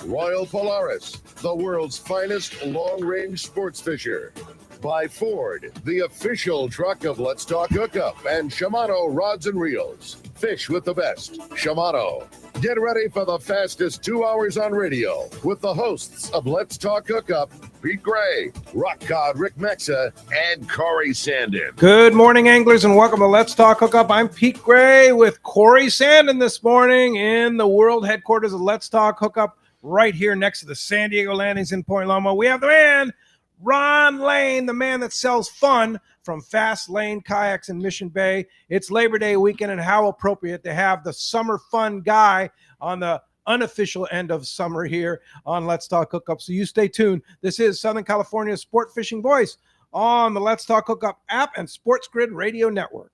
Royal Polaris, the world's finest long-range sports fisher. By Ford, the official truck of Let's Talk Hookup, and Shimano Rods and Reels. Fish with the best. Shimano. Get ready for the fastest 2 hours on radio with the hosts of Let's Talk Hookup, Pete Gray, Rock God Rick Maxa, and Corey Sandin. Good morning, anglers, and welcome to Let's Talk Hookup. I'm Pete Gray with Corey Sandin this morning in the world headquarters of Let's Talk Hookup, right here next to the San Diego landings in Point Loma. We have the man, Ron Lane, the man that sells fun from Fast Lane Kayaks in Mission Bay. It's Labor Day weekend, and how appropriate to have the summer fun guy on the unofficial end of summer here on Let's Talk Hookup. So you stay tuned. This is Southern California's sport fishing voice on the Let's Talk Hookup app and Sports Grid Radio Network.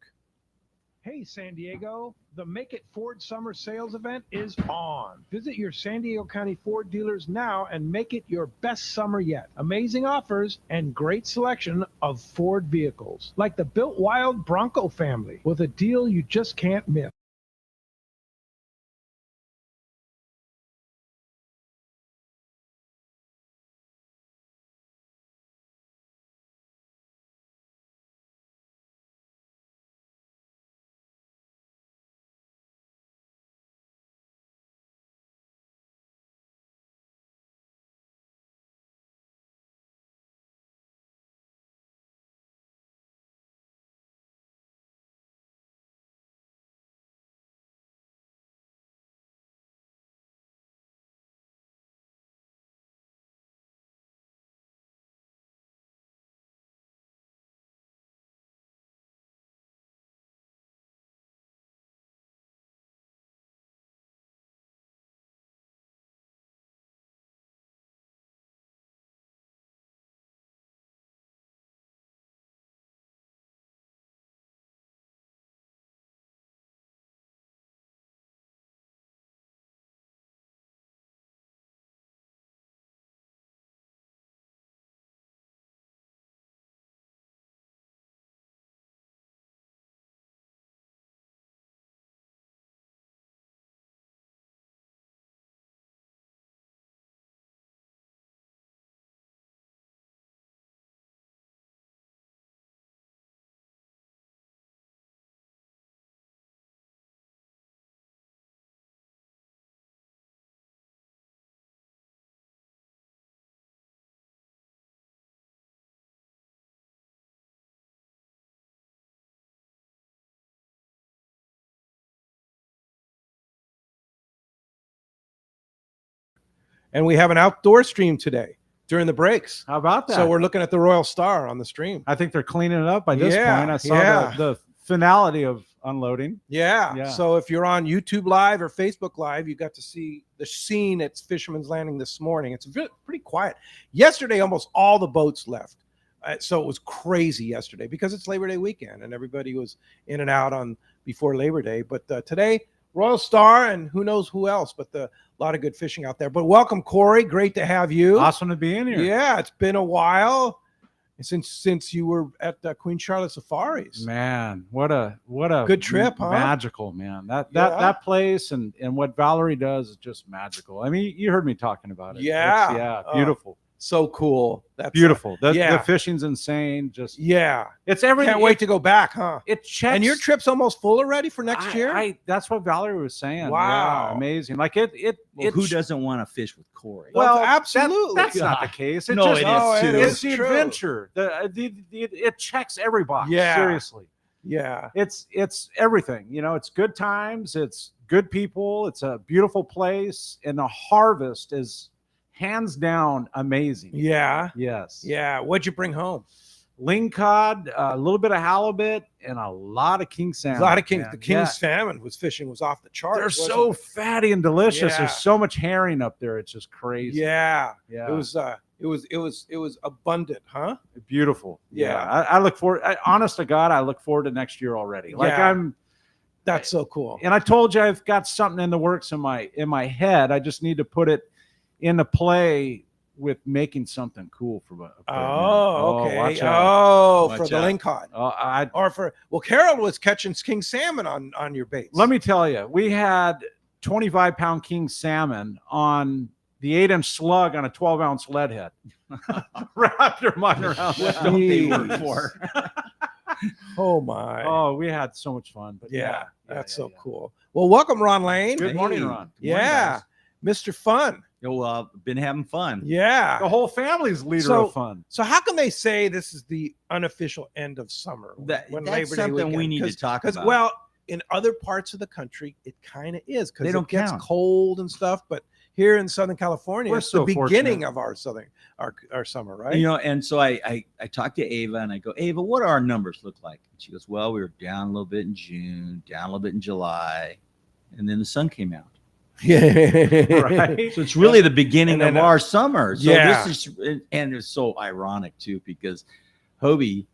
Hey, San Diego, the Make It Ford Summer Sales event is on. Visit your San Diego County Ford dealers now and make it your best summer yet. Amazing offers and great selection of Ford vehicles, like the Built Wild Bronco family, with a deal you just can't miss. And we have an outdoor stream today during the breaks. How about that? So we're looking at the Royal Star on the stream. I think they're cleaning it up by this point. I saw the finality of unloading. Yeah. So if you're on YouTube Live or Facebook Live, you got to see the scene at Fisherman's Landing this morning. It's pretty quiet. Yesterday, almost all the boats left. So it was crazy yesterday because it's Labor Day weekend and everybody was in and out on before Labor Day. But today, Royal Star and who knows who else, but a lot of good fishing out there. But welcome, Corey. Great to have you. Awesome to be in here. Yeah, it's been a while since you were at Queen Charlotte Safaris. Man, what a good trip, huh? Magical, man. That place and what Valerie does is just magical. I mean, you heard me talking about it. Yeah. Beautiful. So cool. That's beautiful. The fishing's insane. Just it's everything. Can't wait to go back, huh? It checks. And your trip's almost full already for next year. That's what Valerie was saying. Wow, yeah, amazing. Like who doesn't want to fish with Corey? Well, absolutely. That's not the case. It is too. It's the adventure. It checks every box. Yeah. Seriously. Yeah. It's everything. You know, it's good times. It's good people. It's a beautiful place, and the harvest is hands down amazing. Yeah. Yes. Yeah. What'd you bring home? Ling cod, a little bit of halibut, and a lot of king salmon. A lot of king. The king salmon was off the charts. They're so fatty and delicious. Yeah. There's so much herring up there. It's just crazy. Yeah. Yeah. It was abundant, huh? Beautiful. Yeah. I look forward. Honest to God, I look forward to next year already. That's so cool. And I told you I've got something in the works in my head. I just need to put it into play with making something cool for okay. Watch out. For the ling cod. Carol was catching king salmon on your baits. Let me tell you, we had 25-pound king salmon on the 8-inch slug on a 12-ounce lead head. Wrapped your mind around What that. don't they work for? Oh my. Oh, we had so much fun. But That's so cool. Well, welcome, Ron Lane. Good morning, Hey. Ron. Good morning, Yeah, Mr. Fun. Well, been having fun. Yeah. The whole family's leader So- of fun. So how can they say this is the unofficial end of summer? That's Labor Day something we weekend? need to talk about. Well, in other parts of the country, it kind of is because They it don't gets count. cold and stuff. But here in Southern California, We're it's so the beginning fortunate. of our summer, right? And so I talked to Ava and I go, Ava, what do our numbers look like? And she goes, well, we were down a little bit in June, down a little bit in July, and then the sun came out. Yeah. Right? So it's really the beginning And then, of our summer. So yeah. this is, and it's so ironic too, because Hobie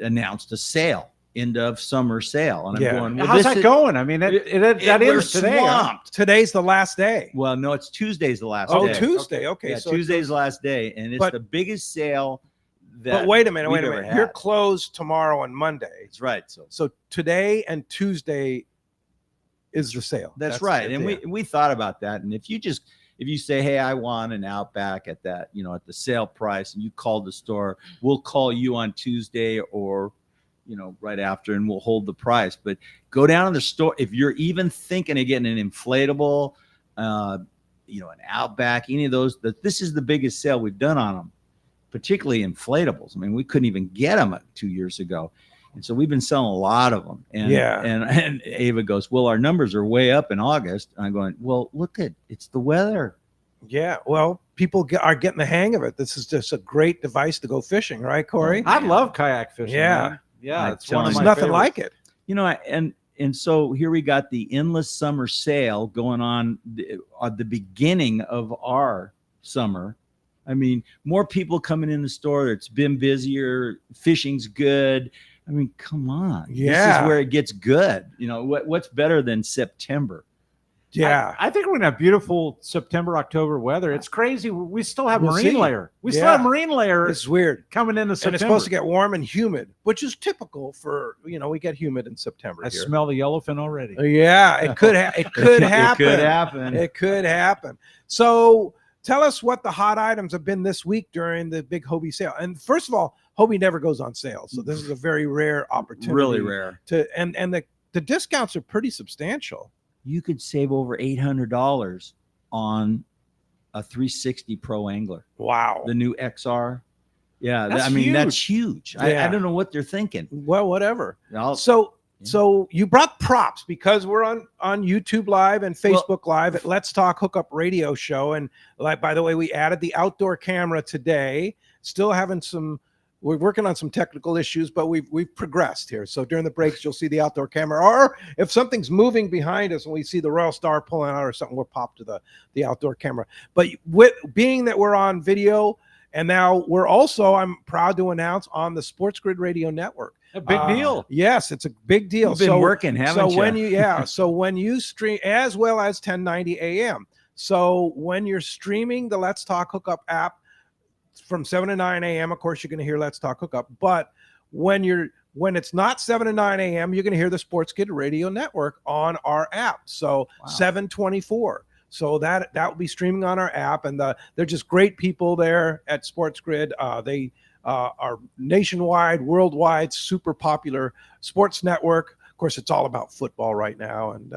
announced a sale, end of summer sale. And I'm Yeah. going, well, How's this that is, going? I mean, that we're is today. Huh? swamped. Today's the last day. Well, no, it's Tuesday's the last Oh, day. Tuesday. Okay. Yeah, So Tuesday's the last day, and it's But- the biggest sale that. But wait a minute. we've ever You're had. closed tomorrow and Monday. That's right. So today and Tuesday is the sale. That's right. the And deal. we thought about that. And if you say, hey, I want an Outback at that, at the sale price, and you call the store, we'll call you on Tuesday or, right after, and we'll hold the price. But go down to the store. If you're even thinking of getting an inflatable, an Outback, any of those, this is the biggest sale we've done on them, particularly inflatables. I mean, we couldn't even get them 2 years ago. And so we've been selling a lot of them. And, Yeah. and Ava goes, well, our numbers are way up in August. And I'm going, well, it's the weather. Yeah. Well, people are getting the hang of it. This is just a great device to go fishing, right, Corey? I love kayak fishing. Yeah. man. Yeah. I'm It's one of There's telling my nothing favorites. like it. And so here we got the endless summer sale going on at the beginning of our summer. I mean, more people coming in the store. It's been busier. Fishing's good. I mean, come on. This Yeah. is where it gets good. What's better than September? Yeah. I think we're gonna have beautiful September, October weather. It's crazy. We still have We'll marine see. layer. We still Yeah. have marine layer It's weird. coming into And September. it's supposed to get warm and humid, which is typical for, we get humid in September I here. smell the yellowfin already. Yeah, it could it could happen. It could happen. It could happen. So tell us what the hot items have been this week during the big Hobie sale. And first of all, Hobie never goes on sale, so this is a very rare opportunity. Really rare. And the discounts are pretty substantial. You could save over $800 on a 360 Pro Angler, Wow. the new XR. Yeah, That's that's huge. I Yeah. don't know what they're thinking. Well, whatever. I'll- So Yeah. so you brought props because we're on YouTube Live and Facebook Live at Let's Talk Hookup Radio Show. And by the way, we added the outdoor camera today. Still having we're working on some technical issues, but we've progressed here. So during the breaks, you'll see the outdoor camera, or if something's moving behind us and we see the Royal Star pulling out or something, we'll pop to the outdoor camera. But with being that we're on video, and now we're also, I'm proud to announce, on the Sports Grid Radio Network. A big deal. Yes, it's a big deal. You've been working, haven't you? So when you stream, as well as 1090 AM. So when you're streaming the Let's Talk Hookup app from 7 to 9 a.m., of course, you're going to hear Let's Talk Hookup. But when it's not 7 to 9 a.m., you're going to hear the Sports Grid Radio Network on our app. So 724. So that will be streaming on our app, and they're just great people there at Sports Grid. They are nationwide, worldwide, super popular sports network. Of course, it's all about football right now, and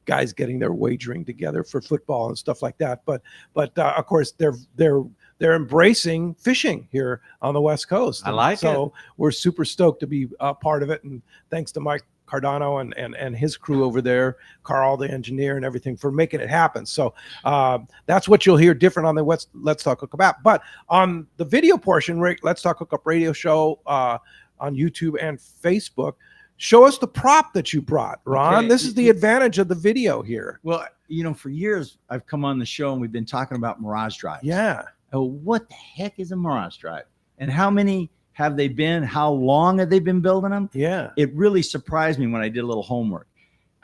guys getting their wagering together for football and stuff like that. But of course, they're embracing fishing here on the West Coast. I like so we're super stoked to be a part of it, and thanks to Mike Cardano and his crew over there, Carl, the engineer, and everything for making it happen. So that's what you'll hear different on the Let's Talk Hookup app. But on the video portion, Let's Talk Hookup Radio Show on YouTube and Facebook, show us the prop that you brought, Ron. Okay. This is the advantage of the video here. Well, for years I've come on the show and we've been talking about Mirage drives. Yeah. Oh, what the heck is a Mirage drive? And how many have they been? How long have they been building them? Yeah. It really surprised me when I did a little homework.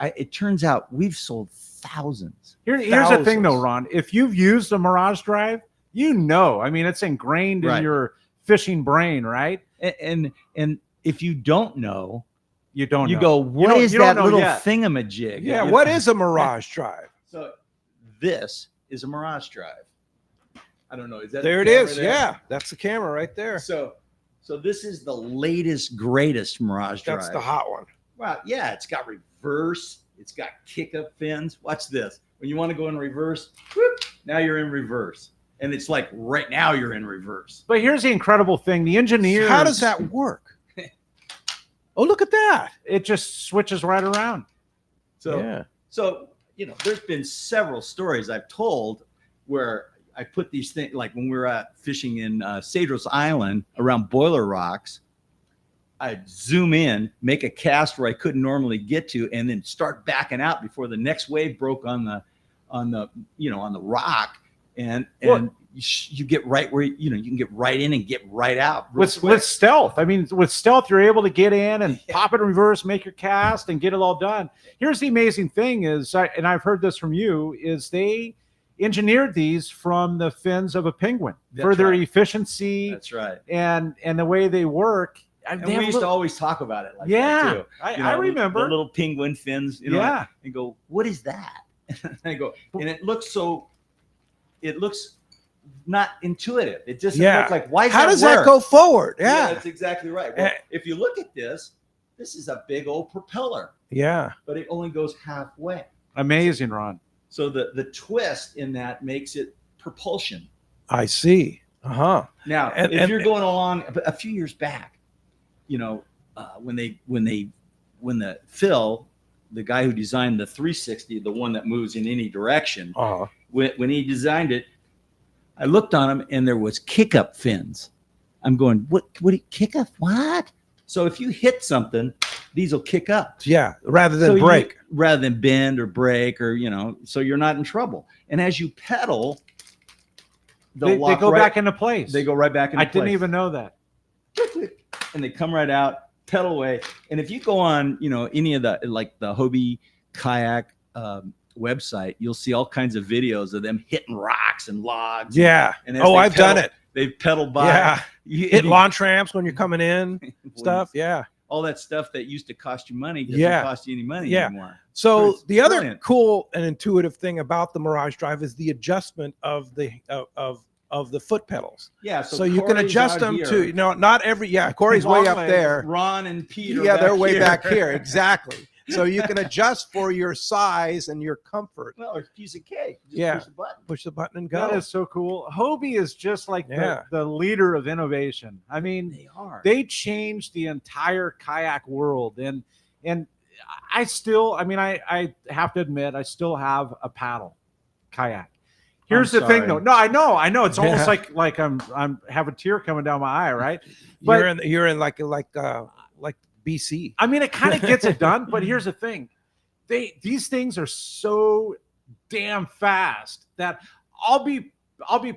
It turns out we've sold thousands. Here's the thing, though, Thousands. Ron. If you've used a Mirage drive, I mean, it's ingrained in your fishing brain, right? And if you don't know, You don't you know. go, You what don't- is you don't that know little yet. thingamajig? Yeah. What is a Mirage drive? So this is a Mirage drive. I don't know. Is that There the it camera is. there? Yeah, that's the camera right there. So this is the latest, greatest Mirage drive. That's the hot one. Well, yeah, it's got reverse. It's got kick-up fins. Watch this. When you want to go in reverse, whoop, now you're in reverse. And it's like right now you're in reverse. But here's the incredible thing: the engineers. How does that work? Oh, look at that. It just switches right around. Yeah. So, there's been several stories I've told where I put these things, like when we were out fishing in Cedros Island around Boiler Rocks, I'd zoom in, make a cast where I couldn't normally get to, and then start backing out before the next wave broke on the rock. And you get right where, you can get right in and get right out. With stealth. I mean, with stealth, you're able to get in and pop it in reverse, make your cast, and get it all done. Here's the amazing thing is, and I've heard this from you, is they engineered these from the fins of a penguin for their efficiency. That's right. And the way they work. And we used to always talk about it like that too. I remember. The little penguin fins, and go, what is that? And I go, and it looks not intuitive. It just looks like, why how does that go forward? Yeah, that's exactly right. Well, if you look at this is a big old propeller. Yeah. But it only goes halfway. Amazing, Ron. So the twist in that makes it propulsion. I see. Uh-huh. Now, if you're going along a few years back, when Phil, the guy who designed the 360, the one that moves in any direction, when he designed it, I looked on him and there was kick-up fins. I'm going, what kick-up? What? So if you hit something, these will kick up. Yeah, rather than break. Rather than bend or break or, so you're not in trouble. And as you pedal, they go back into place. They go right back into place. I didn't even know that. And they come right out, pedal away. And if you go on, any of the Hobie Kayak website, you'll see all kinds of videos of them hitting rocks and logs. Yeah. And I've done it. They've pedaled by. Yeah. You hit launch ramps when you're coming in, stuff. Yeah. All that stuff that used to cost you money doesn't cost you any money anymore. So the other cool and intuitive thing about the Mirage Drive is the adjustment of the foot pedals. Yeah. So you can adjust them to, not every, Corey's way up there. Ron and Peter. Yeah, they're way back here. Exactly. So you can adjust for your size and your comfort. Well, it's a piece of cake. Just push the button and go. That is so cool. Hobie is just like the leader of innovation. I mean, they changed the entire kayak world. And I still, I have to admit, I still have a paddle kayak. Here's the thing, though. No, I know. It's almost like I'm have a tear coming down my eye, right? But you're in like BC. I mean, it kind of gets it done, but here's the thing: these things are so damn fast that I'll be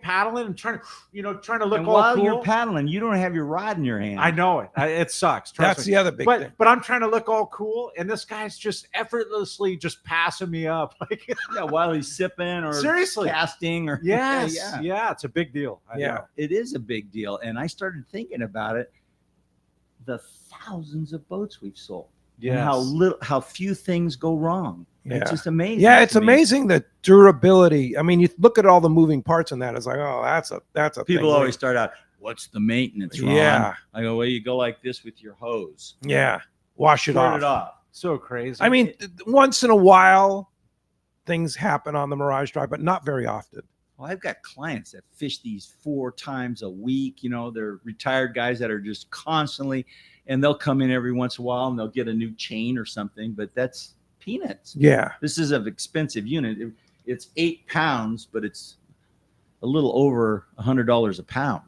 paddling and trying to look all while cool. You're paddling, you don't have your rod in your hand. I know it. It sucks. That's the other big thing. But I'm trying to look all cool, and this guy's just effortlessly just passing me up. While he's sipping or seriously casting or it's a big deal. I know. It is a big deal. And I started thinking about it. The thousands of boats we've sold. Yeah. How few things go wrong. Yeah. It's just amazing. Yeah, it's amazing the durability. I mean, you look at all the moving parts in that. It's like, that's a people thing. always start out, what's the maintenance, Ron? Yeah. I go, well, you go like this with your hose. Yeah. Wash it off. So crazy. I mean, once in a while things happen on the Mirage Drive, but not very often. Well, I've got clients that fish these 4 times a week. They're retired guys that are just constantly, and they'll come in every once in a while and they'll get a new chain or something, but that's peanuts. Yeah. This is an expensive unit. It's 8 pounds, but it's a little over $100 a pound.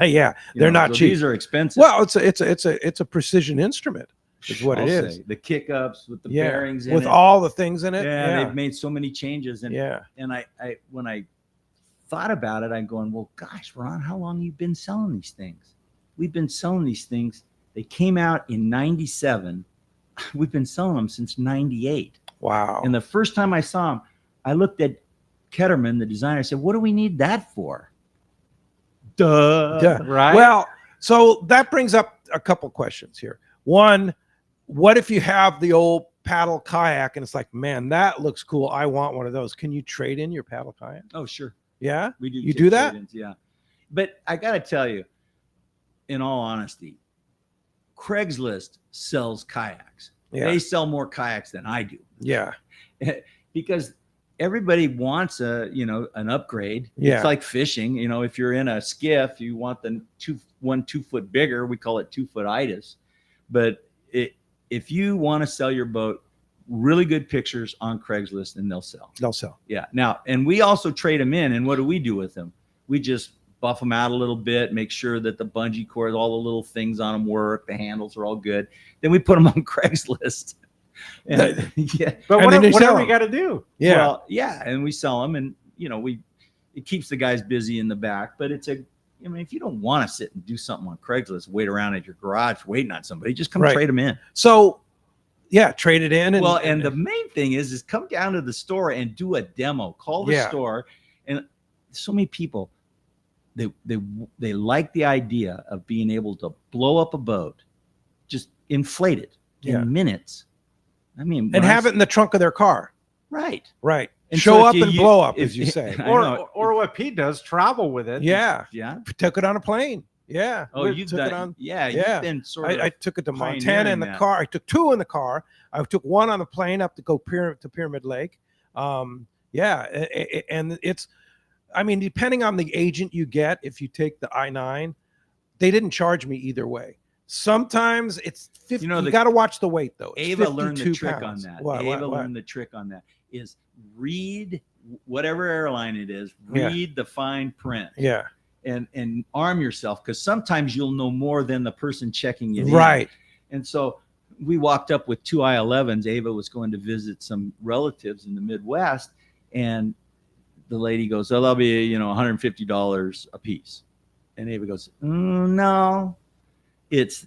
Yeah. They're not cheap. These are expensive. Well, it's a precision instrument. Is what it is. The kick-ups with the bearings in with it. all the things in it. Yeah, they've made so many changes. And and I when I thought about it, I'm going, well, gosh, Ron, how long have you been selling these things? We've been selling these things. They came out in 97. We've been selling them since 98. Wow. And the first time I saw them, I looked at Ketterman, the designer. I said, what do we need that for? Duh. Right. Well, so that brings up a couple questions here. One, what if you have the old paddle kayak and it's like, man, that looks cool. I want one of those. Can you trade in your paddle kayak? Oh, sure. Yeah. We do. You do that? trade-ins, yeah. But I got to tell you, in all honesty, Craigslist sells kayaks. Yeah. They sell more kayaks than I do. Yeah. Because everybody wants an upgrade. Yeah. It's like fishing. If you're in a skiff, you want the 2 foot bigger. We call it 2 foot itis. But if you want to sell your boat, really good pictures on Craigslist and they'll sell. They'll sell. Yeah. Now, and we also trade them in. And what do we do with them? We just buff them out a little bit, make sure that the bungee cord, all the little things on them work, the handles are all good. Then we put them on Craigslist. And, yeah. But And then you sell whatever we them. got to do. Yeah. Well, yeah. And we sell them and, it keeps the guys busy in the back, but if you don't want to sit and do something on Craigslist, wait around at your garage waiting on somebody, just come Right. trade them in. So yeah, trade it in. And the main thing is come down to the store and do a demo. Call the store. And so many people, they like the idea of being able to blow up a boat, just inflate it in minutes. I mean, and have it in the trunk of their car. right. And so show if up you and u- blow up, if as you you- say. I know. Or what Pete does, travel with it. Yeah. Yeah. Took it on a plane. Yeah. Oh, We you've took done it on. Yeah. Yeah. You've been sort of. I took it to Montana in pioneering the that. car. I took 2 in the car. I took 1 on the plane up to go to Pyramid Lake. And it's, I mean, depending on the agent you get, if you take the I-9, they didn't charge me either way. Sometimes it's 50. You got to watch the weight though. It's Ava learned the 52 trick pounds. on that. What? Learned the trick on that is read whatever airline it is, Yeah. read the fine print. Yeah. And arm yourself, because sometimes you'll know more than the person checking it in. Right. And so we walked up with 2 I-11s. Ava was going to visit some relatives in the Midwest, and the lady goes, "Oh, that'll be $150 a piece." And Ava goes, "No, it's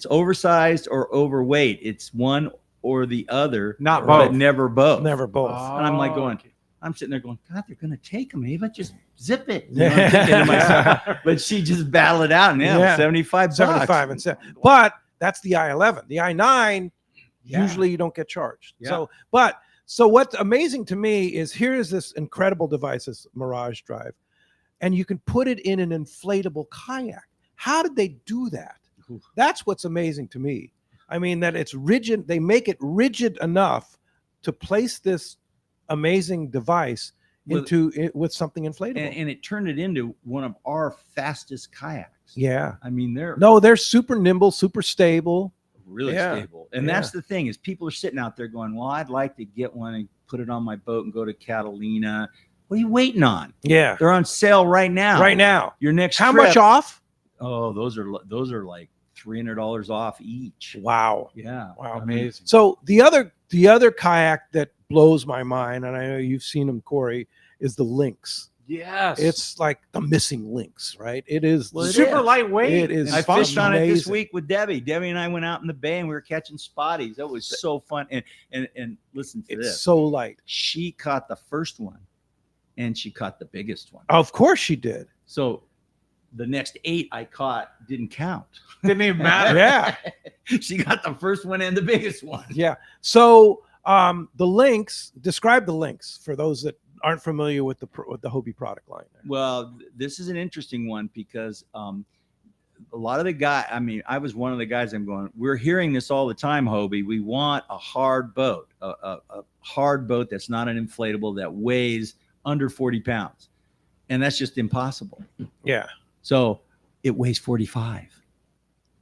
oversized or overweight. It's one or the other, Not but both. never both." Never both. And I'm like going, okay. I'm sitting there going, God, they're going to take them, Ava. Just zip it. I'm thinking to myself. But she just battled it out. And Yeah. 75 bucks. 75 and 7. But that's the I-11. The I-9, usually you don't get charged. Yeah. So what's amazing to me is here's this incredible device, this Mirage Drive, and you can put it in an inflatable kayak. How did they do that? Oof. That's what's amazing to me. I mean, that it's rigid. They make it rigid enough to place this amazing device with something inflatable. And it turned it into one of our fastest kayaks. Yeah. I mean, They're super nimble, super stable. really stable. And that's the thing is people are sitting out there going, well, I'd like to get one and put it on my boat and go to Catalina. What are you waiting on? Yeah. They're on sale right now. Right now. Your next How trip- much off? Oh, those are like $300 off each. Wow. Yeah. Wow. Amazing. So the other kayak that blows my mind, and I know you've seen them, Corey, is the Lynx. Yes. It's like the missing Lynx, right? It is Well, it super is. lightweight. It is. I fun. fished on it this Amazing. week with Debbie. Debbie and I went out in the bay and we were catching spotties. That was so fun. And listen to It's this. so light. She caught the first one and she caught the biggest one. Of course she did. So the next 8 I caught didn't count. Didn't even matter. Yeah. She got the first one and the biggest one. Yeah. So the Lynx, describe the Lynx for those that aren't familiar with the Hobie product line. Well, this is an interesting one because a lot of the guys, I mean, I was one of the guys we're hearing this all the time, Hobie. We want a hard boat, a hard boat that's not an inflatable that weighs under 40 pounds. And that's just impossible. Yeah. So it weighs 45.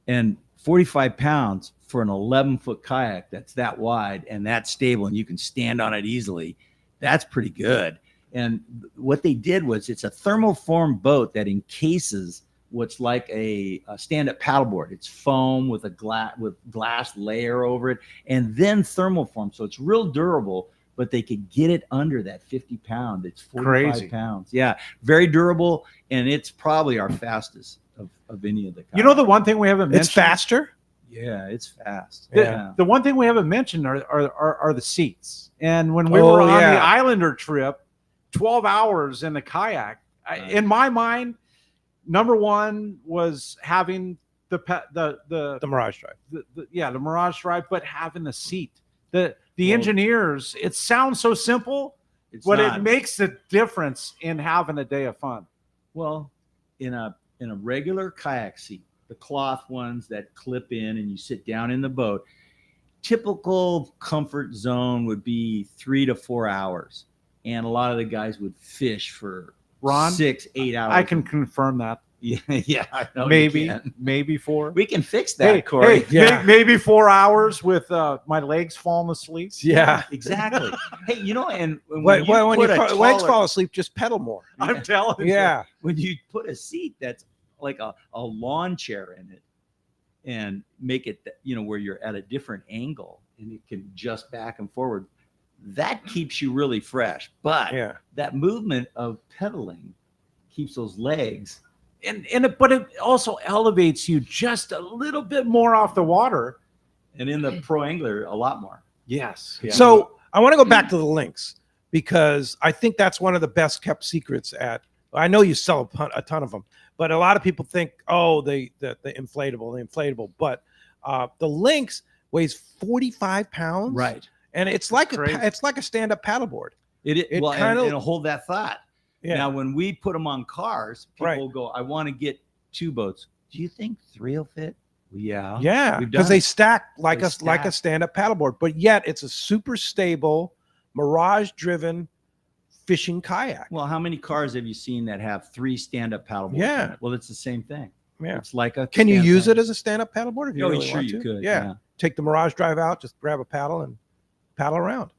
And 45 pounds for an 11-foot kayak that's that wide and that stable and you can stand on it easily, that's pretty good. And what they did was it's a thermoform boat that encases what's like a stand-up paddleboard. It's foam with a glass layer over it and then thermoform. So it's real durable, but they could get it under that 50 pound. It's 45 Crazy. pounds. Yeah, very durable. And it's probably our fastest of any of the kayaks. You know, the one thing we haven't mentioned. It's faster. Yeah, it's fast. The one thing we haven't mentioned are the seats. And when we were on the Islander trip, 12 hours in the kayak, in my mind, number one was having the The Mirage Drive. the Mirage Drive, but having the seat The engineers, it sounds so simple, but it makes a difference in having a day of fun. Well, in a regular kayak seat, the cloth ones that clip in and you sit down in the boat, typical comfort zone would be 3 to 4 hours. And a lot of the guys would fish for 6-8 hours. I can confirm that. Yeah, I know. Maybe 4. We can fix that, Corey. Maybe 4 hours with my legs falling asleep. Yeah, exactly. Hey, and when your legs fall asleep, just pedal more. I'm telling you. Yeah, when you put a seat that's like a lawn chair in it, and make it, where you're at a different angle and it can adjust back and forward, that keeps you really fresh. But that movement of pedaling keeps those legs, but it also elevates you just a little bit more off the water. And in the pro angler, a lot more. Yes. Yeah. So I want to go back to the Lynx, because I think that's one of the best kept secrets I know you sell a ton of them, but a lot of people think, oh, the inflatable, but the Lynx weighs 45 pounds, right? And it's like a stand-up paddleboard. It'll hold that thought. Yeah. Now, when we put them on cars, people go, "I want to get 2 boats. Do you think 3 will fit?" Yeah, because they stack like a stand-up paddleboard, but yet it's a super stable, Mirage-driven fishing kayak. Well, how many cars have you seen that have 3 stand-up paddleboards? Yeah. Well, it's the same thing. Yeah. It's like a. Can you use it as a stand-up paddleboard if you really sure want you to? could. Yeah. Take the Mirage drive out, just grab a paddle and paddle around.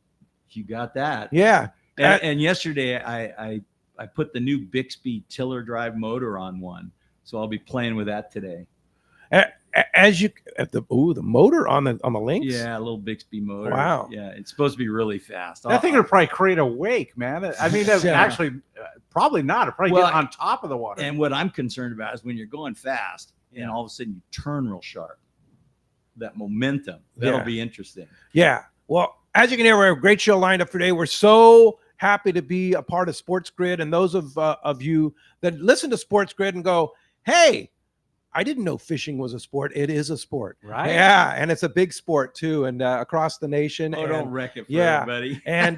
You got that. Yeah. And yesterday I put the new Bixby tiller drive motor on one, so I'll be playing with that today. The motor on the Lynx. Yeah, a little Bixby motor. Wow. Yeah, it's supposed to be really fast. I think it'll probably create a wake, man. I mean, actually, probably not. It'll probably get on top of the water. And what I'm concerned about is when you're going fast and all of a sudden you turn real sharp. That momentum. That'll be interesting. Yeah. Well, as you can hear, we have a great show lined up for today. We're so happy to be a part of Sports Grid, and those of you that listen to Sports Grid and go, hey, I didn't know fishing was a sport. It is a sport. Right. Yeah. And it's a big sport too. And across the nation. Don't wreck it for everybody. And,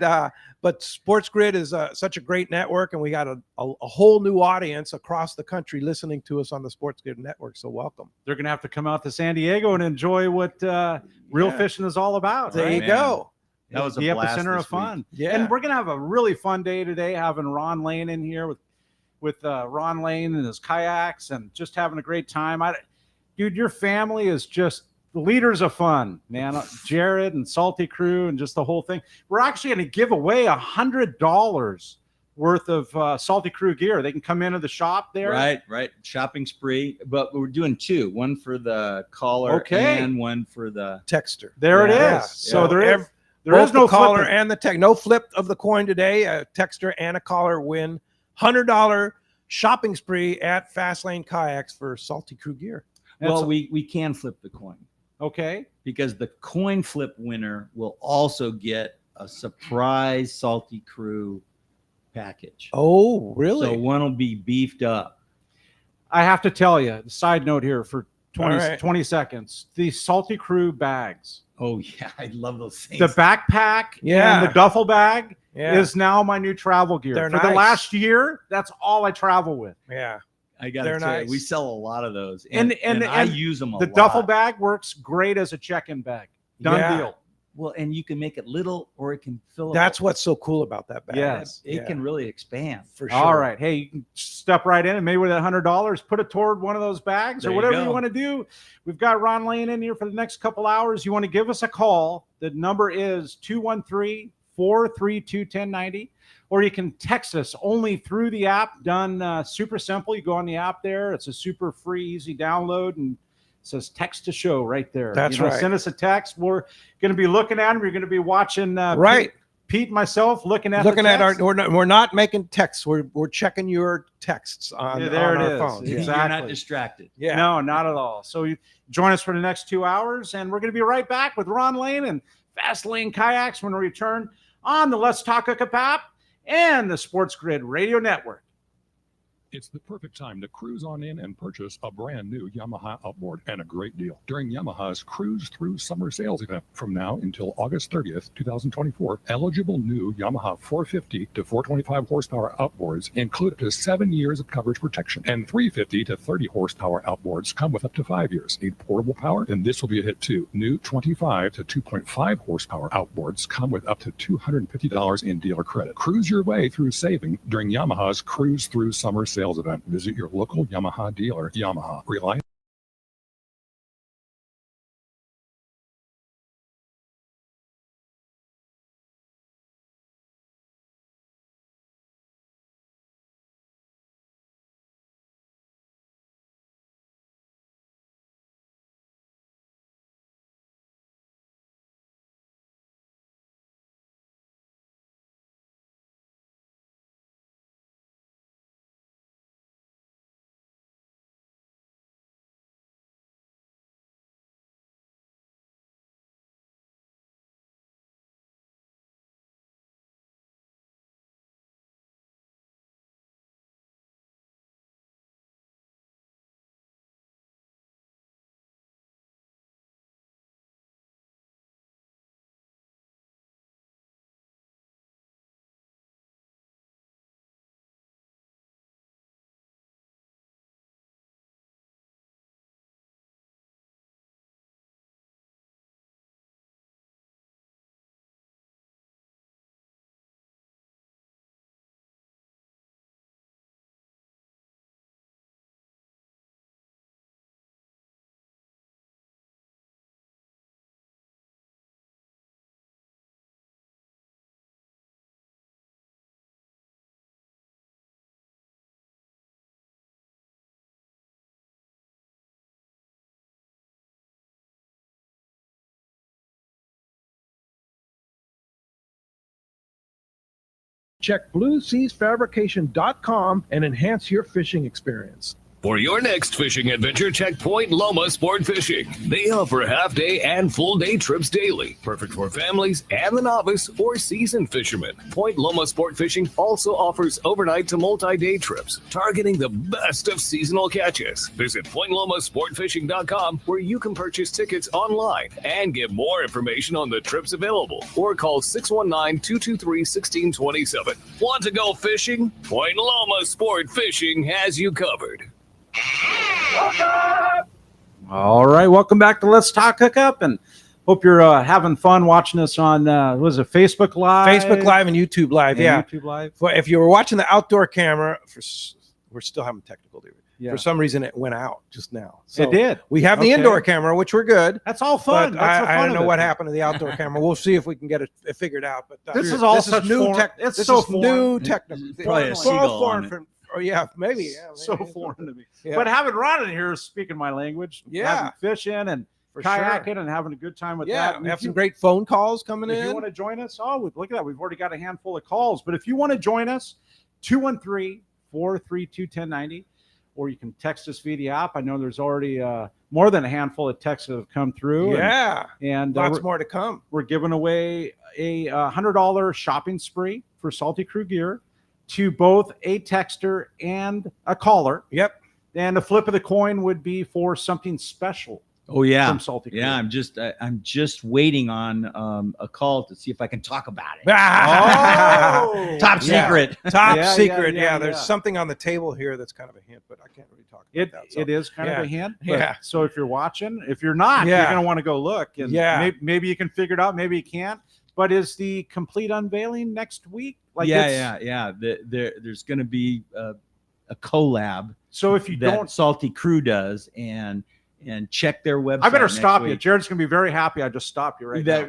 but Sports Grid is such a great network, and we got a whole new audience across the country listening to us on the Sports Grid network. So welcome. They're going to have to come out to San Diego and enjoy what real fishing is all about. There you go. That was the epicenter of fun. Yeah. And we're going to have a really fun day today, having Ron Lane in here with Ron Lane and his kayaks, and just having a great time. Dude, your family is just the leaders of fun, man. Jared and Salty Crew and just the whole thing. We're actually going to give away $100 worth of Salty Crew gear. They can come into the shop there. Right. Shopping spree. But we're doing 2. One for the caller and one for the texter. There it is. Yeah. So there is no no caller flipping. and the no flip of the coin today. A texter and a caller win $100 shopping spree at Fast Lane Kayaks for Salty Crew gear. Well, we can flip the coin. Okay. Because the coin flip winner will also get a surprise Salty Crew package. Oh, really? So one will be beefed up. I have to tell you, side note here for 20 seconds, the Salty Crew bags. Oh, yeah. I love those things. The backpack and the duffel bag is now my new travel gear. They're for the last year, that's all I travel with. Yeah. I got to tell you, we sell a lot of those. And I use them a lot. The duffel bag works great as a check-in bag. Done deal. Well, and you can make it little or it can fill. That's what's so cool about that bag. Yes. It can really expand. For sure. All right. Hey, you can step right in and maybe with that $100, put it toward one of those bags or whatever you want to do. We've got Ron Lane in here for the next couple hours. You want to give us a call. The number is 213-432-1090. Or you can text us only through the app. Done super simple. You go on the app there. It's a super free, easy download, and it says text to show right there. That's right. Send us a text. We're going to be looking at them. You're going to be watching Pete and myself looking at we're not making texts. We're checking your texts on our phone. Exactly. You're not distracted. Yeah. No, not at all. So you join us for the next 2 hours, and we're going to be right back with Ron Lane and Fast Lane Kayaks when we return on the Let's Talk Hookup app and the Sports Grid Radio Network. It's the perfect time to cruise on in and purchase a brand new Yamaha outboard and a great deal during Yamaha's Cruise Through Summer Sales event. From now until August 30th, 2024, eligible new Yamaha 450 to 425 horsepower outboards include up to 7 years of coverage protection, and 350 to 30 horsepower outboards come with up to 5 years. Need portable power? Then this will be a hit too. New 25 to 2.5 horsepower outboards come with up to $250 in dealer credit. Cruise your way through saving during Yamaha's Cruise Through Summer Sales event. Visit your local Yamaha dealer. Yamaha. Rely. Check BlueSeasFabrication.com and enhance your fishing experience. For your next fishing adventure, check Point Loma Sport Fishing. They offer half-day and full-day trips daily, perfect for families and the novice or seasoned fishermen. Point Loma Sport Fishing also offers overnight to multi-day trips, targeting the best of seasonal catches. Visit PointLomaSportFishing.com, where you can purchase tickets online and get more information on the trips available, or call 619-223-1627. Want to go fishing? Point Loma Sport Fishing has you covered. All right, welcome back to Let's Talk Hookup, and hope you're having fun watching us on was it Facebook Live? Facebook Live and YouTube Live, yeah. YouTube Live. If you were watching the outdoor camera, we're still having technical difficulty. Yeah. For some reason, it went out just now. So it did. We have the indoor camera, which we're good. That's all fun. But That's the I fun don't know of what it. happened to the outdoor camera. We'll see if we can get it figured out. But this is all such new foreign. It's this so is new foreign. technical. Probably a seagull on it. Oh yeah, maybe. Yeah, So maybe. foreign to me. Yeah. But having Ron in here is speaking my language. Yeah. Having fishing and For kayaking sure. and having a good time with Yeah, that. we have some great phone calls coming If in. you want to join us, look at that. We've already got a handful of calls. But if you want to join us, 213-432-1090, or you can text us via the app. I know there's already more than a handful of texts that have come through. Yeah, and lots more to come. We're giving away a $100 shopping spree for Salty Crew gear to both a texter and a caller. Yep. And the flip of the coin would be for something special. Oh yeah, from Salty Crew. yeah. I'm just waiting on a call to see if I can talk about it. Oh, Top secret. Top secret. Yeah, There's something on the table here that's kind of a hint, but I can't really talk about that. So. It is kind of a hint. Yeah. So if you're watching, if you're not, you're going to want to go look. And maybe you can figure it out. Maybe you can't. But is the complete unveiling next week? There's going to be a collab. So if you don't, Salty Crew does, and check their website. I better stop you. Jared's going to be very happy. I just stopped you right now.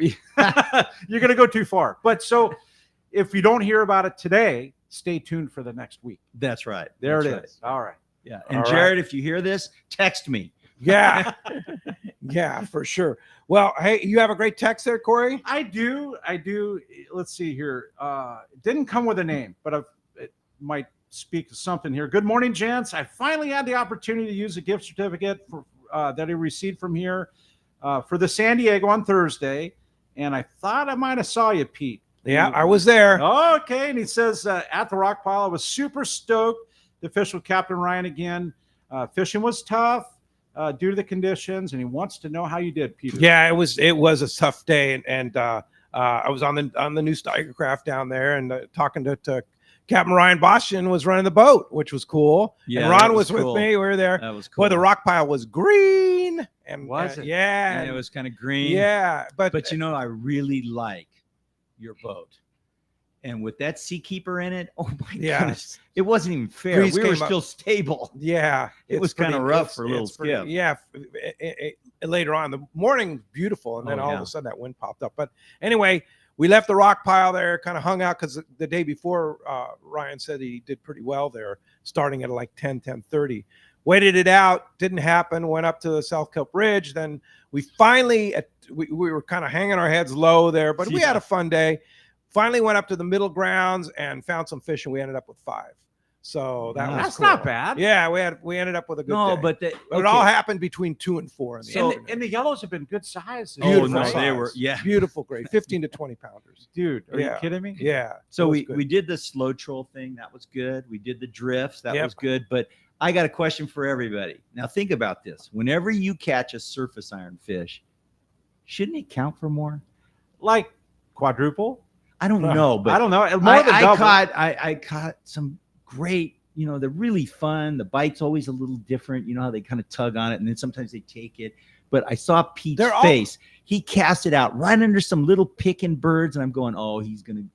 You're going to go too far. But so if you don't hear about it today, stay tuned for the next week. That's right. There That's it right. is. All right. Yeah. And Jared, if you hear this, text me. Yeah. Yeah, for sure. Well, hey, you have a great text there, Corey? I do. Let's see here. It didn't come with a name, but it might speak to something here. Good morning, gents. I finally had the opportunity to use a gift certificate for that I received from here for the San Diego on Thursday, and I thought I might have saw you, Pete. Yeah, I was there. Okay, and he says at the rock pile, I was super stoked to fish with Captain Ryan again. Fishing was tough due to the conditions, and he wants to know how you did, Peter. Yeah, it was a tough day, and I was on the new Steigercraft down there, and talking to Captain Ryan Boston was running the boat, which was cool. Yeah, and Ron that was cool. with me. We were there. That was cool. Boy, the rock pile was green, and Was it? Yeah, And it was kind of green. Yeah, but But you know, I really like your boat. And with that Seakeeper in it, oh my goodness, it wasn't even fair. Breeze We were came up. still stable. yeah, It was it's kinda pretty- rough it's- for a little it's pretty- skip. Yeah, later on, the morning beautiful, and then Oh, all of yeah. a sudden that wind popped up. But anyway, we left the rock pile there, kind of hung out because the day before, Ryan said he did pretty well there, starting at like 10:30. Waited it out, didn't happen. Went up to the South Kelp Ridge. Then we finally, we were kind of hanging our heads low there, but we had a fun day. Finally went up to the middle grounds and found some fish, and we ended up with 5. So that was That's cool. not bad. Yeah, we ended up with a good No, day. but it all happened between 2 and 4 in the And, afternoon. and the yellows have been good size. Oh, Beautiful no, size. they were, yeah. Beautiful grade, 15 to 20 pounders. Dude, are you Yeah. kidding me? Yeah. So it was we good. did the slow troll thing. That was good. We did the drifts. That Yep. was good. But I got a question for everybody. Now think about this. Whenever you catch a surface iron fish, shouldn't it count for more? Like quadruple? I don't know, but I don't know. More than double. I caught some great, they're really fun. The bite's always a little different. You know how they kind of tug on it, and then sometimes they take it. But I saw Pete's They're all- face. He cast it out right under some little picking birds, and I'm going, oh, he's on.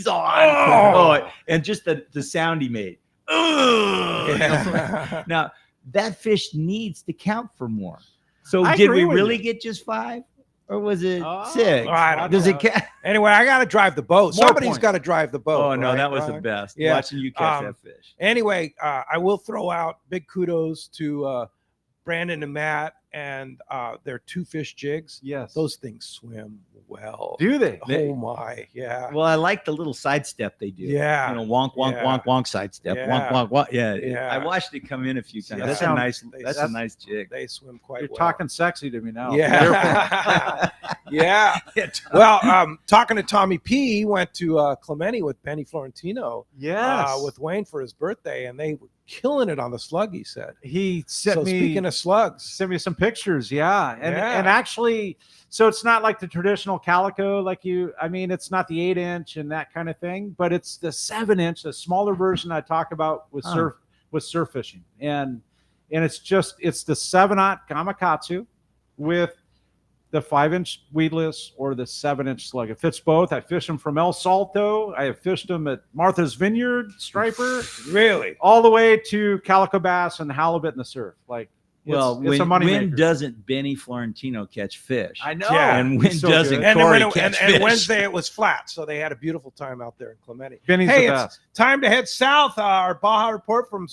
Oh, and just the sound he made. Yeah. Now that fish needs to count for more. So I did agree we with really you. get just 5, or was it Oh, 6? I don't Does know. it count? Anyway, I got to drive the boat. More Somebody's points. got to drive the boat. Oh no, right, that was the Ron? best. Yeah. Watching you catch that fish. Anyway, I will throw out big kudos to Brandon and Matt and their 2 fish jigs. Yes. Those things swim well. do they? Oh my, yeah. Well, I like the little sidestep they do. Yeah. Wonk, wonk, Yeah. wonk, wonk, sidestep. Yeah. Wonk, wonk, wonk. Yeah. Yeah. I watched it come in a few times. Yeah. That's Sound- a nice. That's a that's- nice jig. They swim quite You're well. talking sexy to me now. Yeah. Yeah. Well, talking to Tommy P, he went to Clemente with Benny Florentino Yes. with Wayne for his birthday, and they were killing it on the slug, he said. he sent So me speaking of slugs, sent me some pictures. Yeah. And Yeah. and actually, so it's not like the traditional calico, it's not the 8-inch and that kind of thing, but it's the 7-inch, the smaller version I talk about with surf fishing. And it's the 7/0 Gamakatsu with the 5-inch weedless or the 7-inch slug. It fits both. I fish them from El Salto. I have fished them at Martha's Striper, really. all the way to calico bass and halibut in the surf. Well, it's a money when maker. doesn't Benny Florentino catch fish? I know. Yeah. And when He's so doesn't good. And, then Corey when catch and fish? Wednesday it was flat, so they had a beautiful time out there in Clemente. Benny's Hey, the it's best. time to head south. Our Baja report from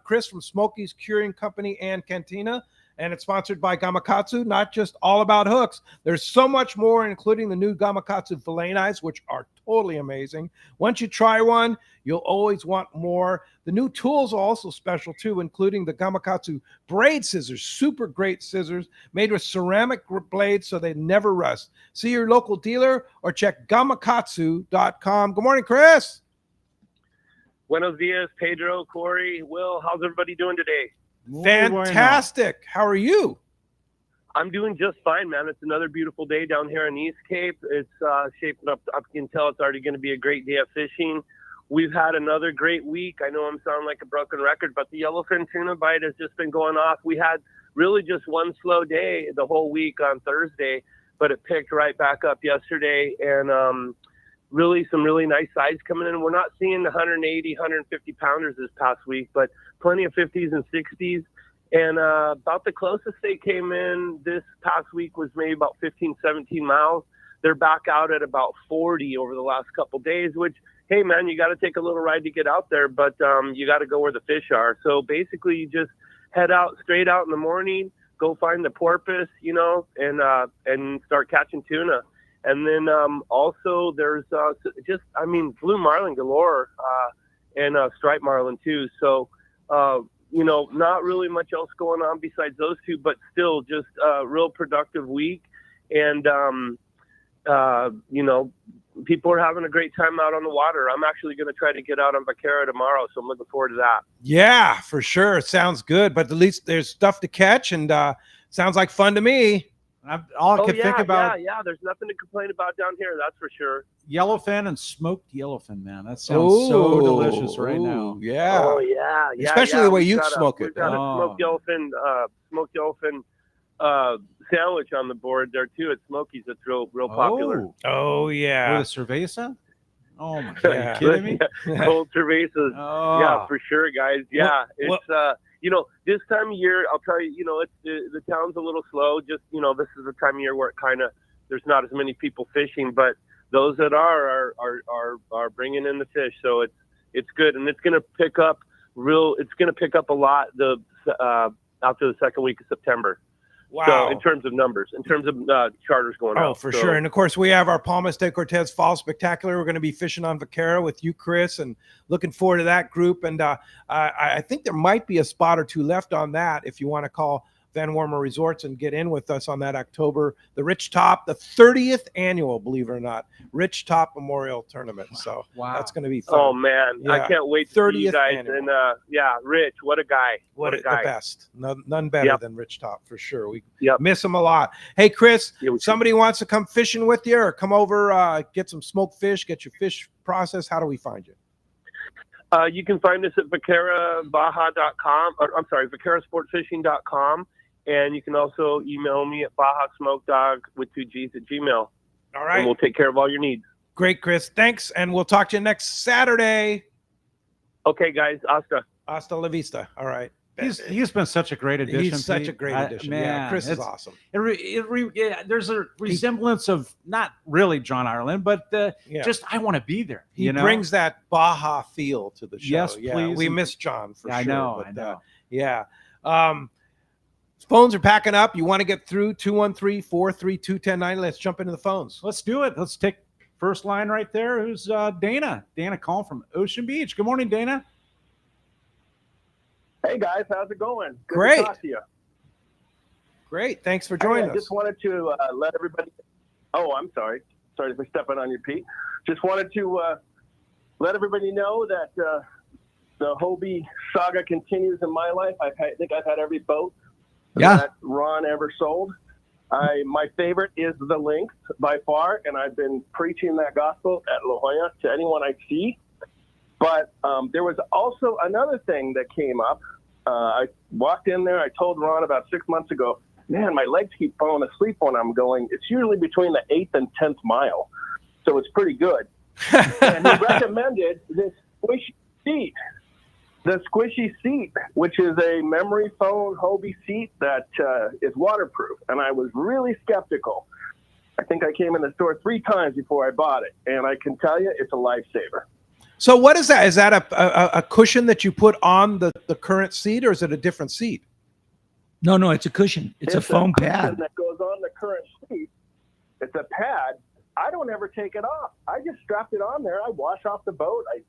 Chris from Smokey's Curing Company and Cantina, and it's sponsored by Gamakatsu. Not just all about hooks. There's so much more, including the new Gamakatsu fillet knives, which are totally amazing. Once you try one, you'll always want more. The new tools are also special too, including the Gamakatsu braid scissors, super great scissors made with ceramic blades so they never rust. See your local dealer or check gamakatsu.com. Good morning, Chris. Buenos dias, Pedro, Corey, Will. How's everybody doing today? Fantastic. How are you? I'm doing just fine, man. It's another beautiful day down here on East Cape. It's shaping up. I can tell it's already going to be a great day of fishing. We've had another great week. I know I'm sounding like a broken record, but the yellowfin tuna bite has just been going off. We had really just one slow day the whole week on Thursday, but it picked right back up yesterday, and really some really nice size coming in. We're not seeing the 180, 150 pounders this past week, but plenty of 50s and 60s. And about the closest they came in this past week was maybe about 15, 17 miles. They're back out at about 40 over the last couple of days, which, hey, man, you got to take a little ride to get out there, but you got to go where the fish are. So basically you just head out straight out in the morning, go find the porpoise, and start catching tuna. And then also there's blue marlin galore and striped marlin too. So, not really much else going on besides those two, but still just a real productive week. And, people are having a great time out on the water. I'm actually going to try to get out on Vaquera tomorrow, so I'm looking forward to that. Yeah, for sure. It sounds good, but at least there's stuff to catch, and sounds like fun to me. All I could think about. Yeah. There's nothing to complain about down here, that's for sure. Yellowfin and smoked yellowfin, man. That sounds so delicious right now. Yeah. Oh yeah. Especially the way you smoke it. We've got a smoked yellowfin sandwich on the board there too at Smokies. That's real popular. Oh yeah. With a cerveza? Oh my God, are you kidding me? Cold cervezas. Oh. Yeah, for sure, guys. Yeah, it's this time of year, I'll tell you, it's the town's a little slow. Just this is the time of year where there's not as many people fishing, but those that are bringing in the fish. So it's good, and it's going to pick up a lot after the second week of September. Wow. So in terms of numbers, in terms of charters going out. Oh, for sure. And of course, we have our Palmas de Cortez Fall Spectacular. We're going to be fishing on Vaquera with you, Chris, and looking forward to that group. And I think there might be a spot or two left on that if you want to call Van Wormer Resorts and get in with us on that October, the Rich Top, the 30th annual, believe it or not, Rich Top Memorial Tournament. So that's going to be fun. Oh man, yeah. I can't wait to see you guys. Annual. And Rich, what a guy. What a guy. The best. None better than Rich Top for sure. We miss him a lot. Hey, Chris, somebody wants to come fishing with you or come over, get some smoked fish, get your fish processed. How do we find you? You can find us at vaquerabaja.com, vaquerasportfishing.com. And you can also email me at BajaSmokeDog with 2 G's at Gmail. All right. And we'll take care of all your needs. Great, Chris. Thanks. And we'll talk to you next Saturday. Okay, guys. Hasta la vista. All right. He's been such a great addition. He's such a great addition. Man, yeah, Chris is awesome. There's a resemblance of not really John Ireland, but just I want to be there. He brings that Baja feel to the show. Yes, yeah, please. We miss John for sure. I know. Yeah. Phones are packing up. You want to get through 213-432-1090. Let's jump into the phones. Let's do it. Let's take first line right there. Who's Dana? Dana calling from Ocean Beach. Good morning, Dana. Hey guys, how's it going? Good Great. to talk to you. Great. Thanks for joining us. I just wanted to let everybody. Oh, I'm sorry. Sorry for stepping on you, Pete. Just wanted to let everybody know that the Hobie saga continues in my life. I think I've had every boat that Ron ever sold. My favorite is the Lynx by far, and I've been preaching that gospel at La Jolla to anyone I see. But there was also another thing that came up. I walked in there. I told Ron about 6 months ago, man, my legs keep falling asleep when I'm going. It's usually between the 8th and 10th mile, so it's pretty good. And he recommended this squishy seat. The squishy seat, which is a memory foam Hobie seat that is waterproof. And I was really skeptical. I think I came in the store 3 times before I bought it. And I can tell you, it's a lifesaver. So what is that? Is that a cushion that you put on the current seat, or is it a different seat? No, it's a cushion. It's a foam pad that goes on the current seat. It's a pad. I don't ever take it off. I just strap it on there. I wash off the boat. I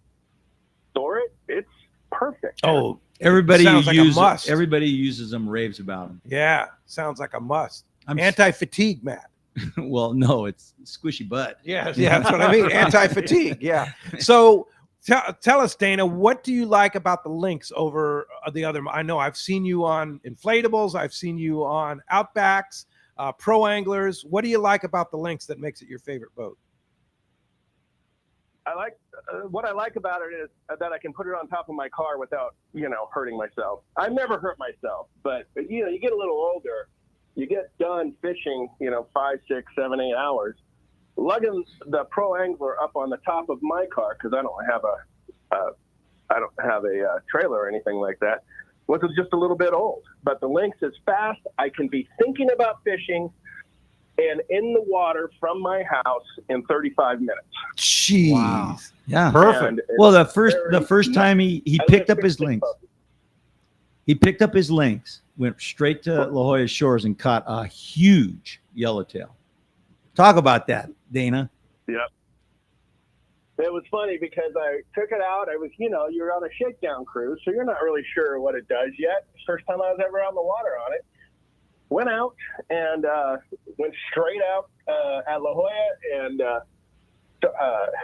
store it. It's perfect. Oh, everybody sounds like a must. Everybody uses them, raves about them. Yeah, sounds like a must. Anti-fatigue, Matt. Well, no, it's squishy butt. Yeah, that's what I mean. Anti-fatigue. Yeah. So tell us, Dana, what do you like about the Lynx over the other? I know I've seen you on inflatables. I've seen you on Outbacks, pro anglers. What do you like about the Lynx that makes it your favorite boat? I like what I like about it is that I can put it on top of my car without, hurting myself. I've never hurt myself, but you get a little older, you get done fishing, 5, 6, 7, 8 hours, lugging the pro angler up on the top of my car because I don't have a trailer or anything like that. Was just a little bit old, but the Lynx is fast. I can be thinking about fishing and in the water from my house in 35 minutes. Jeez. Wow. Yeah. Perfect. Well, the first time he picked up his Lynx. He picked up his Lynx, went straight to La Jolla shores and caught a huge yellowtail. Talk about that, Dana. Yep. It was funny because I took it out. I was, you're on a shakedown cruise, so you're not really sure what it does yet. First time I was ever on the water on it. Went out and went straight out at La Jolla and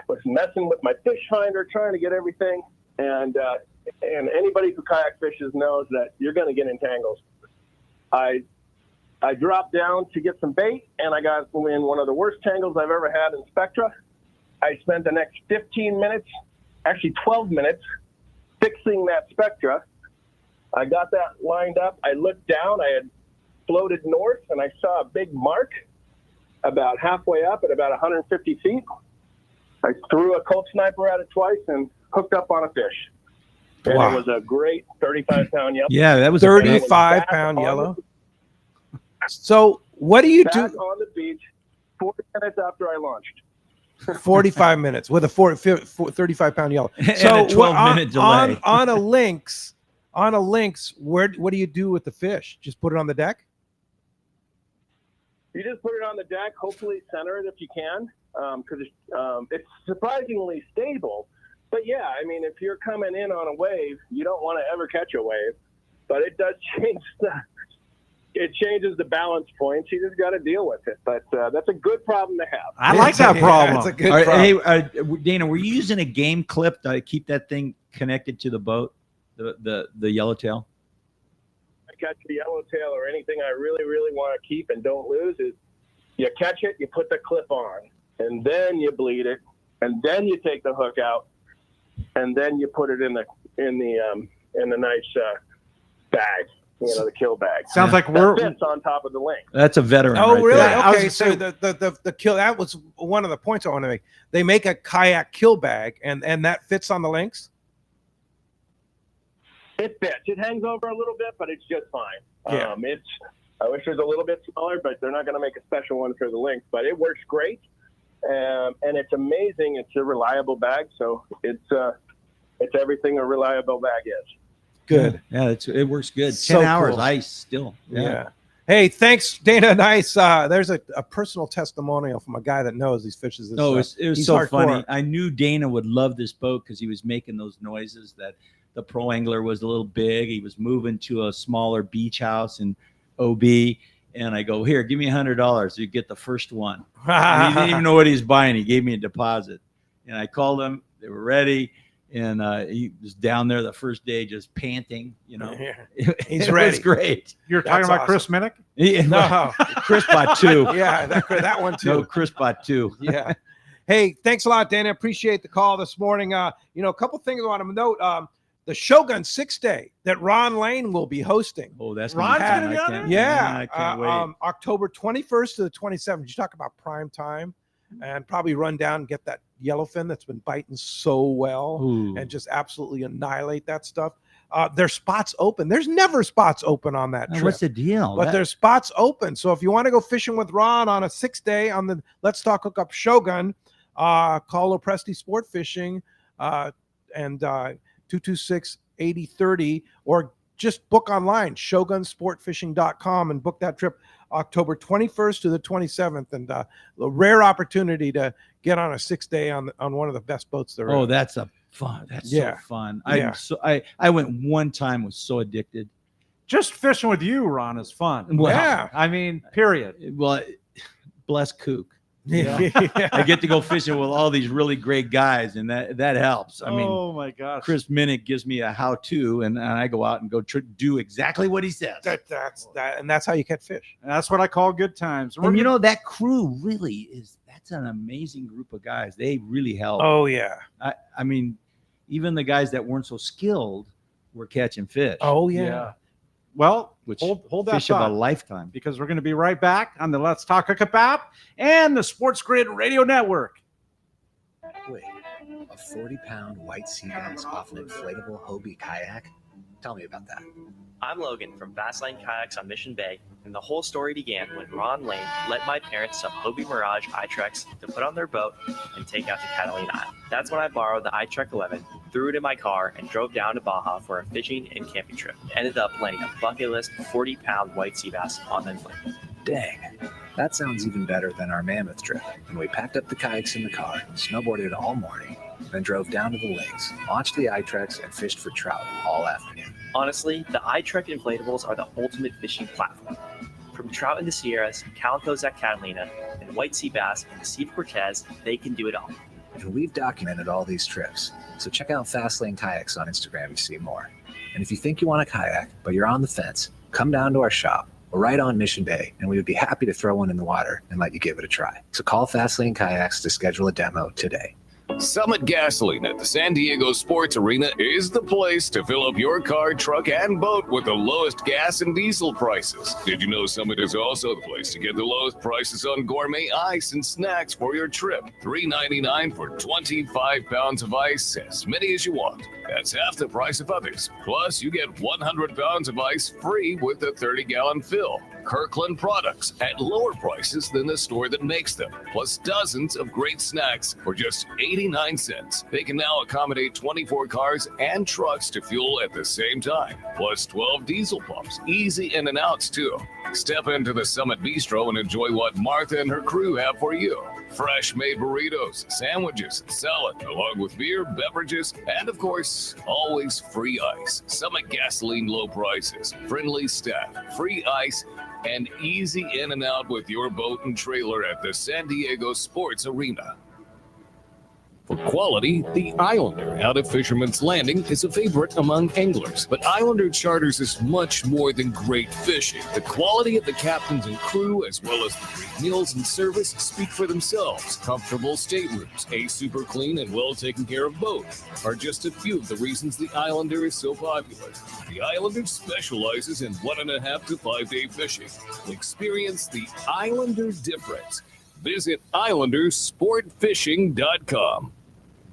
was messing with my fish finder, trying to get everything. And anybody who kayak fishes knows that you're going to get in tangles. I dropped down to get some bait, and I got in one of the worst tangles I've ever had in Spectra. I spent the next 15 minutes, actually 12 minutes, fixing that Spectra. I got that lined up. I looked down. I had floated north, and I saw a big mark about halfway up at about 150 feet. I threw a Colt Sniper at it twice and hooked up on a fish. And Wow. it was a great 35-pound yellow. Yeah, that was 35-pound yellow. So what do you Back do? on the beach 40 minutes after I launched. 45 minutes with a 35-pound yellow. And So a 12-minute delay. on a lynx, what do you do with the fish? Just put it on the deck? You just put it on the deck, hopefully center it if you can, because it's surprisingly stable. But yeah, I mean, if you're coming in on a wave, you don't want to ever catch a wave. But it does change it changes the balance points. You just got to deal with it. But that's a good problem to have. I like that problem. That's a good problem. Hey, Dana, were you using a game clip to keep that thing connected to the boat, the yellowtail? I catch the yellowtail or anything I really, really want to keep and don't lose is you catch it, you put the clip on, and then you bleed it, and then you take the hook out, and then you put it in the nice bag, the kill bag. Sounds like that fits on top of the link. That's a veteran. Oh, right really? there. I was Okay, gonna so say- the kill, that was one of the points I want to make. They make a kayak kill bag, and that fits on the lynx? It fits. It hangs over a little bit, but it's just fine. Yeah. I wish it was a little bit smaller, but they're not going to make a special one for the lynx. But it works great, and it's amazing. It's a reliable bag, so it's everything a reliable bag is. Good. Yeah, it works good. So 10 hours cool. ice still. Yeah. Hey, thanks, Dana. Nice. There's a personal testimonial from a guy that knows these fishes. No, it was he's so hardcore. funny. I knew Dana would love this boat because he was making those noises that the pro angler was a little big. He was moving to a smaller beach house in OB. And I go, here, give me $100. You get the first one. And he didn't even know what he was buying. He gave me a deposit. And I called him. They were ready. And he was down there the first day just panting, He's it ready. was great. You're talking That's about awesome. Chris Minnick? Yeah, No. Chris bought two. Yeah, that one too. No, Chris bought two. Yeah. Hey, thanks a lot, Dana. Appreciate the call this morning. A couple things I want to note. The Shogun 6-Day that Ron Lane will be hosting. Oh, that's Ron's be fun. gonna be I on can't- there? Yeah, I can't wait. October 21st to the 27th. You talk about prime time, and probably run down and get that yellowfin that's been biting so well, Ooh. and just absolutely annihilate that stuff. There's spots open. There's never spots open on that trip. What's the deal? But there's spots open. So if you want to go fishing with Ron on a 6-day on the Let's Talk Hookup Shogun, call Lopresti Sport Fishing and 226-8030, or just book online, shogunsportfishing.com, and book that trip October 21st to the 27th. And a rare opportunity to get on a 6-day on one of the best boats there is. Oh, that's a fun. That's Yeah. so fun. Yeah. I went one time, was so addicted. Just fishing with you, Ron, is fun. Well, Yeah. I mean, period. Well, bless Kook. Yeah. I get to go fishing with all these really great guys, and that helps. I mean, oh my gosh. Chris Minnick gives me a how-to, and I go out and go do exactly what he says. That's how you catch fish. That's what I call good times. And that crew really that's an amazing group of guys. They really help. Oh yeah. I mean, even the guys that weren't so skilled were catching fish. Oh yeah. Well, which hold that fish of a thought, lifetime. because we're going to be right back on the Let's Talk Hookup app and the Sports Grid Radio Network. Wait, a 40-pound white sea bass off an inflatable Hobie kayak? Tell me about that. I'm Logan from Fast Lane Kayaks on Mission Bay, and the whole story began when Ron Lane let my parents some Hobie Mirage iTrex to put on their boat and take out to Catalina Island. That's when I borrowed the iTrek 11, threw it in my car, and drove down to Baja for a fishing and camping trip. Ended up landing a bucket list 40-pound white sea bass on the inflatable. Dang, that sounds even better than our mammoth trip. And we packed up the kayaks in the car, snowboarded all morning, then drove down to the lakes, launched the iTrex, and fished for trout all afternoon. Honestly, the iTrek inflatables are the ultimate fishing platform. From trout in the Sierras, calicos at Catalina, and white sea bass in the Sea of Cortez, they can do it all. And we've documented all these trips. So check out Fast Lane Kayaks on Instagram to see more. And if you think you want a kayak, but you're on the fence, come down to our shop. We're right on Mission Bay, and we would be happy to throw one in the water and let you give it a try. So call Fast Lane Kayaks to schedule a demo today. Summit Gasoline at the San Diego Sports Arena is the place to fill up your car, truck, and boat with the lowest gas and diesel prices. Did you know Summit is also the place to get the lowest prices on gourmet ice and snacks for your trip? $3.99 for 25 pounds of ice, as many as you want. That's half the price of others. Plus, you get 100 pounds of ice free with a 30-gallon fill. Kirkland products at lower prices than the store that makes them, plus dozens of great snacks for just 89 cents. They can now accommodate 24 cars and trucks to fuel at the same time, plus 12 diesel pumps, easy in and outs too. Step into the Summit Bistro and enjoy what Martha and her crew have for you. Fresh made burritos, sandwiches, salad, along with beer, beverages, and of course, always free ice. Summit Gasoline low prices, friendly staff, free ice, and easy in and out with your boat and trailer at the San Diego Sports Arena. For quality, the Islander out of Fisherman's Landing is a favorite among anglers. But Islander Charters is much more than great fishing. The quality of the captains and crew, as well as the great meals and service, speak for themselves. Comfortable staterooms, a super clean and well taken care of boat are just a few of the reasons the Islander is so popular. The Islander specializes in 1.5 to 5 day fishing. Experience the Islander difference. Visit islandersportfishing.com.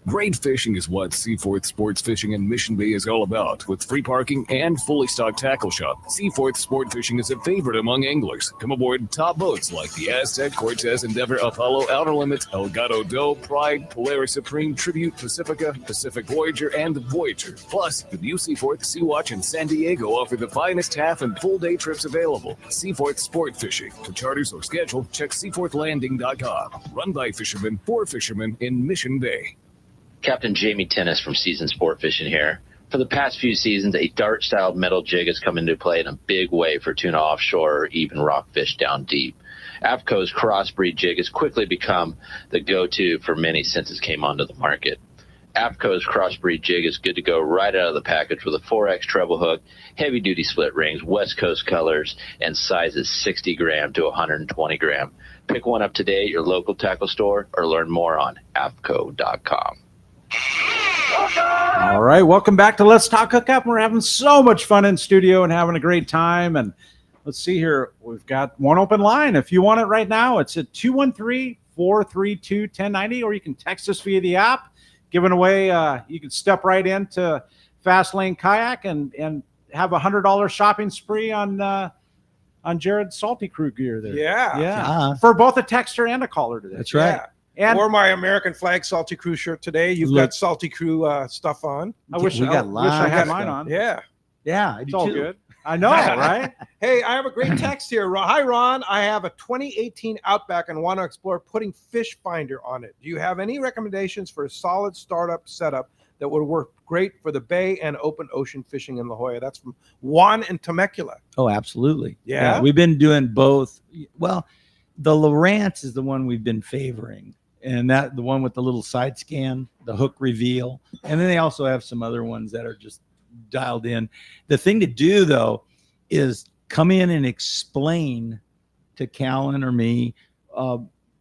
Great fishing is what Seaforth Sports Fishing in Mission Bay is all about. With free parking and fully stocked tackle shop, Seaforth Sport Fishing is a favorite among anglers. Come aboard top boats like the Aztec, Cortez, Endeavor, Apollo, Outer Limits, Elgato Doe, Pride, Polaris Supreme, Tribute, Pacifica, Pacific Voyager, and the Voyager. Plus, the new Seaforth, Sea-Watch, and San Diego offer the finest half and full day trips available. Seaforth Sport Fishing. For charters or schedule, check seaforthlanding.com. Run by fishermen for fishermen in Mission Bay. Captain Jamie Tennis from Season Sport Fishing here. For the past few seasons, a dart-styled metal jig has come into play in a big way for tuna offshore or even rockfish down deep. AFCO's crossbreed jig has quickly become the go-to for many since it came onto the market. AFCO's crossbreed jig is good to go right out of the package with a 4X treble hook, heavy-duty split rings, West Coast colors, and sizes 60 gram to 120 gram. Pick one up today at your local tackle store or learn more on AFCO.com. All right, welcome back to Let's Talk Hookup. We're having so much fun in studio and having a great time. And let's see here. We've got one open line. If you want it right now, it's at 213-432-1090, or you can text us via the app. Giving away, you can step right into Fast Lane Kayak and have a $100 shopping spree on Jared's Salty Crew gear there. Yeah. For both a texter and a caller today. That's right. Yeah. And wore my American flag Salty Crew shirt today. You've got Salty Crew stuff on. I wish I had mine on. Yeah. Yeah. It's all good. I know, right? Hey, I have a great text here. Hi, Ron. I have a 2018 Outback and want to explore putting Fish Finder on it. Do you have any recommendations for a solid startup setup that would work great for the bay and open ocean fishing in La Jolla? That's from Juan in Temecula. Oh, absolutely. Yeah. We've been doing both. Well, the Lowrance is the one we've been favoring. And that the one with the little side scan, the hook reveal. And then they also have some other ones that are just dialed in. The thing to do, though, is come in and explain to Callan or me,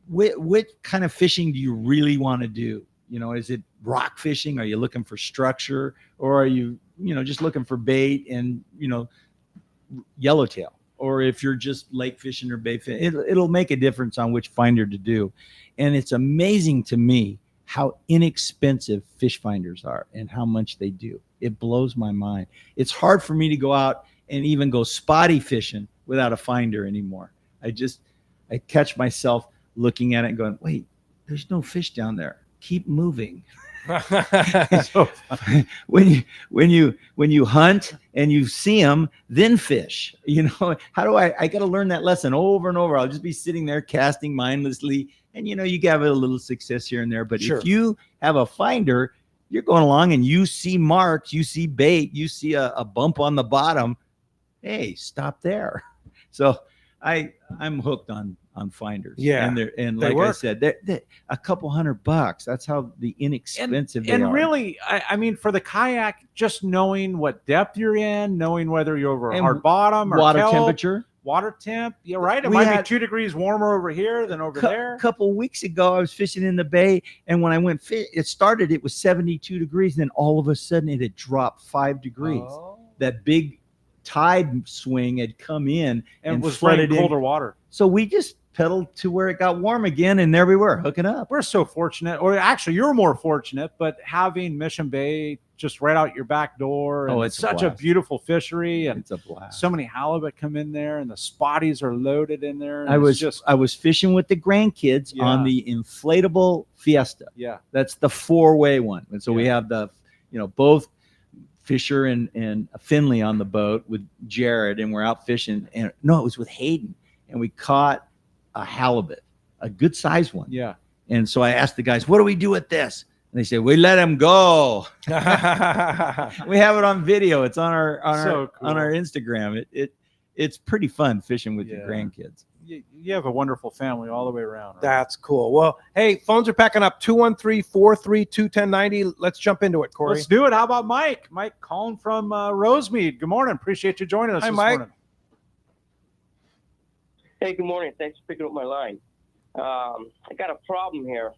what kind of fishing do you really want to do? You know, is it rock fishing? Are you looking for structure? Or are you, just looking for bait and, yellowtail? Or if you're just lake fishing or bay fishing, it'll make a difference on which finder to do. And it's amazing to me how inexpensive fish finders are and how much they do. It blows my mind. It's hard for me to go out and even go spotty fishing without a finder anymore. I catch myself looking at it and going, wait, there's no fish down there. Keep moving. So when you hunt and you see them, then fish. How do I got to learn that lesson over and over. I'll just be sitting there casting mindlessly, and you have a little success here and there. But Sure. If you have a finder, you're going along and you see marks, you see bait, you see a bump on the bottom. Hey, stop there. So I'm hooked on on finders. Yeah, and they like work. I said, they're a couple $100. That's how the inexpensive they are. And really, I mean, for the kayak, just knowing what depth you're in, knowing whether you're over a And hard bottom or water kelp, temperature. water temp. Yeah, right. It We might had- be 2 degrees warmer over here than over there. A couple weeks ago, I was fishing in the bay, and when I went it was 72 degrees. Then all of a sudden, it had dropped 5 degrees. Oh. That big tide swing had come in And was flooded running in. colder water. So we just pedaled to where it got warm again, and there we were hooking up. We're so fortunate, or actually, you're more fortunate, but having Mission Bay just right out your back door, and Oh, it's it's a such a blast. beautiful fishery, and It's a blast. so many halibut come in there, and the spotties are loaded in there. And I it's was fishing with the grandkids on the inflatable Fiesta. Yeah. That's the 4-way one. And so we Yeah. have the, both Fisher and Finley on the boat with Jared, and we're out fishing. And no, it was with Hayden, and we caught a halibut, a good sized one. Yeah. And so I asked the guys, "What do we do with this?" And they said, "We let him go." We have it on video. It's on our So cool. on our Instagram. It's pretty fun fishing with your Yeah. grandkids. You have a wonderful family all the way around. Right? That's cool. Well, hey, phones are packing up. 213-432-1090. Let's jump into it, Corey. Let's do it. How about Mike? Mike calling from Rosemead. Good morning. Appreciate you joining us Hi, this Mike. morning. Hey, good morning. Thanks for picking up my line. I got a problem here.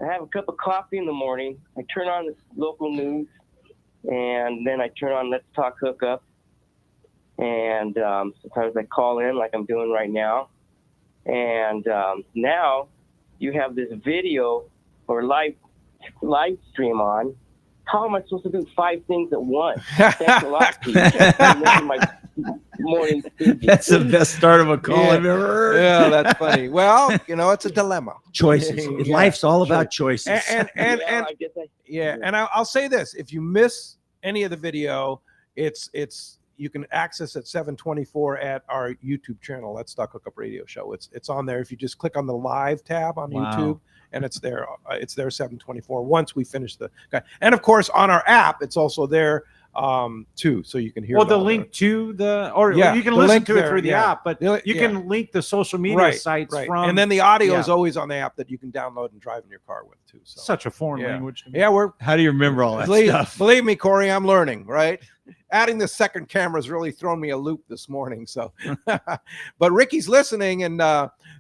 I have a cup of coffee in the morning. I turn on the local news, and then I turn on Let's Talk Hookup. And sometimes I call in like I'm doing right now. And now you have this video or live stream on. How am I supposed to do 5 things at once? Thanks a lot, Pete. I'm making my morning speech. That's the best start of a call Yeah. I've ever heard. Yeah, that's funny. Well, it's a dilemma. Choices. Yeah. Life's all about choices. And I guess and I'll say this: if you miss any of the video, it's you can access it 7/24 at our YouTube channel. Let's Talk Hookup Radio Show. It's on there. If you just click on the live tab on Wow. YouTube, and it's there. It's there 7/24. Once we finish the and of course on our app, it's also there too, so you can hear. Well, it the all link there. to the, or Yeah, you can the listen link to there, it through the yeah. app, but The- you yeah. can link the social media sites from. and then the audio yeah. is always on the app that you can download and drive in your car with too. So Such a foreign yeah. language to me. Yeah, we're How do you remember all that believe, stuff? believe me, Corey, I'm learning, right? Adding the second camera has really thrown me a loop this morning. So, but Ricky's listening and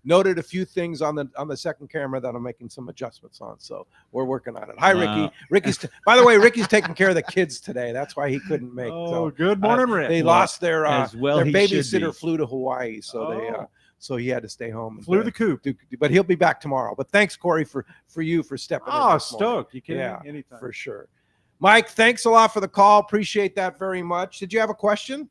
noted a few things on the second camera that I'm making some adjustments on. So we're working on it. Hi, Wow. Ricky. By the way, Ricky's taking care of the kids today. That's why he couldn't make. Oh, so, good morning, Rick. They lost their As well their he should babysitter be. flew to Hawaii, so they Oh. so he had to stay home. and, Flew the coop. but he'll be back tomorrow. But thanks, Corey, for you for stepping in. Oh, this morning. stoked. You kidding Yeah, me? Anytime. for sure. Mike, thanks a lot for the call. Appreciate that very much. Did you have a question?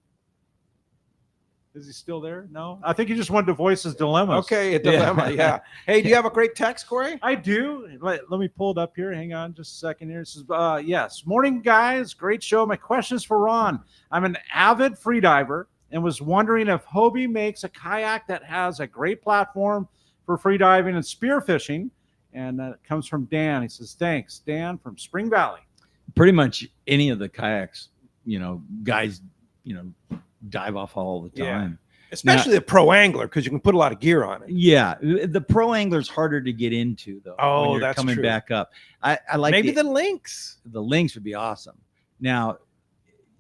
Is he still there? No. I think he just wanted to voice his dilemmas. Okay, a dilemma. Yeah. Hey, do you have a great text, Corey? I do. Let me pull it up here. Hang on just a second here. It says, yes. Morning, guys. Great show. My question is for Ron. I'm an avid freediver and was wondering if Hobie makes a kayak that has a great platform for freediving and spearfishing. And that comes from Dan. He says, thanks, Dan from Spring Valley. Pretty much any of the kayaks, guys, dive off all the Yeah. time. Especially the pro angler, because you can put a lot of gear on it. Yeah, the pro angler's harder to get into though. Oh, when you're that's coming true. back up. I like Maybe the Lynx. the Lynx would be awesome. Now,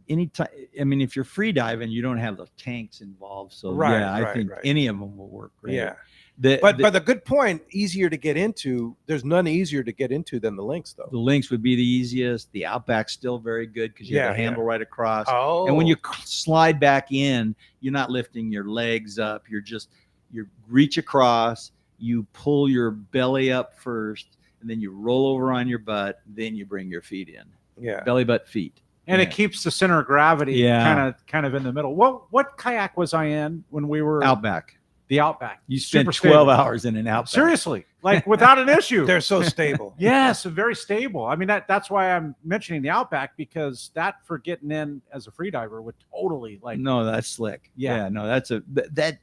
anytime, I mean, if you're free diving, you don't have the tanks involved. So Right, yeah, I right, think right. any of them will work great. Yeah. But But the good point, easier to get into. There's none easier to get into than the Lynx, though. the Lynx would be the easiest. The Outback's still very good because you have Yeah, a handle right across. Oh. And when you slide back in, you're not lifting your legs up. You reach across, you pull your belly up first, and then you roll over on your butt. Then you bring your feet in. Yeah. Belly, butt, feet. And Yeah. it keeps the center of gravity Yeah. kind of in the middle. What kayak was I in when we were Outback. the Outback? You spent Super 12 stable. hours in an Outback. Seriously, like without an issue. They're so stable. Yes, very stable. I mean, that's why I'm mentioning the Outback, because that for getting in as a freediver would totally No, that's slick. Yeah. No, that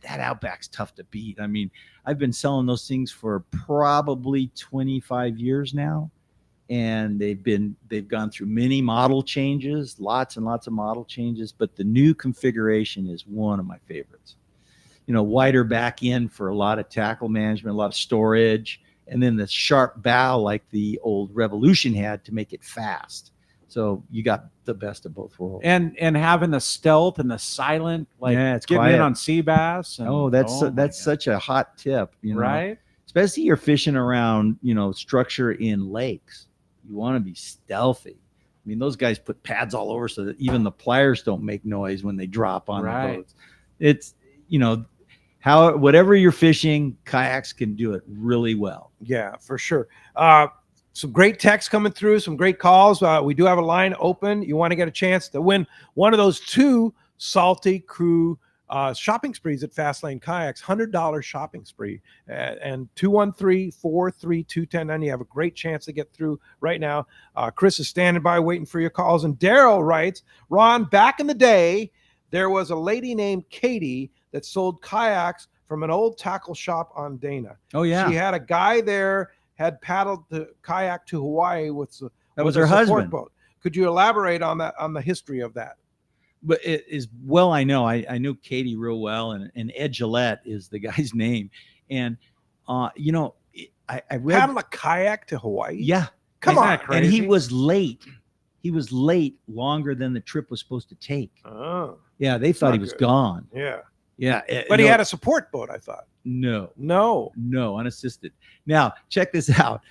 Outback's tough to beat. I mean, I've been selling those things for probably 25 years now, and they've gone through many model changes, lots and lots of model changes, but the new configuration is one of my favorites. wider back end for a lot of tackle management, a lot of storage, and then the sharp bow like the old Revolution had to make it fast. So you got the best of both worlds. And having the stealth and the silent, like it's getting quiet. in on sea bass. And, That's such a hot tip, right? Especially you're fishing around, structure in lakes. You want to be stealthy. I mean, those guys put pads all over so that even the pliers don't make noise when they drop on the boats. It's, whatever you're fishing, kayaks can do it really well. Yeah, for sure. Some great texts coming through, some great calls. We do have a line open. You want to get a chance to win one of those 2 Salty Crew shopping sprees at Fast Lane Kayaks, $100 shopping spree, and 213-432-1090. You have a great chance to get through right now. Chris is standing by waiting for your calls. And Daryl writes, Ron, back in the day, there was a lady named Katie that sold kayaks from an old tackle shop on Dana. Oh, yeah. She had a guy there, had paddled the kayak to Hawaii with her husband. Boat. Could you elaborate on that, on the history of that? But it is, well, I know Katie real well, and Ed Gillette is the guy's name. And, I read. Paddle a kayak to Hawaii? Yeah. Come on. And he was late. He was late longer than the trip was supposed to take. Oh. Yeah, they thought he was gone. Yeah. Yeah. But he had a support boat, I thought. No, unassisted. Now, check this out.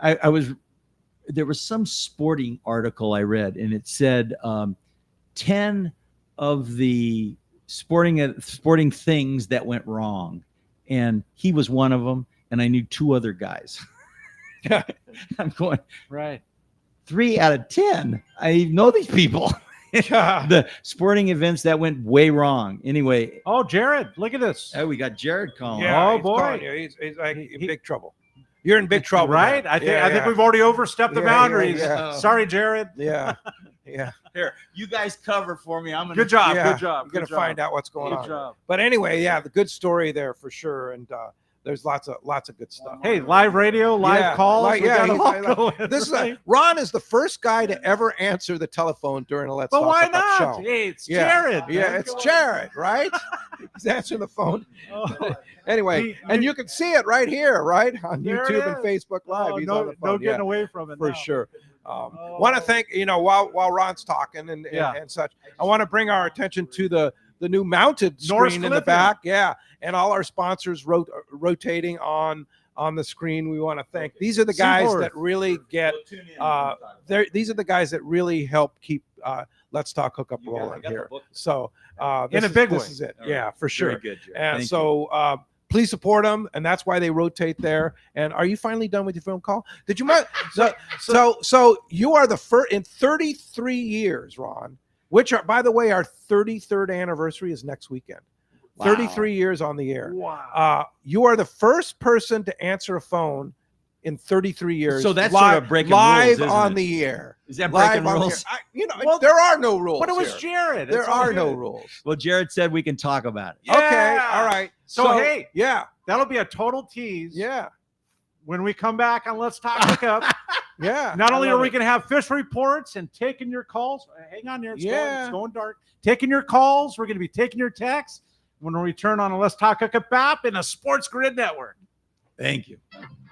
There was some sporting article I read, and it said 10 of the sporting things that went wrong, and he was one of them, and I knew 2 other guys. I'm going, right. 3 out of 10. I know these people. The sporting events that went way wrong. Anyway. Oh, Jared, look at this. Oh, we got Jared calling. Yeah, oh boy, he's like in big trouble. You're in big trouble, right? man. I think we've already overstepped the boundaries. Yeah. Sorry, Jared. Yeah. Here, you guys cover for me. I'm gonna. Good job. Yeah, Good job. I'm gonna find out what's going on. Good job. But anyway, the good story there for sure, and there's lots of good stuff. Hey, live radio, live calls. This is Ron is the first guy to ever answer the telephone during a Let's Talk why Hookup not? show. Hey, it's Jared. Yeah, it's Jared, right? He's answering the phone. Anyway, and you can see it right here, right on YouTube and Facebook Live. He's on the phone. No getting away from it for sure. Want to thank while Ron's talking and such. I want to bring our attention to the new mounted screen in the back. Yeah, and all our sponsors rotating on the screen. We want to thank. These are the guys that really get. These are the guys that really help keep Let's Talk Hookup rolling here. So in a big way. This is it. Yeah, for sure. Very good, Jared. And Thank so. Please support them, and that's why they rotate there. And are you finally done with your phone call? Did you mind? So you are the first in 33 years, Ron. Which are, by the way, our 33rd anniversary is next weekend. Wow. 33 years on the air. Wow. You are the first person to answer a phone in 33 years. So that's live, sort of breaking live rules, on it? The air. Is that breaking rules? There are no rules. But it was here. Jared. There are no rules. Well, Jared said we can talk about it. Yeah. Okay. All right. So hey, yeah, that'll be a total tease. Yeah. When we come back on Let's Talk Hookup. Yeah. Not only are we going to have fish reports and taking your calls. Hang on here. It's going dark. Taking your calls. We're going to be taking your texts when we return on a Let's Talk Hookup app in a Sports Grid Network. Thank you.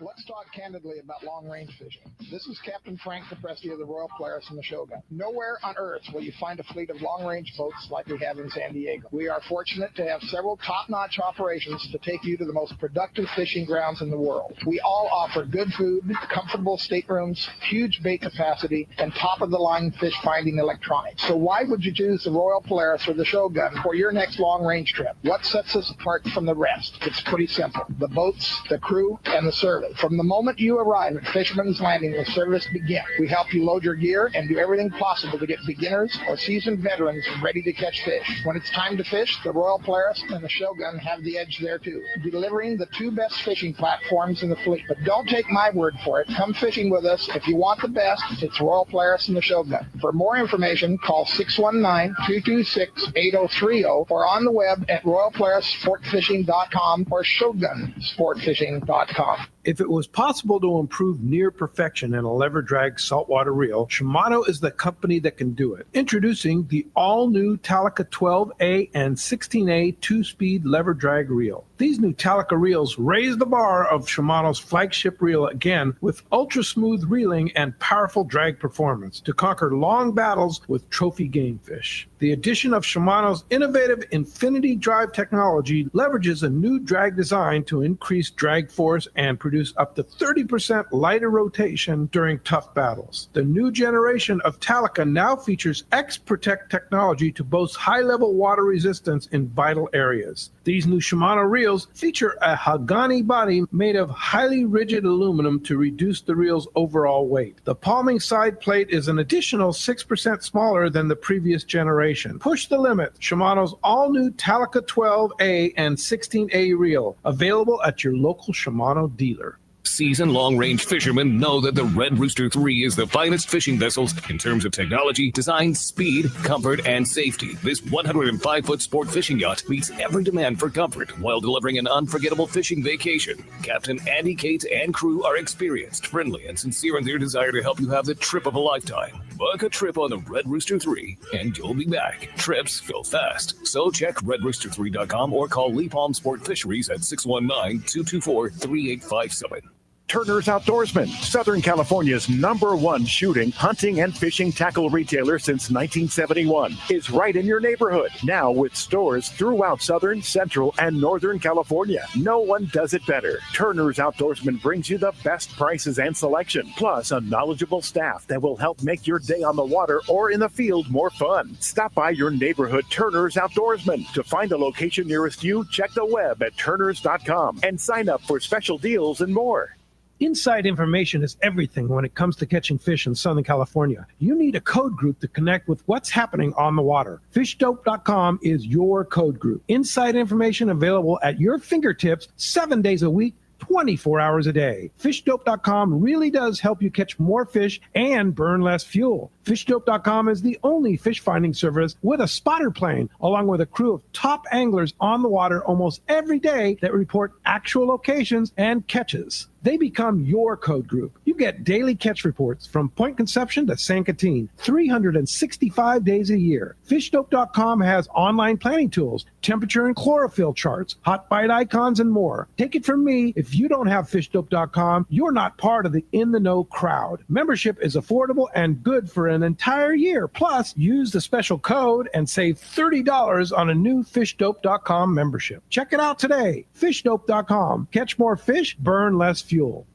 Let's talk candidly about long-range fishing. This is Captain Frank Capresti of the Royal Polaris and the Shogun. Nowhere on Earth will you find a fleet of long-range boats like we have in San Diego. We are fortunate to have several top-notch operations to take you to the most productive fishing grounds in the world. We all offer good food, comfortable staterooms, huge bait capacity, and top-of-the-line fish-finding electronics. So why would you choose the Royal Polaris or the Shogun for your next long-range trip? What sets us apart from the rest? It's pretty simple. The boats, the crew, and the service. From the moment you arrive at Fisherman's Landing, the service begins. We help you load your gear and do everything possible to get beginners or seasoned veterans ready to catch fish. When it's time to fish, the Royal Polaris and the Shogun have the edge there too, delivering the 2 best fishing platforms in the fleet. But don't take my word for it. Come fishing with us. If you want the best, it's Royal Polaris and the Shogun. For more information, call 619-226-8030 or on the web at royalpolarissportfishing.com or shogunsportfishing.com. If it was possible to improve near perfection in a lever drag saltwater reel, Shimano is the company that can do it. Introducing the all-new Talica 12A and 16A 2-speed lever drag reel. These new Talica reels raise the bar of Shimano's flagship reel again with ultra-smooth reeling and powerful drag performance to conquer long battles with trophy game fish. The addition of Shimano's innovative Infinity Drive technology leverages a new drag design to increase drag force and produce up to 30% lighter rotation during tough battles. The new generation of Talica now features X-Protect technology to boast high-level water resistance in vital areas. These new Shimano reels feature a Hagani body made of highly rigid aluminum to reduce the reel's overall weight. The palming side plate is an additional 6% smaller than the previous generation. Push the limit. Shimano's all-new Talica 12A and 16A reel, available at your local Shimano dealer. Seasoned long-range fishermen know that the Red Rooster 3 is the finest fishing vessels in terms of technology, design, speed, comfort, and safety. This 105-foot sport fishing yacht meets every demand for comfort while delivering an unforgettable fishing vacation. Captain Andy Cates and crew are experienced, friendly, and sincere in their desire to help you have the trip of a lifetime. Book a trip on the Red Rooster 3, and you'll be back. Trips fill fast, so check redrooster3.com or call Lee Palm Sport Fisheries at 619-224-3857. Turner's Outdoorsman, Southern California's #1 shooting, hunting, and fishing tackle retailer since 1971, is right in your neighborhood. Now with stores throughout Southern, Central, and Northern California. No one does it better. Turner's Outdoorsman brings you the best prices and selection, plus a knowledgeable staff that will help make your day on the water or in the field more fun. Stop by your neighborhood Turner's Outdoorsman. To find a location nearest you, check the web at turners.com and sign up for special deals and more. Inside information is everything when it comes to catching fish in Southern California. You need a code group to connect with what's happening on the water. Fishdope.com is your code group. Inside information available at your fingertips 7 days a week, 24 hours a day. Fishdope.com really does help you catch more fish and burn less fuel. Fishdope.com is the only fish finding service with a spotter plane, along with a crew of top anglers on the water almost every day that report actual locations and catches. They become your code group. You get daily catch reports from Point Conception to San Catine, 365 days a year. Fishdope.com has online planning tools, temperature and chlorophyll charts, hot bite icons, and more. Take it from me, if you don't have Fishdope.com, you're not part of the in-the-know crowd. Membership is affordable and good for an entire year. Plus, use the special code and save $30 on a new Fishdope.com membership. Check it out today. Fishdope.com. Catch more fish, burn less fuel.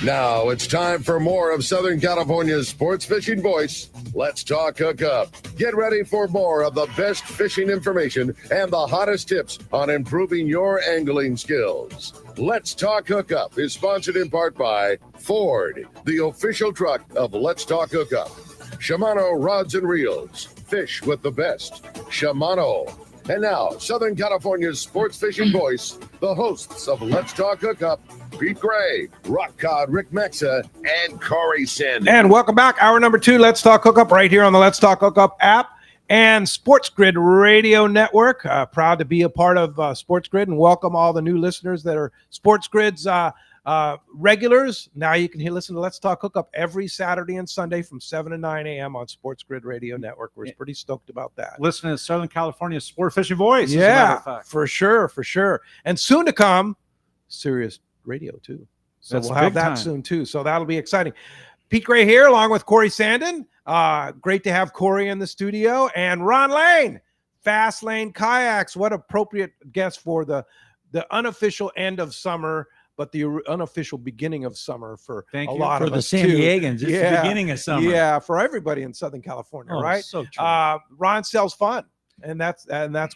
Now it's time for more of Southern California's sports fishing voice. Let's talk hookup. Get ready for more of the best fishing information and the hottest tips on improving your angling skills. Let's Talk Hookup is sponsored in part by Ford, the official truck of Let's Talk Hookup. Shimano Rods and Reels. Fish with the best. Shimano. And now, Southern California's sports fishing voice, the hosts of Let's Talk Hookup, Pete Gray, Rock Cod Rick Maxa, and Corey Sandin. And welcome back. Hour number 2, Let's Talk Hookup, right here on the Let's Talk Hookup app and Sports Grid Radio Network. Proud to be a part of Sports Grid and welcome all the new listeners that are Sports Grid's regulars. Now you can listen to Let's Talk Hookup every Saturday and Sunday from 7 to 9 a.m. on Sports Grid Radio Network. We're pretty stoked about that. Listening to Southern California's sport fishing voice. Yeah, for sure. And soon to come, Sirius Radio too. So we'll have that soon too. So that'll be exciting. Pete Gray here along with Corey Sandin. Great to have Corey in the studio. And Ron Lane, Fast Lane Kayaks. What appropriate guest for the unofficial end of summer, but the unofficial beginning of summer for a lot of us the San Diegans. It's the beginning of summer. Yeah, for everybody in Southern California, right? So true. Ron sells fun, and that's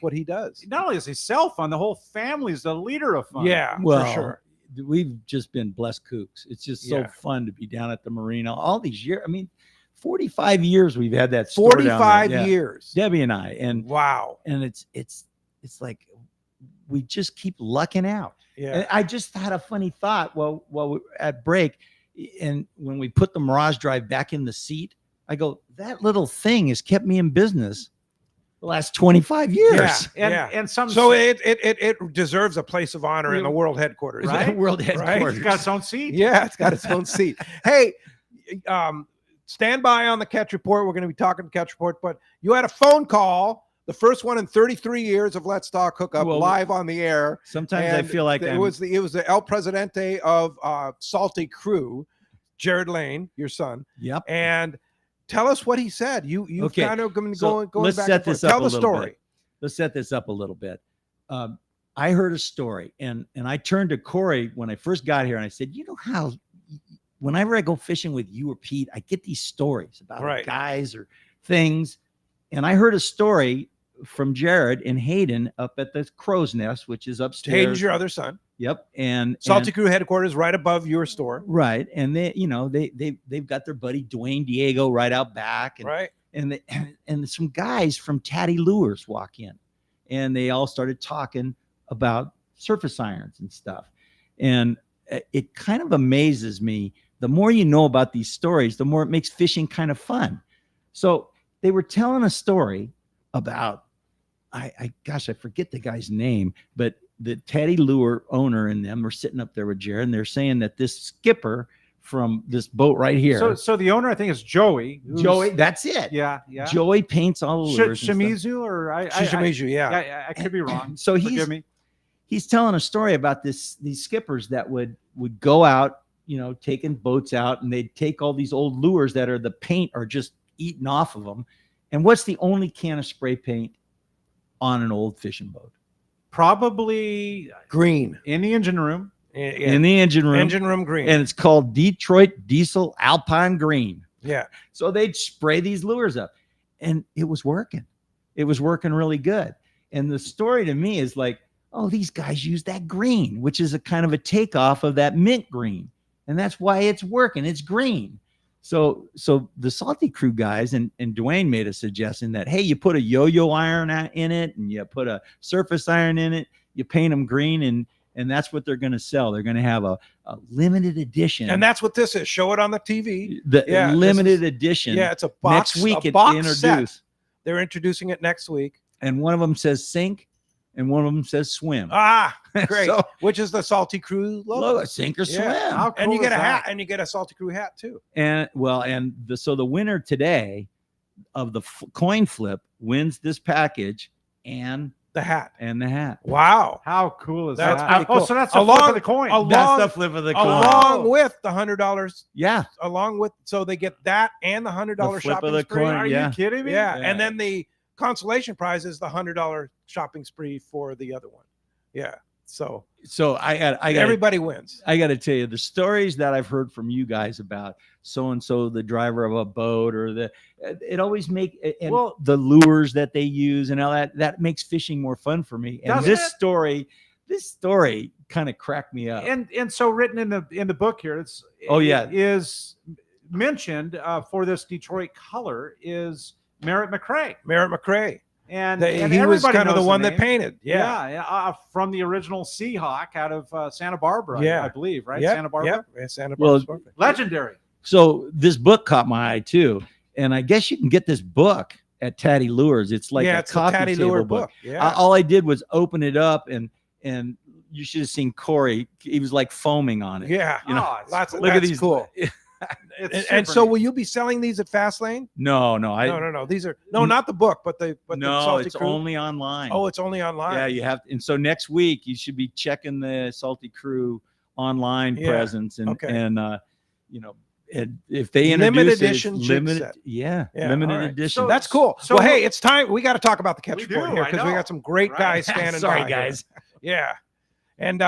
what he does. Not only does he sell fun, the whole family's the leader of fun. Yeah, well, for sure. We've just been blessed kooks. It's just so fun to be down at the marina all these years. I mean, 45 years we've had that store 45 down there. yeers. Debbie and I. And wow. And it's like we just keep lucking out. Yeah. And I just had a funny thought while we're at break. And when we put the Mirage drive back in the seat, I go, that little thing has kept me in business the last 25 years. And some so it deserves a place of honor in the world headquarters, right? World headquarters. Right? It's got its own seat. Yeah, it's got its own seat. Hey, stand by on the Catch Report. We're going to be talking to Catch Report, but you had a phone call, the first one in 33 years of Let's Talk Hookup, live on the air. Sometimes I feel like it was the El Presidente of Salty Crew, Jared Lane, your son. Yep. And tell us what he said. You've kind of going let's back set and forth. this up Tell a the little story. bit. Let's set this up a little bit. I heard a story, and I turned to Corey when I first got here, and I said, you know how whenever I go fishing with you or Pete, I get these stories about guys or things. And I heard a story from Jared and Hayden up at the Crow's Nest, which is upstairs. Hayden's your other son. Yep. And Salty Crew headquarters right above your store. Right. And they've got their buddy Dwayne Diego right out back. And, and some guys from Tatty Lures walk in, and they all started talking about surface irons and stuff. And it kind of amazes me. The more you know about these stories, the more it makes fishing kind of fun. So they were telling a story about, I forget the guy's name, but the Teddy Lure owner and them were sitting up there with Jared, and they're saying that this skipper from this boat right here. So the owner, I think, is Joey. Joey, that's it. Yeah. Joey paints all the lures. Shimizu, or Shimizu, yeah. I could be wrong. So forgive me. He's telling a story about these skippers that would go out, taking boats out, and they'd take all these old lures that are the paint are just eaten off of them. And what's the only can of spray paint on an old fishing boat? Probably green in the engine room. In the engine room green. And it's called Detroit Diesel Alpine Green. Yeah. So they'd spray these lures up, and it was working. It was working really good. And the story to me is like, oh, these guys use that green, which is a kind of a takeoff of that mint green. And that's why it's working. It's green. So the Salty Crew guys and Dwayne made a suggestion that, hey, you put a yo-yo iron in it, and you put a surface iron in it, you paint them green, and that's what they're going to sell. They're going to have a limited edition. And that's what this is. Show it on the TV. Limited edition. Yeah, it's a box. Next week, it's introduced. They're introducing it next week. And one of them says sink, and one of them says swim. Ah, great. Which is the Salty Crew logo. Sink or swim. How cool and you get a hat, and you get a Salty Crew hat too. And the winner today of the coin flip wins this package and the hat. Wow. How cool is that's that? Cool. Oh, so that's the flip of the coin. That's the flip of the coin. Along with the $100. Yeah. So they get that and the $100 shopping of the spree. coin. Are you kidding me? Yeah. And then the consolation prize is the $100 shopping spree for the other one. Yeah. So I got everybody wins. I got to tell you the stories that I've heard from you guys about so-and-so, the driver of a boat, or it always the lures that they use and all that makes fishing more fun for me. And this story kind of cracked me up. And so written in the book here, is mentioned for this Detroit color is Merritt McRae. And he was kind of the one that painted. From the original Seahawk out of Santa Barbara, I believe, right? Yep. Santa Barbara. Yeah, Santa Barbara. Legendary. So this book caught my eye too, and I guess you can get this book at Tatty Lures. It's like a coffee Tatty table Lure book. Yeah. All I did was open it up, and you should have seen Corey. He was like foaming on it. Yeah, look at these. Cool. And so will you be selling these at Fast Lane? No. These are not the book, but the Salty it's Crew. Only online. Oh, it's only online. Yeah, you have. And so next week you should be checking the Salty Crew online presence and if they introduce limited edition, limited edition. So that's cool. So hey, it's time. We got to talk about the Catch Report here because we got some great guys standing by. Sorry, guys. Yeah, and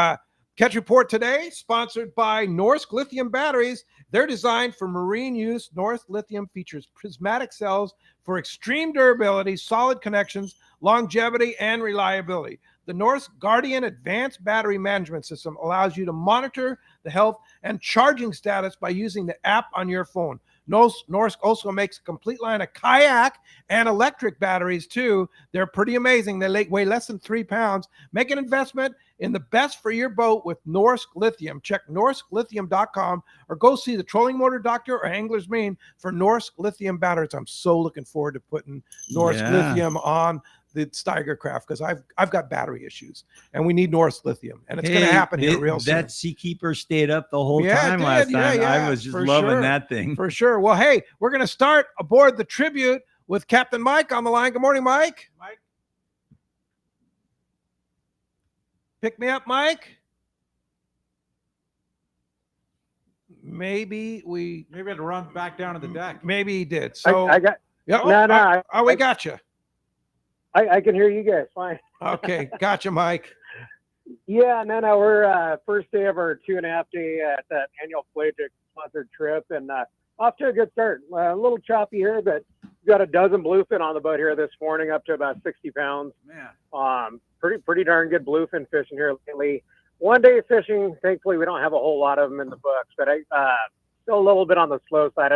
Catch Report today sponsored by Norsk Lithium Batteries. They're designed for marine use. Norsk Lithium features prismatic cells for extreme durability, solid connections, longevity, and reliability. The Norsk Guardian Advanced Battery Management System allows you to monitor the health and charging status by using the app on your phone. Norsk also makes a complete line of kayak and electric batteries too. They're pretty amazing. They weigh less than 3 pounds. Make an investment in the best for your boat with Norsk Lithium. Check norsklithium.com or go see the Trolling Motor Doctor or Angler's Main for Norsk Lithium batteries. I'm so looking forward to putting Norsk Lithium on the Steiger craft because I've got battery issues and we need Norsk Lithium, and it's going to happen here real soon. That Seakeeper stayed up the whole Yeah, time it last did. time. Yeah, I was just loving that thing. For sure. Well, hey, we're going to start aboard the Tribute with Captain Mike on the line. Good morning, Mike. Mike. Pick me up, Mike. Maybe I had to run back down to the deck. Maybe he did. So I got. Yep. We got you. I can hear you guys fine. Okay, gotcha, Mike. Yeah, no, we're first day of our 2.5 day at that annual Pelagic sponsored trip, and off to a good start. A little choppy here, but we've got a dozen bluefin on the boat here this morning, up to about 60 pounds. Man, pretty darn good bluefin fishing here lately. 1 day fishing, thankfully we don't have a whole lot of them in the books, but I still a little bit on the slow side.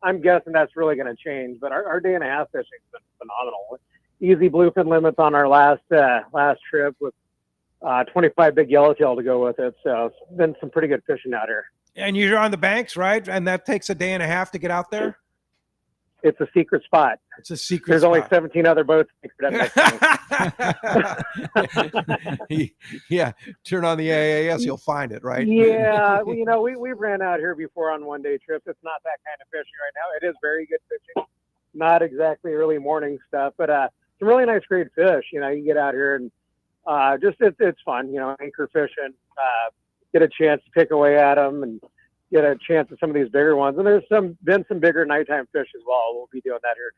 I'm guessing that's really going to change, but our 1.5 day fishing has been phenomenal. Easy bluefin limits on our last trip with 25 big yellowtail to go with it. So it's been some pretty good fishing out here. And you're on the banks, right? And that takes a 1.5 days to get out there? It's a secret spot. It's a secret There's spot. only 17 other boats. Yeah, turn on the AAS, you'll find it, right? Yeah, well, we've ran out here before on 1 day trips. It's not that kind of fishing right now. It is very good fishing. Not exactly early morning stuff, but some really nice, great fish. You get out here and it's fun. Anchor fishing, get a chance to pick away at them and get a chance at some of these bigger ones. And there's been some bigger nighttime fish as well. We'll be doing that here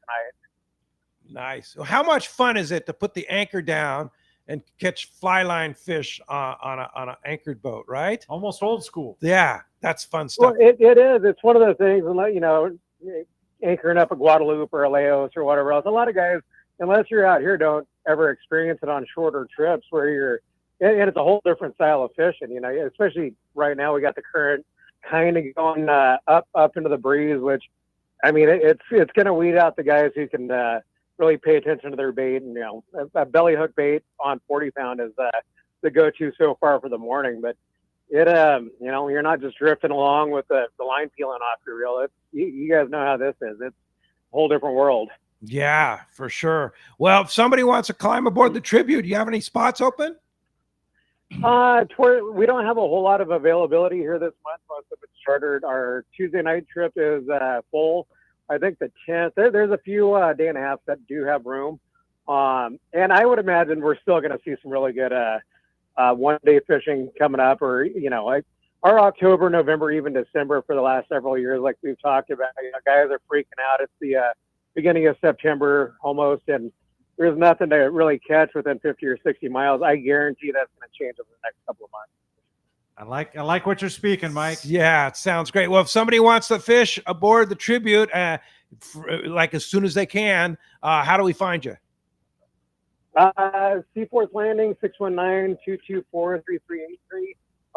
tonight. Nice. Well, how much fun is it to put the anchor down and catch fly line fish on an anchored boat, right? Almost old school. Yeah, that's fun stuff. Well, it is. It's one of those things, and anchoring up a Guadalupe or a Leos or whatever else. A lot of guys, unless you're out here, don't ever experience it on shorter trips where and it's a whole different style of fishing. Especially right now, we got the current kind of going up into the breeze, which, it's going to weed out the guys who can really pay attention to their bait. And a belly hook bait on 40 pound is the go-to so far for the morning. But you're not just drifting along with the line peeling off your reel. You guys know how this is. It's a whole different world. Yeah, for sure. Well, if somebody wants to climb aboard the Tribute, do you have any spots open? We don't have a whole lot of availability here this month. Most of it's chartered. Our Tuesday night trip is full. I think the 10th, there's a few 1.5 days that do have room. And I would imagine we're still going to see some really good 1 day fishing coming up, or, our October, November, even December for the last several years, like we've talked about, guys are freaking out. It's the beginning of September almost, and there's nothing to really catch within 50 or 60 miles. I guarantee that's going to change over the next couple of months. I like what you're speaking, Mike. Yeah, it sounds great. Well, if somebody wants to fish aboard the Tribute, like as soon as they can, how do we find you? Seaforth Landing, 619-224-3383.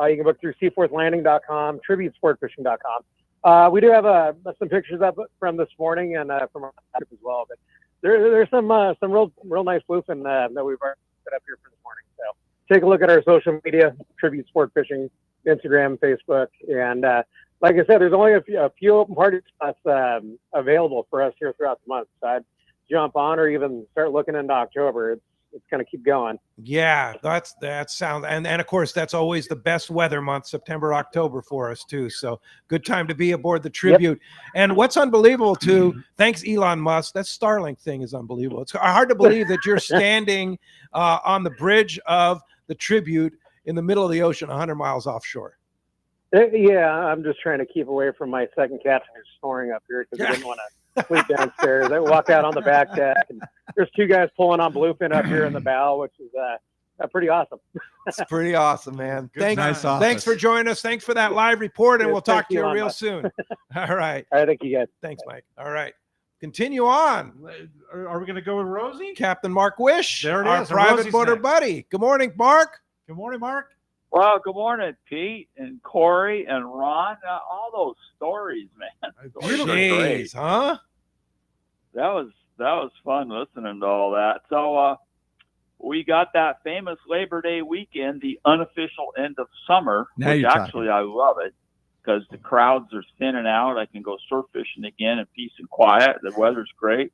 You can book through seaforthlanding.com, tributesportfishing.com. We do have some pictures up from this morning and from our trip as well, but there's some real nice bluefin that we've already set up here for this morning. So take a look at our social media, Tribute Sport Fishing, Instagram, Facebook, and like I said, there's only a few open party spots available for us here throughout the month. So I'd jump on or even start looking into October. It's going to keep going. Yeah, that sounds, and of course that's always the best weather month, September, October for us too. So good time to be aboard the Tribute. Yep. And what's unbelievable too, thanks Elon Musk, that Starlink thing is unbelievable. It's hard to believe that you're standing on the bridge of the Tribute in the middle of the ocean, 100 miles offshore. Yeah, I'm just trying to keep away from my second captain who's snoring up here because I didn't want to sleep downstairs. I walk out on the back deck, and there's two guys pulling on bluefin up here in the bow, which is pretty awesome. It's pretty awesome, man. Thanks for joining us. Thanks for that live report, and we'll talk to you real soon. All right. All right, thank you guys. Thanks, Mike. All right. Continue on. Are we going to go with Rosie? Captain Mark Wish, there it our is. private boater buddy. Good morning, Mark. Good morning, Mark. Well, good morning, Pete and Corey and Ron. All those stories, man. Jeez, huh? That was fun listening to all that. So we got that famous Labor Day weekend, the unofficial end of summer, Now which you're actually I love it because the crowds are thinning out. I can go surf fishing again in peace and quiet. The weather's great.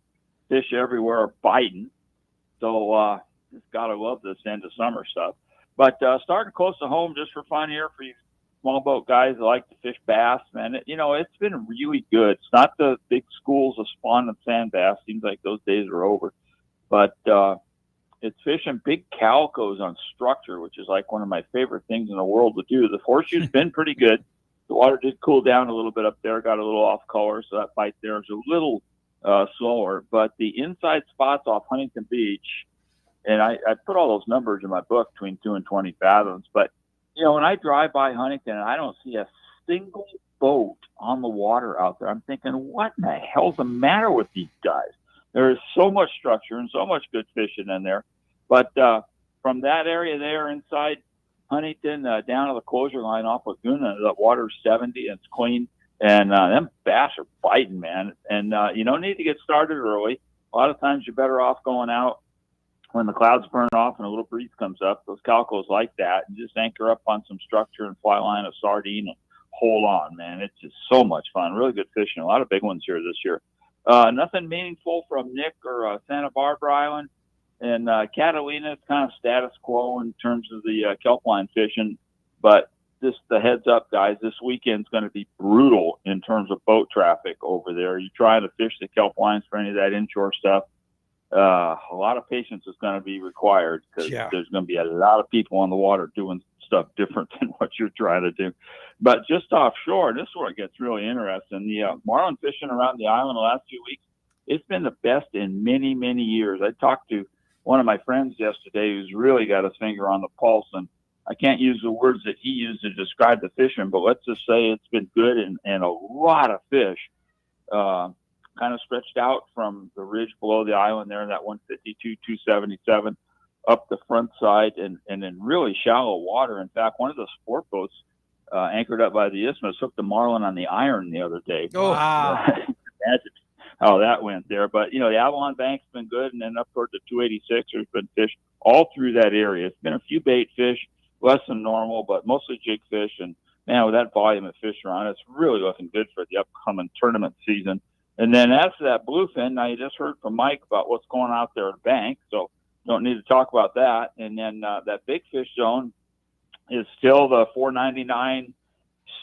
Fish everywhere are biting. So just got to love this end of summer stuff. But starting close to home just for fun here for you small boat guys that like to fish bass, man, it's been really good. It's not the big schools of spawn and sand bass. Seems like those days are over. But it's fishing big calicos on structure, which is like one of my favorite things in the world to do. The horseshoe's been pretty good. The water did cool down a little bit up there, got a little off color, so that bite there is a little slower. But the inside spots off Huntington Beach, and I put all those numbers in my book between 2 and 20 fathoms, but when I drive by Huntington and I don't see a single boat on the water out there, I'm thinking, what in the hell's the matter with these guys? There is so much structure and so much good fishing in there. But from that area there inside Huntington down to the closure line off Laguna, the water's 70 and it's clean. And them bass are biting, man. And you don't need to get started early. A lot of times you're better off going out when the clouds burn off and a little breeze comes up. Those calicos like that, and just anchor up on some structure and fly line a sardine and hold on, man. It's just so much fun. Really good fishing. A lot of big ones here this year. Nothing meaningful from Nick or Santa Barbara Island. And Catalina is kind of status quo in terms of the kelp line fishing. But just the heads up, guys, this weekend's going to be brutal in terms of boat traffic over there. You try to fish the kelp lines for any of that inshore stuff. A lot of patience is going to be required because there's going to be a lot of people on the water doing stuff different than what you're trying to do. But just offshore, this is where it gets really interesting. The marlin fishing around the island the last few weeks, it's been the best in many, many years. I talked to one of my friends yesterday who's really got his finger on the pulse, and I can't use the words that he used to describe the fishing, but let's just say it's been good and a lot of fish. Kind of stretched out from the ridge below the island there, that 152, 277, up the front side and in really shallow water. In fact, one of the sport boats anchored up by the isthmus hooked a marlin on the iron the other day. Oh, wow. Imagine how that went there. But, the Avalon Bank's been good, and then up toward the 286, there's been fish all through that area. It's been a few bait fish, less than normal, but mostly jig fish. And, man, with that volume of fish around, it's really looking good for the upcoming tournament season. And then as to that bluefin, now you just heard from Mike about what's going out there at the bank, so don't need to talk about that. And then that big fish zone is still the 499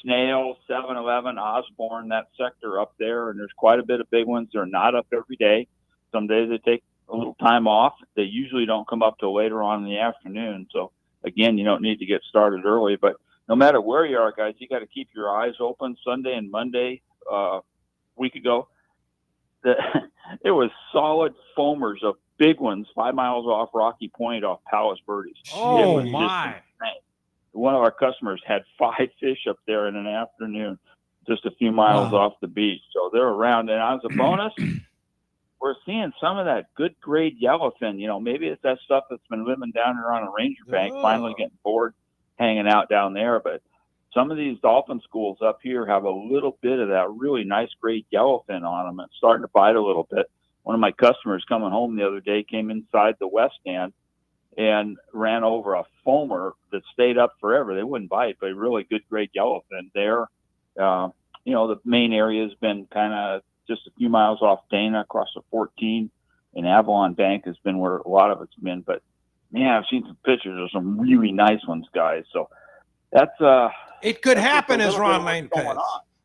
Snail, 711, Osborne, that sector up there, and there's quite a bit of big ones. They're not up every day. Some days they take a little time off. They usually don't come up till later on in the afternoon. So, again, you don't need to get started early. But no matter where you are, guys, you got to keep your eyes open. Sunday and Monday, week ago, it was solid foamers of big ones 5 miles off Rocky Point off Palace Birdies. Oh, my. One of our customers had 5 fish up there in an afternoon, just a few miles off the beach. So they're around. And as a bonus, we're seeing some of that good grade yellowfin. Maybe it's that stuff that's been living down here on a Ranger Bank, finally getting bored hanging out down there. But some of these dolphin schools up here have a little bit of that really nice grade yellowfin on them. It's starting to bite a little bit. One of my customers coming home the other day came inside the west stand and ran over a foamer that stayed up forever. They wouldn't bite, but really good grade yellowfin there. The main area has been kind of just a few miles off Dana across the 14, and Avalon Bank has been where a lot of it's been. But, man, I've seen some pictures of some really nice ones, guys. So that's it could happen, as Ron Lane says.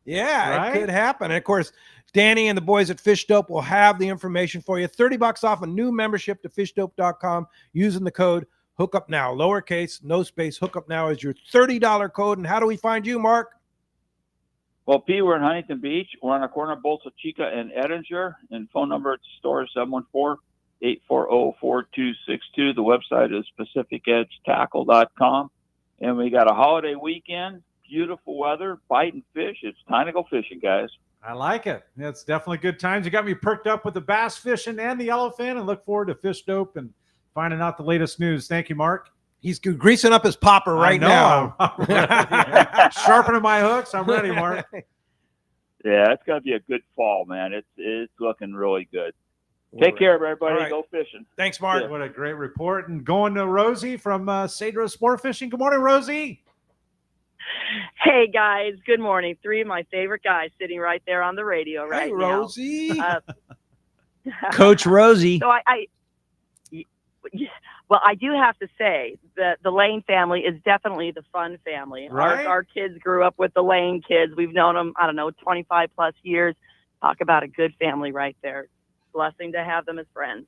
Yeah, right? It could happen. And of course, Danny and the boys at Fish Dope will have the information for you. $30 off a new membership to fishdope.com using the code Hookup Now. Lowercase, no space. Hookup Now is your $30 code. And how do we find you, Mark? Well, P, we're in Huntington Beach. We're on the corner of Bolsa Chica and Edinger. And phone number at the store is 714-840-4262. The website is PacificEdgeTackle.com. And we got a holiday weekend, beautiful weather, biting fish. It's time to go fishing, guys. I like it. It's definitely good times. You got me perked up with the bass fishing and the yellowfin, and look forward to Fish Dope and finding out the latest news. Thank you, Mark. He's greasing up his popper right now. Sharpening my hooks. I'm ready, Mark. Yeah, it's going to be a good fall, man. It's looking really good. Take care, everybody. All right. Go fishing. Thanks, Mark. What a great report. And going to Rosie from Cedro Sport Fishing. Good morning, Rosie. Hey, guys. Good morning. Three of my favorite guys sitting right there on the radio right now. Rosie. Coach Rosie. So well, I do have to say that the Lane family is definitely the fun family. Right? Our kids grew up with the Lane kids. We've known them, 25 plus years. Talk about a good family right there. Blessing to have them as friends.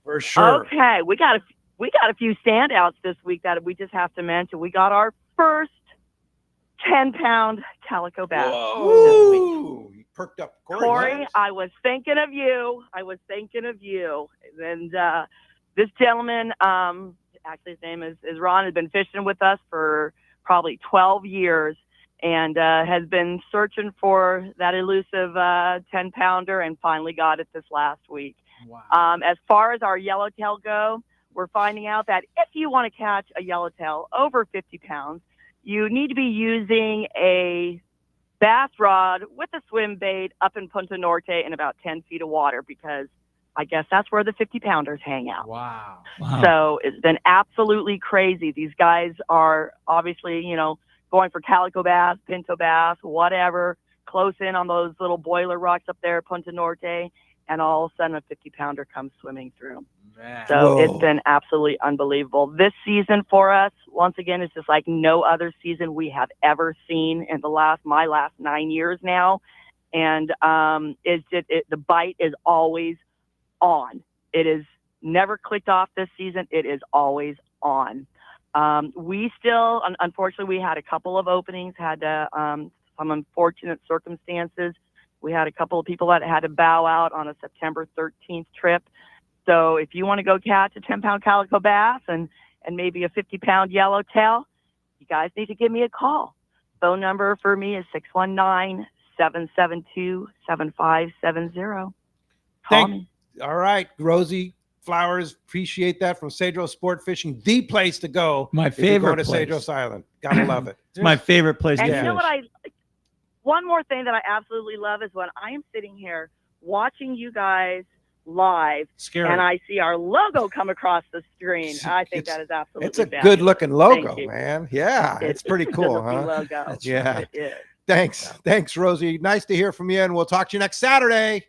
For sure. Okay, we got a few standouts this week that we just have to mention. We got our first 10-pound calico bass. Whoa! You perked up, Corey, I was thinking of you. And this gentleman, actually his name is Ron, has been fishing with us for probably 12 years and has been searching for that elusive 10-pounder and finally got it this last week. Wow. As far as our yellowtail go, we're finding out that if you want to catch a yellowtail over 50 pounds, you need to be using a bass rod with a swim bait up in Punta Norte in about 10 feet of water, because I guess that's where the 50-pounders hang out. Wow. So it's been absolutely crazy. These guys are obviously, going for calico bass, pinto bass, whatever, close in on those little boiler rocks up there, Punta Norte, and all of a sudden a 50-pounder comes swimming through. Man. So it's been absolutely unbelievable. This season for us, once again, is just like no other season we have ever seen in my last 9 years now. And the bite is always on. It is never clicked off this season. It is always on. We still, unfortunately, we had a couple of openings, had some unfortunate circumstances. We had a couple of people that had to bow out on a September 13th trip. So if you want to go catch a 10-pound calico bass and maybe a 50-pound yellowtail, you guys need to give me a call. Phone number for me is 619-772-7570. Call me. All right, Rosie Flowers, appreciate that, from Cedro Sport Fishing, the place to go. My if you're favorite going to place. Cedros Island. Gotta love it. It's my favorite place And to you fish. know what one more thing that I absolutely love is when I am sitting here watching you guys live Scary. and I see our logo come across the screen. I think that is absolutely It's a fabulous. good-looking logo, Thank you. man. Yeah, it's pretty a cool, good-looking huh? logo. Yeah. It is. Thanks, Rosie. Nice to hear from you, and we'll talk to you next Saturday.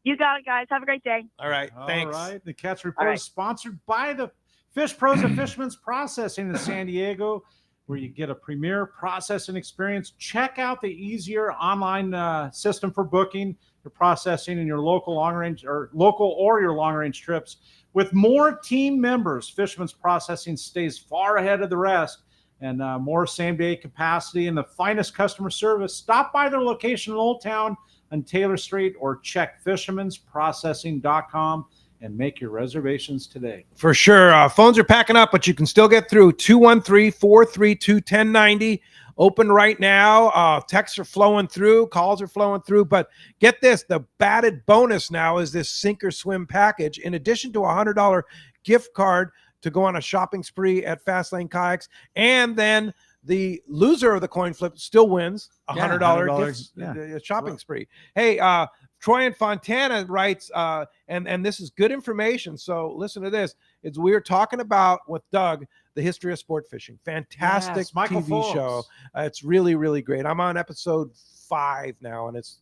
You got it, guys. Have a great day. All right, thanks. All right. The Catch Report right. is sponsored by the Fish Pros of Fisherman's Processing in San Diego, where you get a premier processing experience. Check out the easier online system for booking your processing in your local your long range trips. With more team members, Fisherman's Processing stays far ahead of the rest, and more same day capacity and the finest customer service. Stop by their location in Old Town on Taylor Street or check fishermansprocessing.com and make your reservations today. For sure. Phones are packing up, but you can still get through. 213-432-1090. Open right now. Texts are flowing through. Calls are flowing through. But get this, the batted bonus now is this Sink or Swim package. In addition to a $100 gift card to go on a shopping spree at Fast Lane Kayaks. And then the loser of the coin flip still wins a $100 shopping spree. Hey, Troy in Fontana writes, and this is good information. So listen to this. We were talking about with Doug the history of sport fishing. Fantastic Michael TV Forbes. show. It's really, really great. I'm on episode 5 now, and it's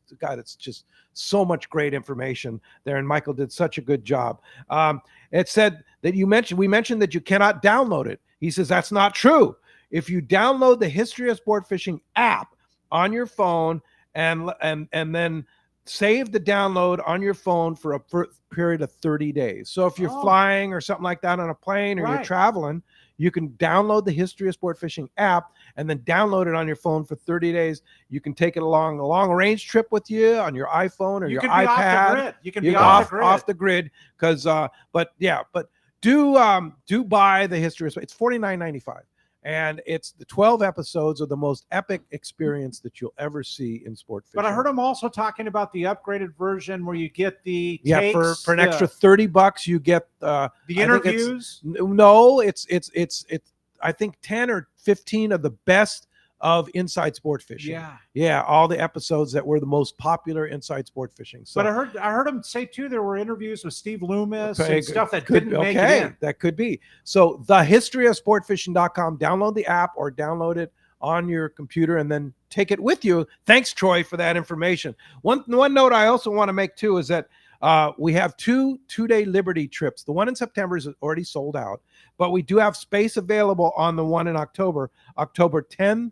just so much great information there. And Michael did such a good job. It said that we mentioned that you cannot download it. He says that's not true. If you download the History of Sport Fishing app on your phone and then save the download on your phone for a period of 30 days. So if you're flying or something like that on a plane or you're traveling, you can download the History of Sport Fishing app and then download it on your phone for 30 days. You can take it along a long range trip with you on your iPhone or your iPad. Off the grid. You can be off the grid because but do buy the History of Sport. It's $49.95. And it's the 12 episodes of the most epic experience that you'll ever see in sport fishing. But I heard him also talking about the upgraded version where you get the for an extra $30 you get the interviews. No, it's I think 10 or 15 of the best of Inside Sport Fishing. Yeah. Yeah, all the episodes that were the most popular Inside Sport Fishing. So, But I heard him say too there were interviews with Steve Loomis okay, and stuff that could- didn't make it in. that could be. So thehistoryofsportfishing.com, download the app or download it on your computer and then take it with you. Thanks, Troy, for that information. One note I also want to make too is that we have two-day Liberty trips. The one in September is already sold out, but we do have space available on the one in October 14th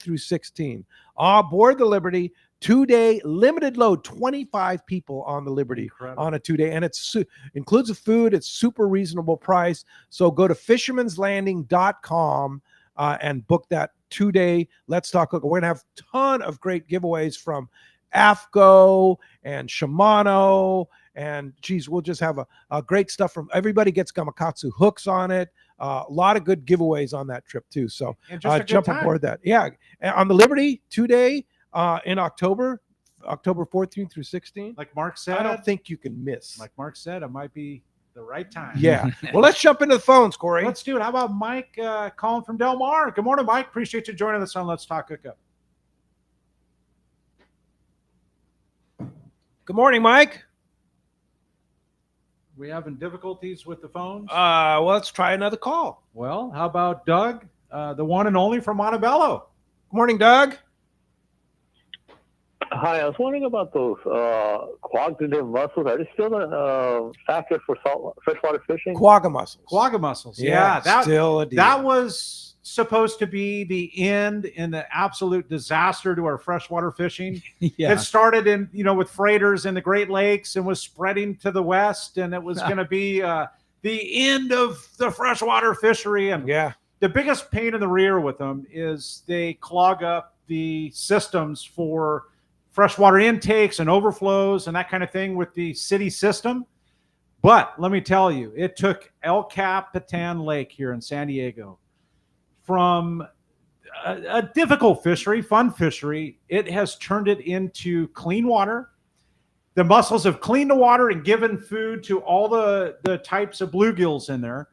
through 16th. Aboard the Liberty, 2-day limited load, 25 people on the Liberty. Incredible. On a 2-day, and it's includes the food. It's super reasonable price. So go to fishermanslanding.com and book that 2-day Let's Talk Hookup. We're gonna have a ton of great giveaways from AFCO and Shimano, and geez, we'll just have a great stuff from everybody. Gets Gamakatsu hooks on it. A lot of good giveaways on that trip too. So And just a good jump time. aboard that. Yeah, and on the Liberty 2-day in October 14th through 16th. Like Mark said, I don't think you can miss. Like Mark said, it might be the right time. Yeah. Well, let's jump into the phones, Corey. Let's do it. How about Mike calling from Del Mar? Good morning, Mike. Appreciate you joining us on Let's Talk Hookup. Good morning, Mike. We having difficulties with the phones? Well, let's try another call. Well, how about Doug, the one and only from Montebello? Good morning, Doug. Hi, I was wondering about those quagga mussels. Are they still a factor for freshwater fishing? Quagga mussels. Quagga mussels. Yeah, that, still a deal. that was supposed to be the end in the absolute disaster to our freshwater fishing. Yeah. It started in, with freighters in the Great Lakes and was spreading to the west, and it was going to be the end of the freshwater fishery. And yeah, the biggest pain in the rear with them is they clog up the systems for freshwater intakes and overflows and that kind of thing with the city system. But let me tell you, it took El Capitan Lake here in San Diego from a difficult fishery, fun fishery. It has turned it into clean water. The mussels have cleaned the water and given food to all the types of bluegills in there,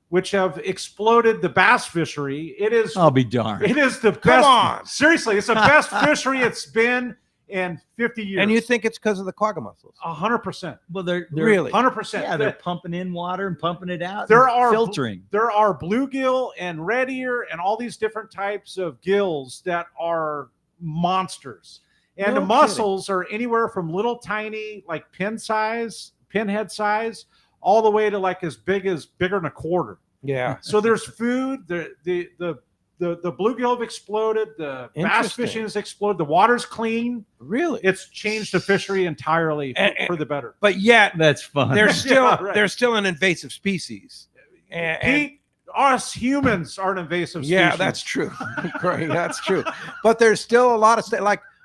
which have exploded the bass fishery. It is. I'll be darned. It is the best. Come on. Seriously, it's the best fishery it's been in 50 years. And you think it's because of the quagga mussels? 100%. Well, they're Really? 100%. Yeah, they're pumping in water and pumping it out. There and are filtering. There are bluegill and red ear and all these different types of gills that are monsters. And No the mussels are anywhere from little tiny, like pinhead size, all the way to like bigger than a quarter. Yeah. So there's food. The bluegill have exploded. The bass Interesting. fishing has exploded. The water's clean. Really? It's changed the fishery entirely for the better. But yet, That's fun. they're still Yeah, right. they're still an invasive species. And Pete, us humans are an invasive species. yeah, that's true. Corey, that's true. But there's still a lot of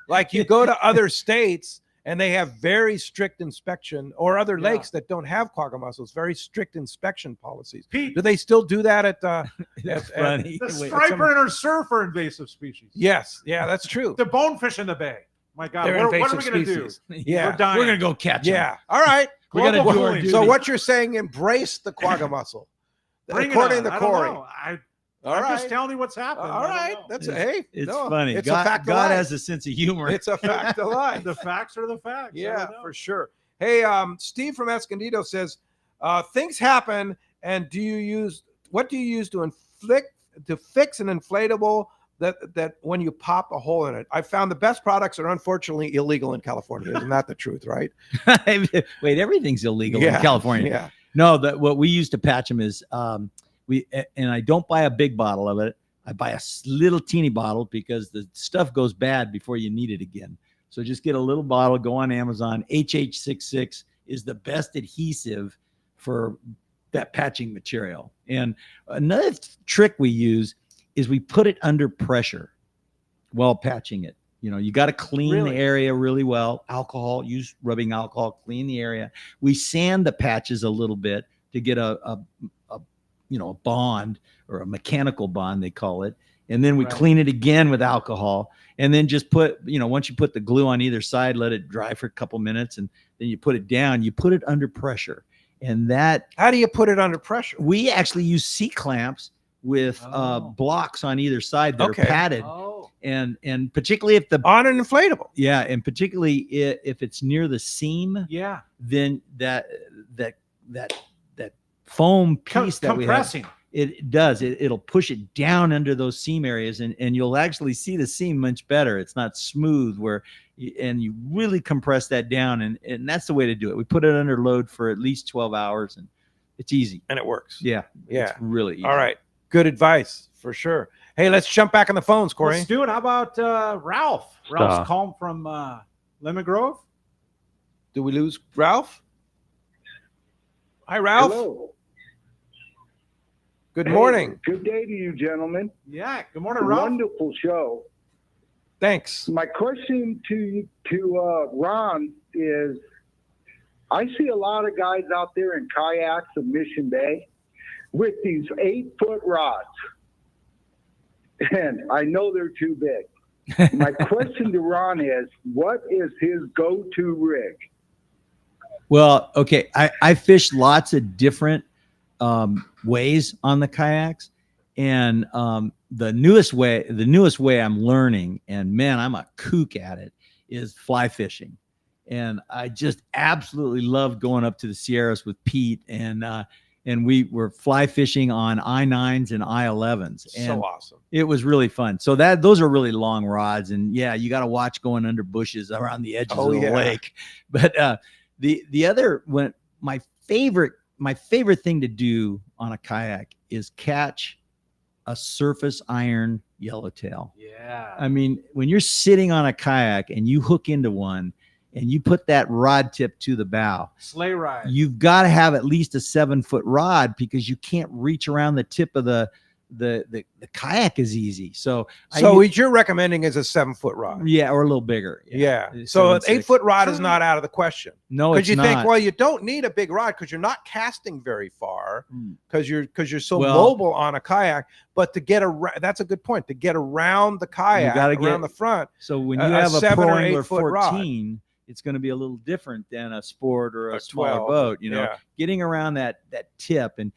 like you go to other states and they have very strict inspection, or other Yeah. lakes that don't have quagga mussels, very strict inspection policies. Pete, Do they still do that at That's funny. the Wait, striper and her surf are invasive species. Yes, yeah, that's true. The bonefish in the bay. My God, They're what are we invasive going to do? species. Yeah. We're dying. We're gonna go catch them. Yeah. All right. We're gonna Global do our cooling. duty. So what you're saying, embrace the quagga mussel. Bring it According on. to I don't Corey. know. All I'm right. just telling you what's happening. All right. That's hey. It's no, funny. It's God, a fact of God life. has a sense of humor. It's a fact of life. The facts are the facts. I Yeah, don't know. for sure. Hey, Steve from Escondido says, things happen, and what do you use to fix an inflatable that when you pop a hole in it? I found the best products are unfortunately illegal in California. Isn't that the truth, right? Wait, everything's illegal in Yeah, California. yeah. No, what we use to patch them is and I don't buy a big bottle of it. I buy a little teeny bottle because the stuff goes bad before you need it again. So just get a little bottle, go on Amazon. HH66 is the best adhesive for that patching material. And another trick we use is we put it under pressure while patching it. You got to clean the area really well. Alcohol, use rubbing alcohol, clean the area. We sand the patches a little bit to get a bond, or a mechanical bond, they call it. And then we clean it again with alcohol, and then just once you put the glue on either side, let it dry for a couple minutes, and then you put it down. You put it under pressure. And how do you put it under pressure? We actually use C-clamps with blocks on either side that Okay. are padded. And particularly if the on an inflatable. Yeah, and particularly if it's near the seam, Yeah. then that foam piece that compressing. we have, it does. It'll push it down under those seam areas, and you'll actually see the seam much better. It's not smooth and you really compress that down, and that's the way to do it. We put it under load for at least 12 hours, and it's easy. And it works. Yeah. Yeah. It's really easy. All right. Good advice for sure. Hey, let's jump back on the phones, Corey. Let's do it. How about Ralph? Ralph's calling from Lemon Grove. Do we lose Ralph? Hi, Ralph. Hello. Good morning. Good day to you, gentlemen. Yeah. Good morning, Ralph. Wonderful show. Thanks. My question to Ron is, I see a lot of guys out there in kayaks in Mission Bay with these 8-foot rods, and I know they're too big. My question to Ron is, what is his go-to rig? Well, okay, I fish lots of different ways on the kayaks, and the newest way I'm learning, and man, I'm a kook at it, is fly fishing. And I just absolutely love going up to the Sierras with Pete, and we were fly fishing on I-9s and I-11s. And so awesome. It was really fun. So those are really long rods, and yeah, you got to watch going under bushes around the edges of the lake. But the other one, my favorite thing to do on a kayak is catch a surface iron yellowtail. Yeah. I mean, when you're sitting on a kayak and you hook into one and you put that rod tip to the bow, Sleigh ride. you've got to have at least a 7-foot rod, because you can't reach around the tip of the kayak as easy. So what you're recommending is a 7-foot rod. Yeah, or a little bigger. Yeah. So an 8-foot rod is not out of the question. No, because it's you think, not. well, you don't need a big rod because you're not casting very far, because you're so Well- mobile on a kayak. But to get around, that's a good point. To get around the kayak, gotta around get- the front. So when you a have a 7 Pro or Angler 8-foot rod. 14, it's going to be a little different than a sport or a smaller 12, boat. You know, yeah. getting around that tip, and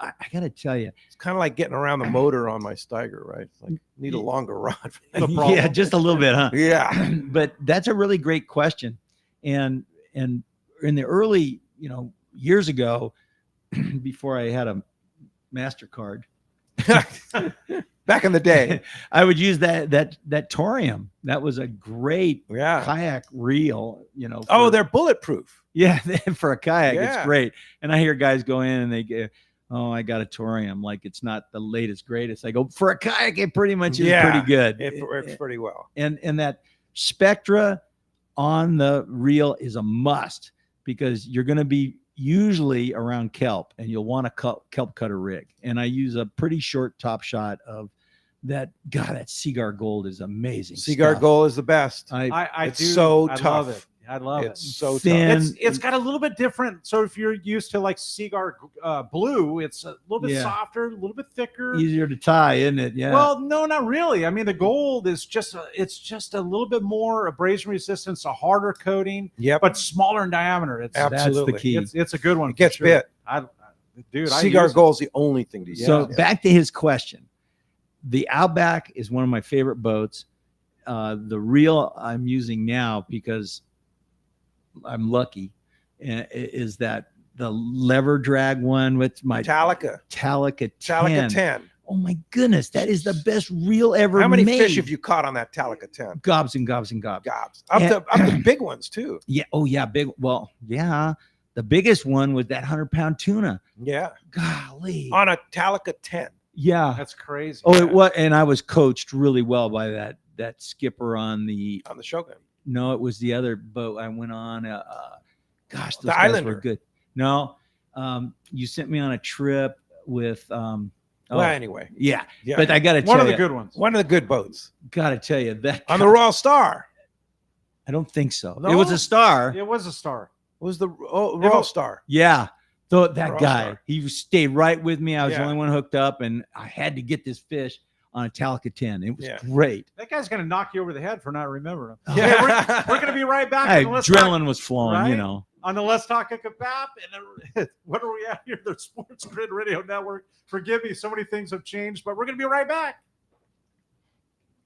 I got to tell you, It's kind of like getting around the motor on my Steiger, right? It's like need a longer rod. yeah, just a little bit, huh? Yeah. But that's a really great question. And in the early, years ago, before I had a MasterCard, back in the day, I would use that Torium. That was a great kayak reel, Oh, they're bulletproof. Yeah, for a kayak, Yeah. it's great. And I hear guys go in and they go, "Oh, I got a Torium." Like, it's not the latest, greatest. I go, for a kayak, it pretty much is pretty good. It works pretty well. And that Spectra on the reel is a must, because you're going to be usually around kelp, and you'll want a kelp cutter rig. And I use a pretty short top shot of that. God, that Seaguar Gold is amazing. Seaguar stuff. Gold is the best. I it's do. so I tough. love it. I love It's it. so thin. tough. It's got a little bit different. So if you're used to like Seaguar Blue, it's a little bit Yeah. softer, a little bit thicker. Easier to tie, isn't it? Yeah. Well, no, not really. I mean, the gold is it's just a little bit more abrasion resistance, a harder coating, but smaller in diameter. It's Absolutely. That's the key. It's a good one. It gets for sure. bit. Dude, Seaguar Gold's the only thing to use. So back to his question. The Outback is one of my favorite boats. The reel I'm using now, because I'm lucky, is that the lever drag one with my Talica 10. Oh my goodness, that is the best reel ever How many made. fish have you caught on that Talica 10? Gobs and gobs and gobs. Up the big ones too. Yeah. Oh yeah. Big. Well, yeah. The biggest one was that 100-pound tuna. Yeah. Golly. On a Talica 10. Yeah. That's crazy. Oh, it was, and I was coached really well by that skipper on the Shogun. No, it was the other boat I went on. Gosh, those The guys Islander. were good. No, you sent me on a trip with. Well, anyway. Yeah. But I got to tell you, One of the good ones. One of the good boats. Got to tell you that On the Royal Star. I don't think so. No? It was a star. It was a star. It was the Royal Star. Yeah. So that Royal guy, Star. he stayed right with me. I was the Yeah. only one hooked up, and I had to get this fish on a Talica 10. It was great. That guy's going to knock you over the head for not remembering him. Yeah, we're going to be right back. Hey, adrenaline was flowing, you know. On the Let's Talk Hookup app. And what are we at here? The Sports Grid Radio Network. Forgive me, so many things have changed, but we're going to be right back.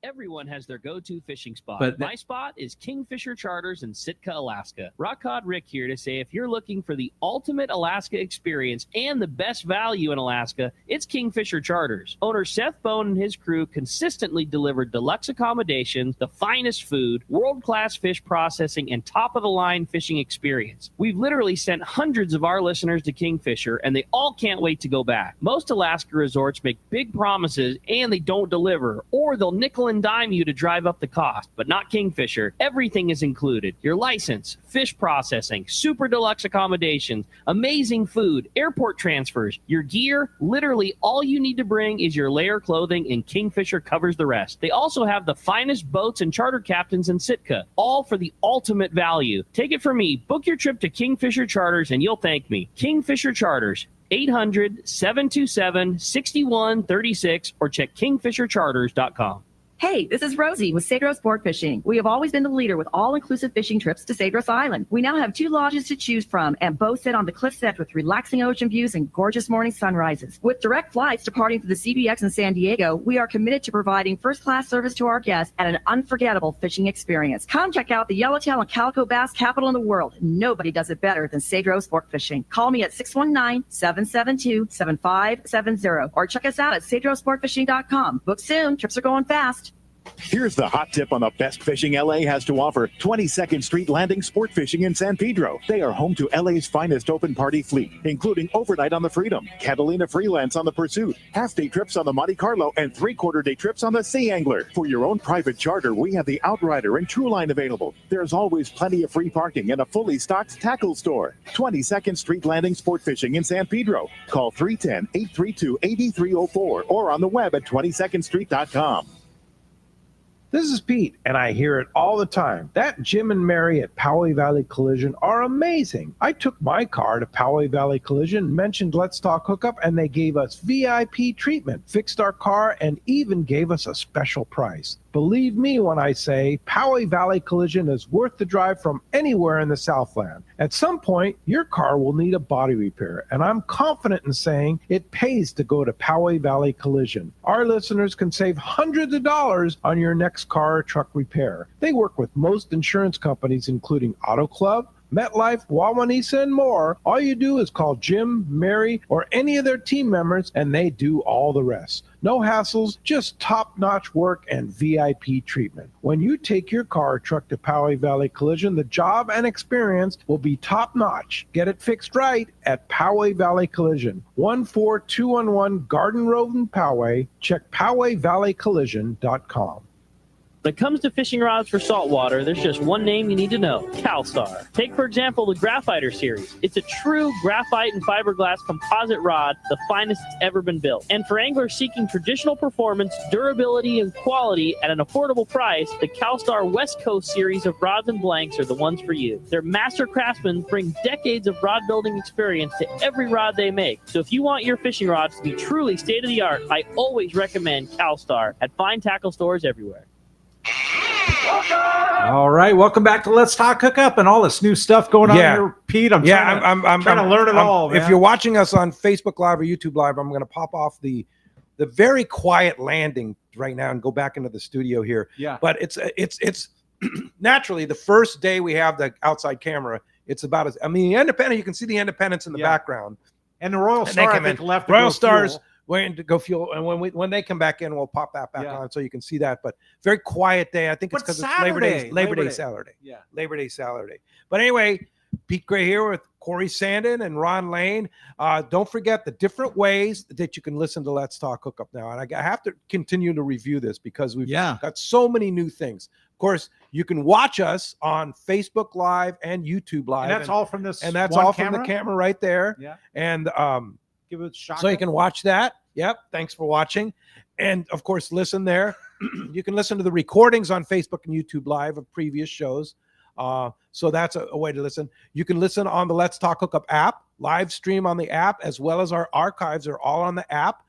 Everyone has their go-to fishing spot. But my spot is Kingfisher Charters in Sitka, Alaska. Rock Cod Rick here to say if you're looking for the ultimate Alaska experience and the best value in Alaska, it's Kingfisher Charters. Owner Seth Bone and his crew consistently deliver deluxe accommodations, the finest food, world-class fish processing, and top-of-the-line fishing experience. We've literally sent hundreds of our listeners to Kingfisher, and they all can't wait to go back. Most Alaska resorts make big promises, and they don't deliver, or they'll nickel and dime you to drive up the cost, but not Kingfisher. Everything is included. Your license, fish processing, super deluxe accommodations, amazing food, airport transfers, your gear. Literally all you need to bring is your layer clothing, and Kingfisher covers the rest. They also have the finest boats and charter captains in Sitka, all for the ultimate value. Take it from me. Book your trip to Kingfisher Charters and you'll thank me. Kingfisher Charters. 800-727-6136 or check kingfishercharters.com. Hey, this is Rosie with Cedro Sport Fishing. We have always been the leader with all-inclusive fishing trips to Cedros Island. We now have 2 lodges to choose from and both sit on the cliff edge with relaxing ocean views and gorgeous morning sunrises. With direct flights departing for the CBX in San Diego, we are committed to providing first-class service to our guests and an unforgettable fishing experience. Come check out the yellowtail and calico bass capital in the world. Nobody does it better than Cedro Sport Fishing. Call me at 619-772-7570 or check us out at cedrosportfishing.com. Book soon. Trips are going fast. Here's the hot tip on the best fishing LA has to offer. 22nd Street Landing Sport Fishing in San Pedro. They are home to LA's finest open party fleet, including overnight on the Freedom, Catalina Freelance on the Pursuit, half-day trips on the Monte Carlo, and 3/4-day trips on the Sea Angler. For your own private charter, we have the Outrider and Trueline available. There's always plenty of free parking and a fully stocked tackle store. 22nd Street Landing Sport Fishing in San Pedro. Call 310-832-8304 or on the web at 22ndstreet.com. This is Pete, and I hear it all the time. That Jim and Mary at Poway Valley Collision are amazing. I took my car to Poway Valley Collision, mentioned Let's Talk Hookup, and they gave us VIP treatment, fixed our car, and even gave us a special price. Believe me when I say Poway Valley Collision is worth the drive from anywhere in the Southland. At some point, your car will need a body repair, and I'm confident in saying it pays to go to Poway Valley Collision. Our listeners can save hundreds of dollars on your next car or truck repair. They work with most insurance companies, including Auto Club, MetLife, Wawanesa, and more. All you do is call Jim, Mary, or any of their team members, and they do all the rest. No hassles, just top-notch work and VIP treatment. When you take your car or truck to Poway Valley Collision, the job and experience will be top-notch. Get it fixed right at Poway Valley Collision, 14211 Garden Road in Poway. Check PowayValleyCollision.com. When it comes to fishing rods for saltwater, there's just one name you need to know, CalStar. Take, for example, the Graphiter series. It's a true graphite and fiberglass composite rod, the finest it's ever been built. And for anglers seeking traditional performance, durability, and quality at an affordable price, the CalStar West Coast series of rods and blanks are the ones for you. Their master craftsmen bring decades of rod building experience to every rod they make. So if you want your fishing rods to be truly state-of-the-art, I always recommend CalStar at fine tackle stores everywhere. All right, welcome back to Let's Talk Hookup and all this new stuff going on here, Pete. I'm trying to learn it all. Man. If you're watching us on Facebook Live or YouTube Live, I'm going to pop off the very quiet landing right now and go back into the studio here. Yeah, but it's naturally the first day we have the outside camera. It's about as the Independent. You can see the Independence in the background, and the Royal Star. I think left. Royal Stars. Waiting to go fuel, and when they come back in, we'll pop that back on so you can see that. But very quiet day. I think it's because it's Labor Day Saturday. Yeah, Labor Day Saturday. But anyway, Pete Gray here with Corey Sandin and Ron Lane. Don't forget the different ways that you can listen to Let's Talk Hookup now. And I have to continue to review this because we've got so many new things. Of course, you can watch us on Facebook Live and YouTube Live. And that's all from this. And that's all from the camera right there. Yeah. And give it a shot. So you can watch that. Yep. Thanks for watching. And of course, listen there. You can listen to the recordings on Facebook and YouTube Live of previous shows. So that's a way to listen. You can listen on the Let's Talk Hookup app, live stream on the app, as well as our archives are all on the app.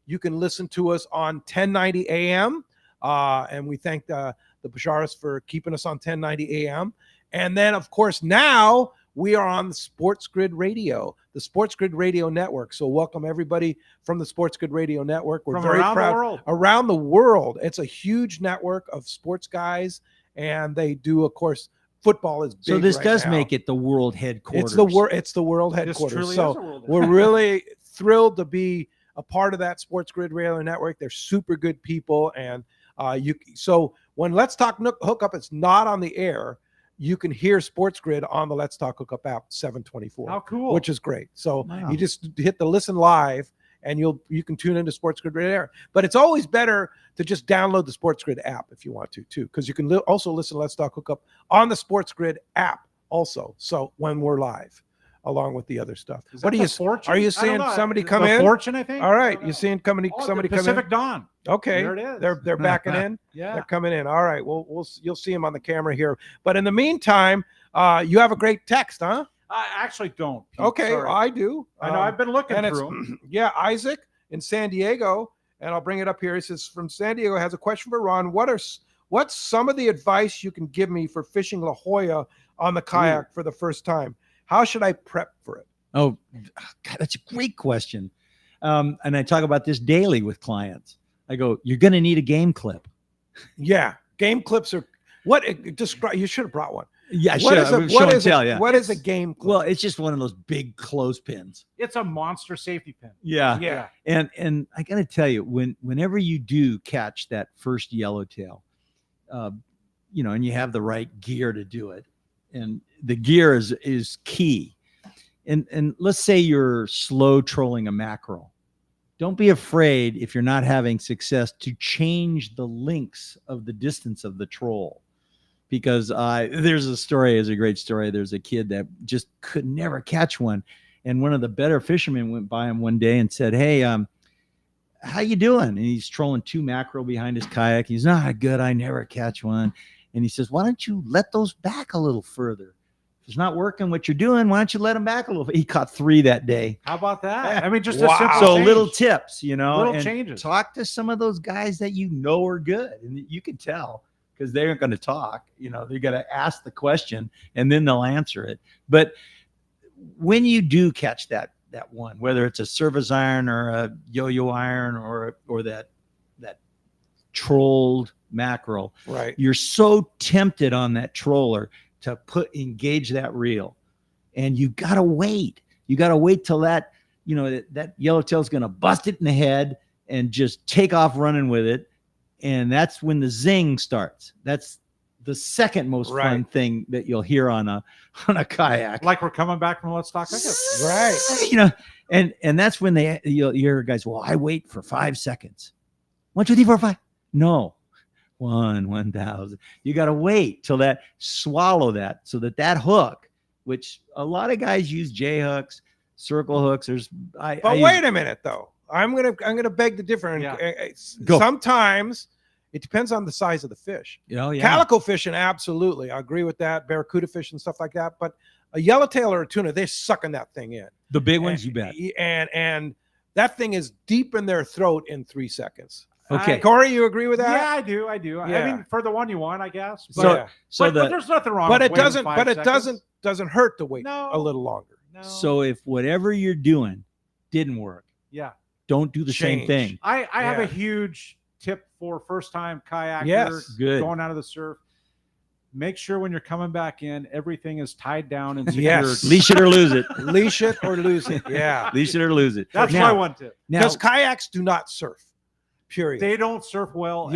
You can listen to us on 1090 AM. And we thank the Bajaras for keeping us on 1090 AM. And then, of course, now we are on the Sports Grid Radio, the Sports Grid Radio Network. So welcome everybody from the Sports Grid Radio Network. We're very proud. Around the world. It's a huge network of sports guys, and they do, of course, football is big. So this does now. Make it the world headquarters. It's the world headquarters. So we're really thrilled to be a part of that Sports Grid Radio Network. They're super good people, and so when Let's Talk Hookup, it's not on the air. You can hear Sports Grid on the Let's Talk Hookup app 7/24. How cool. Which is great. So you just hit the listen live and you can tune into Sports Grid Radio. But it's always better to just download the Sports Grid app if you want to too, because you can also listen to Let's Talk Hookup on the Sports Grid app also. So when we're live, along with the other stuff. What are you seeing somebody come in? Fortune, I think. All right, you seeing somebody come in? Pacific Dawn. Okay, there it is. They're backing in. Yeah, they're coming in. All right, you'll see them on the camera here. But in the meantime, you have a great text, huh? I actually don't. Pete, okay, sorry. I do. I know. I've been looking through them. Yeah, Isaac in San Diego, and I'll bring it up here. He says from San Diego, has a question for Ron. What's some of the advice you can give me for fishing La Jolla on the kayak for the first time? How should I prep for it? Oh, God, that's a great question. And I talk about this daily with clients. I go, you're going to need a game clip. Yeah, game clips are what? Describe. You should have brought one. Yeah, what is a game clip? Well, it's just one of those big clothespins. It's a monster safety pin. Yeah. And I got to tell you, whenever you do catch that first yellowtail, and you have the right gear to do it, and the gear is key. And let's say you're slow trolling a mackerel. Don't be afraid, if you're not having success, to change the lengths of the distance of the troll. Because there's a great story. There's a kid that just could never catch one. And one of the better fishermen went by him one day and said, hey, how you doing? And he's trolling 2 mackerel behind his kayak. He's not good. I never catch one. And he says, why don't you let those back a little further? If it's not working what you're doing, why don't you let them back a little? He caught 3 that day. How about that? I mean, just a simple change. Little tips, little and changes. Talk to some of those guys that are good, and you can tell because they aren't going to talk. They're going to ask the question and then they'll answer it. But when you do catch that one, whether it's a service iron or a yo-yo iron or that trolled mackerel, right? You're so tempted on that troller to engage that reel, and you gotta wait. You gotta wait till that yellowtail's gonna bust it in the head and just take off running with it, and that's when the zing starts. That's the second most fun thing that you'll hear on a kayak. Like we're coming back from Let's Talk Hookup. Right. And that's when you'll hear guys, well, I wait for 5 seconds. 1, 2, 3, 4, 5. No. 1,000. You got to wait till swallow that, so that hook, which a lot of guys use J hooks, circle hooks. Wait a minute though. I'm gonna beg to differ. Go. Sometimes it depends on the size of the fish. Calico fishing, absolutely, I agree with that. Barracuda fish and stuff like that. But a yellowtail or a tuna, they're sucking that thing in. The big ones, you bet. And that thing is deep in their throat in 3 seconds. Okay, Corey, you agree with that? Yeah, I do. Yeah. I mean, for the one you want, I guess. But, but there's nothing wrong. But with it doesn't. But it doesn't hurt to wait a little longer. No. So if whatever you're doing didn't work, don't do the same thing. I have a huge tip for first-time kayaker going out of the surf. Make sure when you're coming back in, everything is tied down and secured. Yes. Leash it or lose it. Leash it or lose it. Yeah. Leash it or lose it. That's my one tip. Because kayaks do not surf. Period. They don't surf well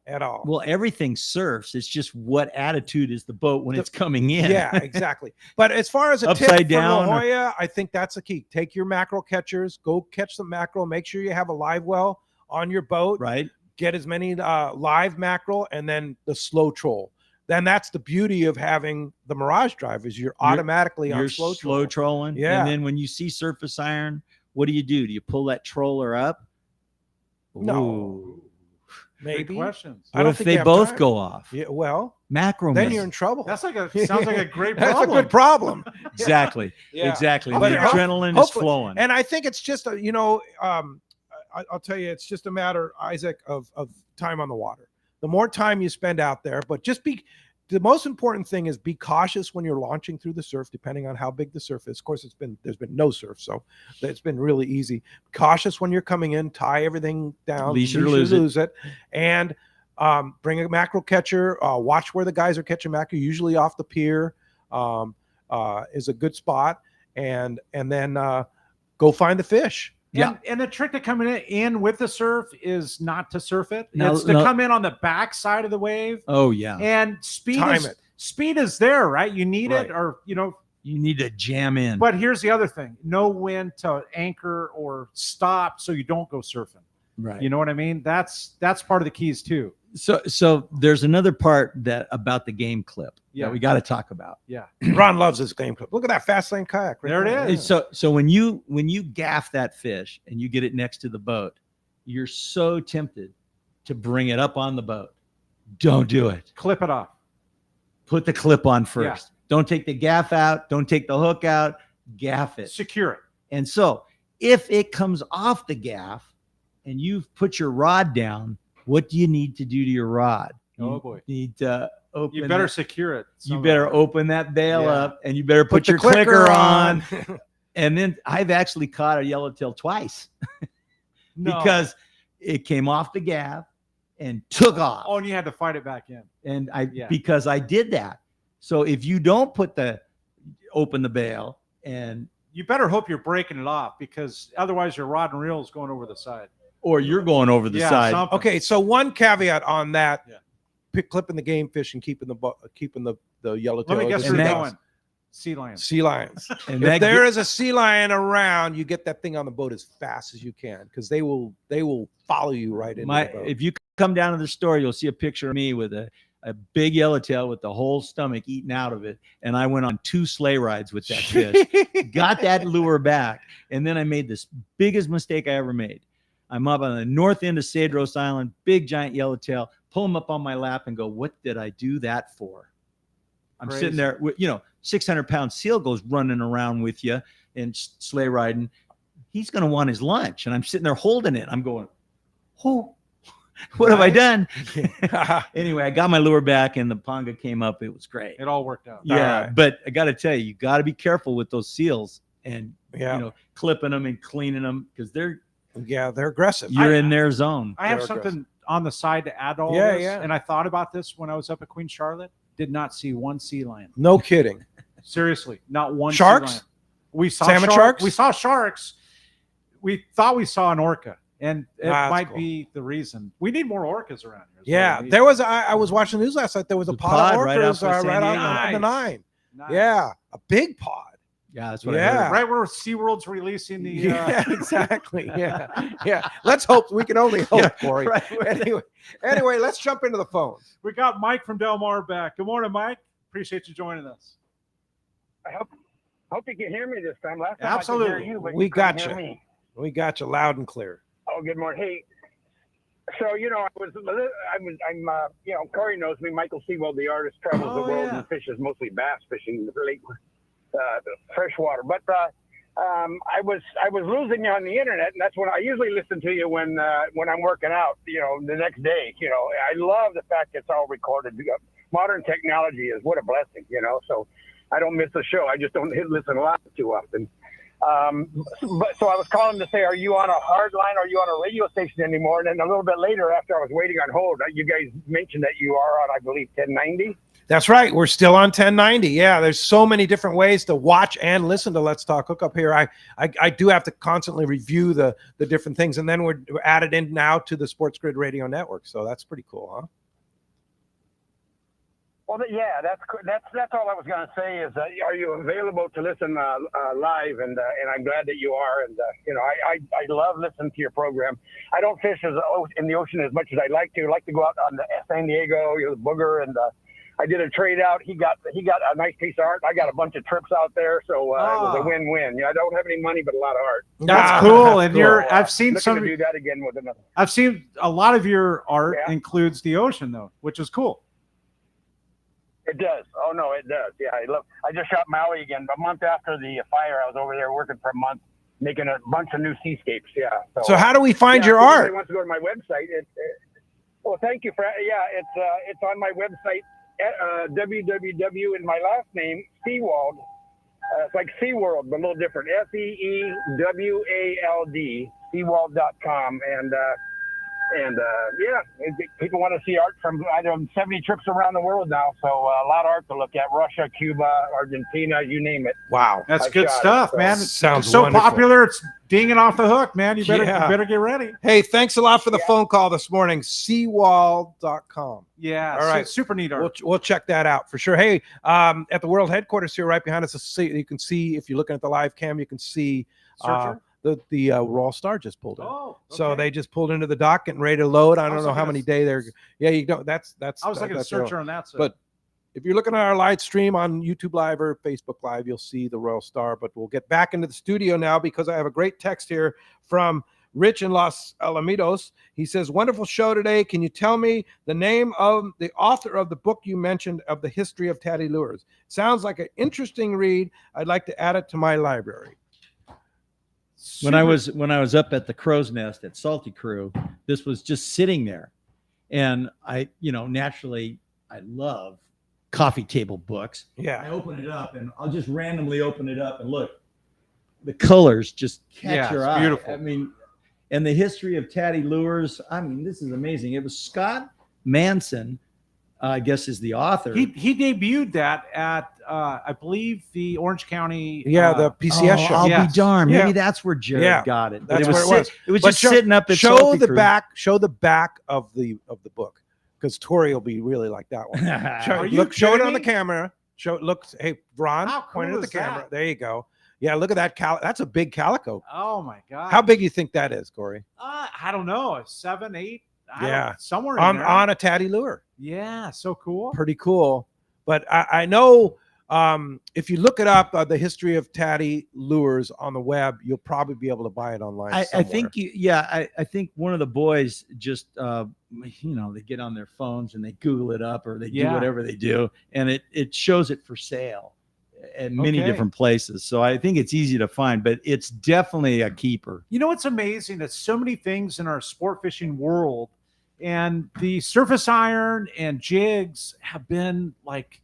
at all. Well, everything surfs. It's just what attitude is the boat when it's coming in. Yeah, exactly. But as far as a upside tip down, for La Jolla, I think that's the key. Take your mackerel catchers, go catch some mackerel. Make sure you have a live well on your boat. Right. Get as many live mackerel, and then the slow troll. Then that's the beauty of having the Mirage drive is you're automatically on slow trolling. Yeah. And then when you see surface iron, what do? You pull that troller up? No. Ooh. Maybe. Good questions. What if they both go off? Yeah, well, mackerel. Then you're in trouble. That's sounds like a great problem. That's a good problem. Exactly. Yeah. Exactly. But the adrenaline is flowing. And I think it's just I'll tell you, it's just a matter, Isaac, of time on the water. The more time you spend out there, but the most important thing is be cautious when you're launching through the surf, depending on how big the surf is. Of course, there's been no surf, so it's been really easy. Cautious when you're coming in, tie everything down, Leash or lose it. and bring a mackerel catcher. Watch where the guys are catching mackerel, usually off the pier is a good spot, and then go find the fish. And the trick to coming in with the surf is not to surf it. It's to come in on the back side of the wave. Oh, yeah. And speed is there, right? You need it, or, you need to jam in. But here's the other thing. Know when to anchor or stop so you don't go surfing. Right. You know what I mean? That's part of the keys too. So there's another part that the game clip that we got to talk about. Yeah. Ron loves this game clip. Look at that Fast Lane Kayak. Right there it is. So when you gaff that fish and you get it next to the boat, you're so tempted to bring it up on the boat. Don't do it. Clip it off. Put the clip on first. Yeah. Don't take the gaff out. Don't take the hook out. Gaff it. Secure it. And so if it comes off the gaff and you've put your rod down, what do you need to do to your rod? Oh boy. You need to open. You better secure it. You better open that bail up, and you better put your clicker on. And then I've actually caught a yellowtail twice because it came off the gaff and took off. Oh, and you had to fight it back in. And because I did that. So if you don't open the bail, and you better hope you're breaking it off, because otherwise your rod and reel is going over the side. Or you're going over the side. Something. Okay, so one caveat on that: clipping the game fish and keeping the yellowtail. Let me guess where you're going. Sea lions. Sea lions. And if there is a sea lion around, you get that thing on the boat as fast as you can, because they will follow you right into the boat. If you come down to the store, you'll see a picture of me with a big yellowtail with the whole stomach eaten out of it. And I went on 2 sleigh rides with that fish, got that lure back. And then I made this biggest mistake I ever made. I'm up on the north end of Cedros Island, big giant yellowtail, pull him up on my lap and go, what did I do that for? I'm sitting there with, 600-pound seal goes running around with you and sleigh riding. He's going to want his lunch. And I'm sitting there holding it. I'm going, oh, what have I done? Anyway, I got my lure back and the ponga came up. It was great. It all worked out. Yeah. But I got to tell you got to be careful with those seals and, clipping them and cleaning them, because they're aggressive. You're in their zone. I have something on the side to add to all this. And I thought about this when I was up at Queen Charlotte. Did not see one sea lion. No kidding. Seriously, not one sharks? sea lion. We saw salmon sharks. We saw sharks. We thought we saw an orca, and it might cool. be the reason. We need more orcas around here. Yeah, there was. I was watching the news last night. There was a pod of orcas right on the 9. Nice. Yeah, a big pod. Yeah, that's what I heard. Right where SeaWorld's releasing the yeah, exactly. Yeah. Let's hope. We can only hope, Corey. Right. Anyway, let's jump into the phone. We got Mike from Del Mar back. Good morning, Mike. Appreciate you joining us. I hope you can hear me this time. Last time Absolutely. I could hear you, but We you couldn't got hear you. me. We got you loud and clear. Oh, good morning. Hey, so Corey knows me. Michael Seawell, the artist, travels the world and fishes mostly bass fishing, really freshwater. But I was losing you on the internet, and that's when I usually listen to you when I'm working out. The next day. I love the fact it's all recorded. Modern technology is what a blessing. So I don't miss a show. I just don't listen live too often. So I was calling to say, are you on a hard line? Are you on a radio station anymore? And then a little bit later, after I was waiting on hold, you guys mentioned that you are on, I believe, 1090. That's right. We're still on 1090. Yeah, there's so many different ways to watch and listen to Let's Talk Hookup here. I do have to constantly review the different things, and then we're added in now to the Sports Grid Radio Network. So that's pretty cool, huh? Well, yeah, that's all I was going to say is, are you available to listen live? And I'm glad that you are. And I love listening to your program. I don't fish in the ocean as much as I'd like to. I like to go out on the San Diego, the Booger, and I did a trade out. He got a nice piece of art. I got a bunch of trips out there, so it was a win-win. I don't have any money, but a lot of art. That's cool. And cool. I've seen some to do that again with another. I've seen a lot of your art includes the ocean though, which is cool. It does. Oh no, it does. Yeah, I just shot Maui again. A month after the fire, I was over there working for a month, making a bunch of new seascapes. Yeah. So how do we find your if art? anybody wants to go to my website, well, thank you for it's on my website at www in my last name Seawald. It's like SeaWorld, but a little different. SeeWald, Seawald.com, and people want to see art from 70 trips around the world now. So a lot of art to look at: Russia, Cuba, Argentina, you name it. Wow, That's good stuff, man. Sounds it's so wonderful. popular. It's dinging off the hook, man. You better get ready. Hey, thanks a lot for the phone call this morning. Seawald.com. Yeah, all right, super neat art. We'll check that out for sure. Hey, at the world headquarters here, right behind us, you can see, if you're looking at the live cam, you can see the Royal Star just pulled in. Oh, okay. So they just pulled into the dock, getting ready to load. I don't know how looking many at- days they're. Yeah, you don't. That's. I was looking at that's searcher on that side. But if you're looking at our live stream on YouTube Live or Facebook Live, you'll see the Royal Star. But we'll get back into the studio now because I have a great text here from Rich in Los Alamitos. He says, "Wonderful show today. Can you tell me the name of the author of the book you mentioned of the history of Tatty Lures? Sounds like an interesting read. I'd like to add it to my library." When I was up at the Crow's Nest at Salty Crew, this was just sitting there, and I, naturally, I love coffee table books. Yeah. I open it up, and I'll just randomly open it up and look. The colors just catch your eye. Beautiful. I mean, and the history of Tatty Lures. I mean, this is amazing. It was Scott Manson, I guess, is the author. He debuted that at I believe the Orange County. The PCS show. I'll be darned. Maybe Yeah. that's where Jared got it. But That's it was where it was. It was But just sitting up at show Salty the Crew. back. Show the back of the book, because Tori will be really like that one. Are you Show it kidding on the me? camera. Hey, Ron, How point it cool at the is camera. that? There you go. Yeah, look at that. That's a big calico. Oh my God. How big do you think that is, Corey? I don't know. 7, 8. Somewhere on in there. on a Tatty lure. Yeah, so cool. Pretty cool. But I know if you look it up, the history of Tatty lures on the web, you'll probably be able to buy it online. I think I think one of the boys just they get on their phones and they Google it up, or they do whatever they do, and it shows it for sale at many different places. So I think it's easy to find, but it's definitely a keeper. You know what's amazing? That so many things in our sport fishing world, and the surface iron and jigs have been like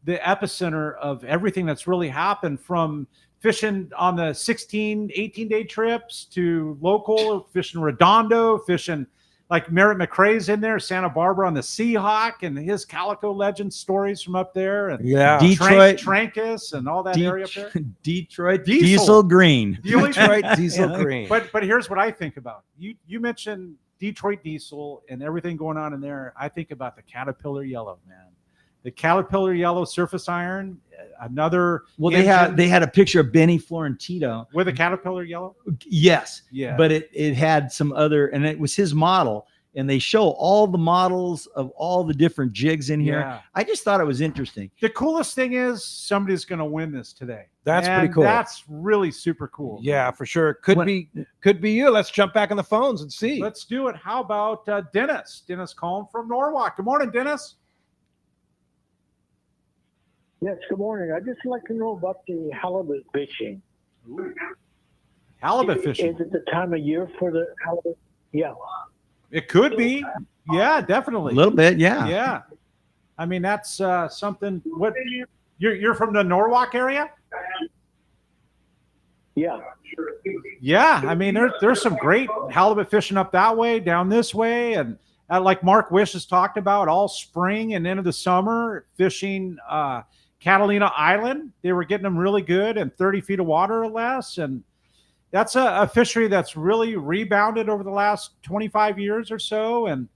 the epicenter of everything that's really happened, from fishing on the 16, 18-day trips to local fishing Redondo, fishing like Merritt McRae's in there, Santa Barbara on the Seahawk, and his Calico Legend stories from up there, and Detroit, Trancas, and all that area up there. Detroit Diesel Green. Detroit Diesel Green. But here's what I think about. You mentioned Detroit Diesel and everything going on in there. I think about the Caterpillar Yellow, man. The Caterpillar Yellow surface iron, another. Well, they had a picture of Benny Florentino with a Caterpillar Yellow. Yes. Yeah. But it had some other, and it was his model, and they show all the models of all the different jigs in here. Yeah. I just thought it was interesting. The coolest thing is somebody's going to win this today. That's pretty cool. That's really super cool. Yeah, for sure. Could be you. Let's jump back on the phones and see. Let's do it. How about Dennis? Dennis calling from Norwalk. Good morning, Dennis. Yes, good morning. I'd just like to know about the halibut fishing. Halibut fishing? Is it the time of year for the halibut? Yeah. It could be. Yeah, definitely. A little bit, yeah. Yeah. I mean, that's something. What you're from the Norwalk area? Yeah. Yeah. I mean, there's some great halibut fishing up that way, down this way, and like Mark Wish has talked about, all spring and into the summer fishing Catalina Island. They were getting them really good in 30 feet of water or less. And that's a fishery that's really rebounded over the last 25 years or so. And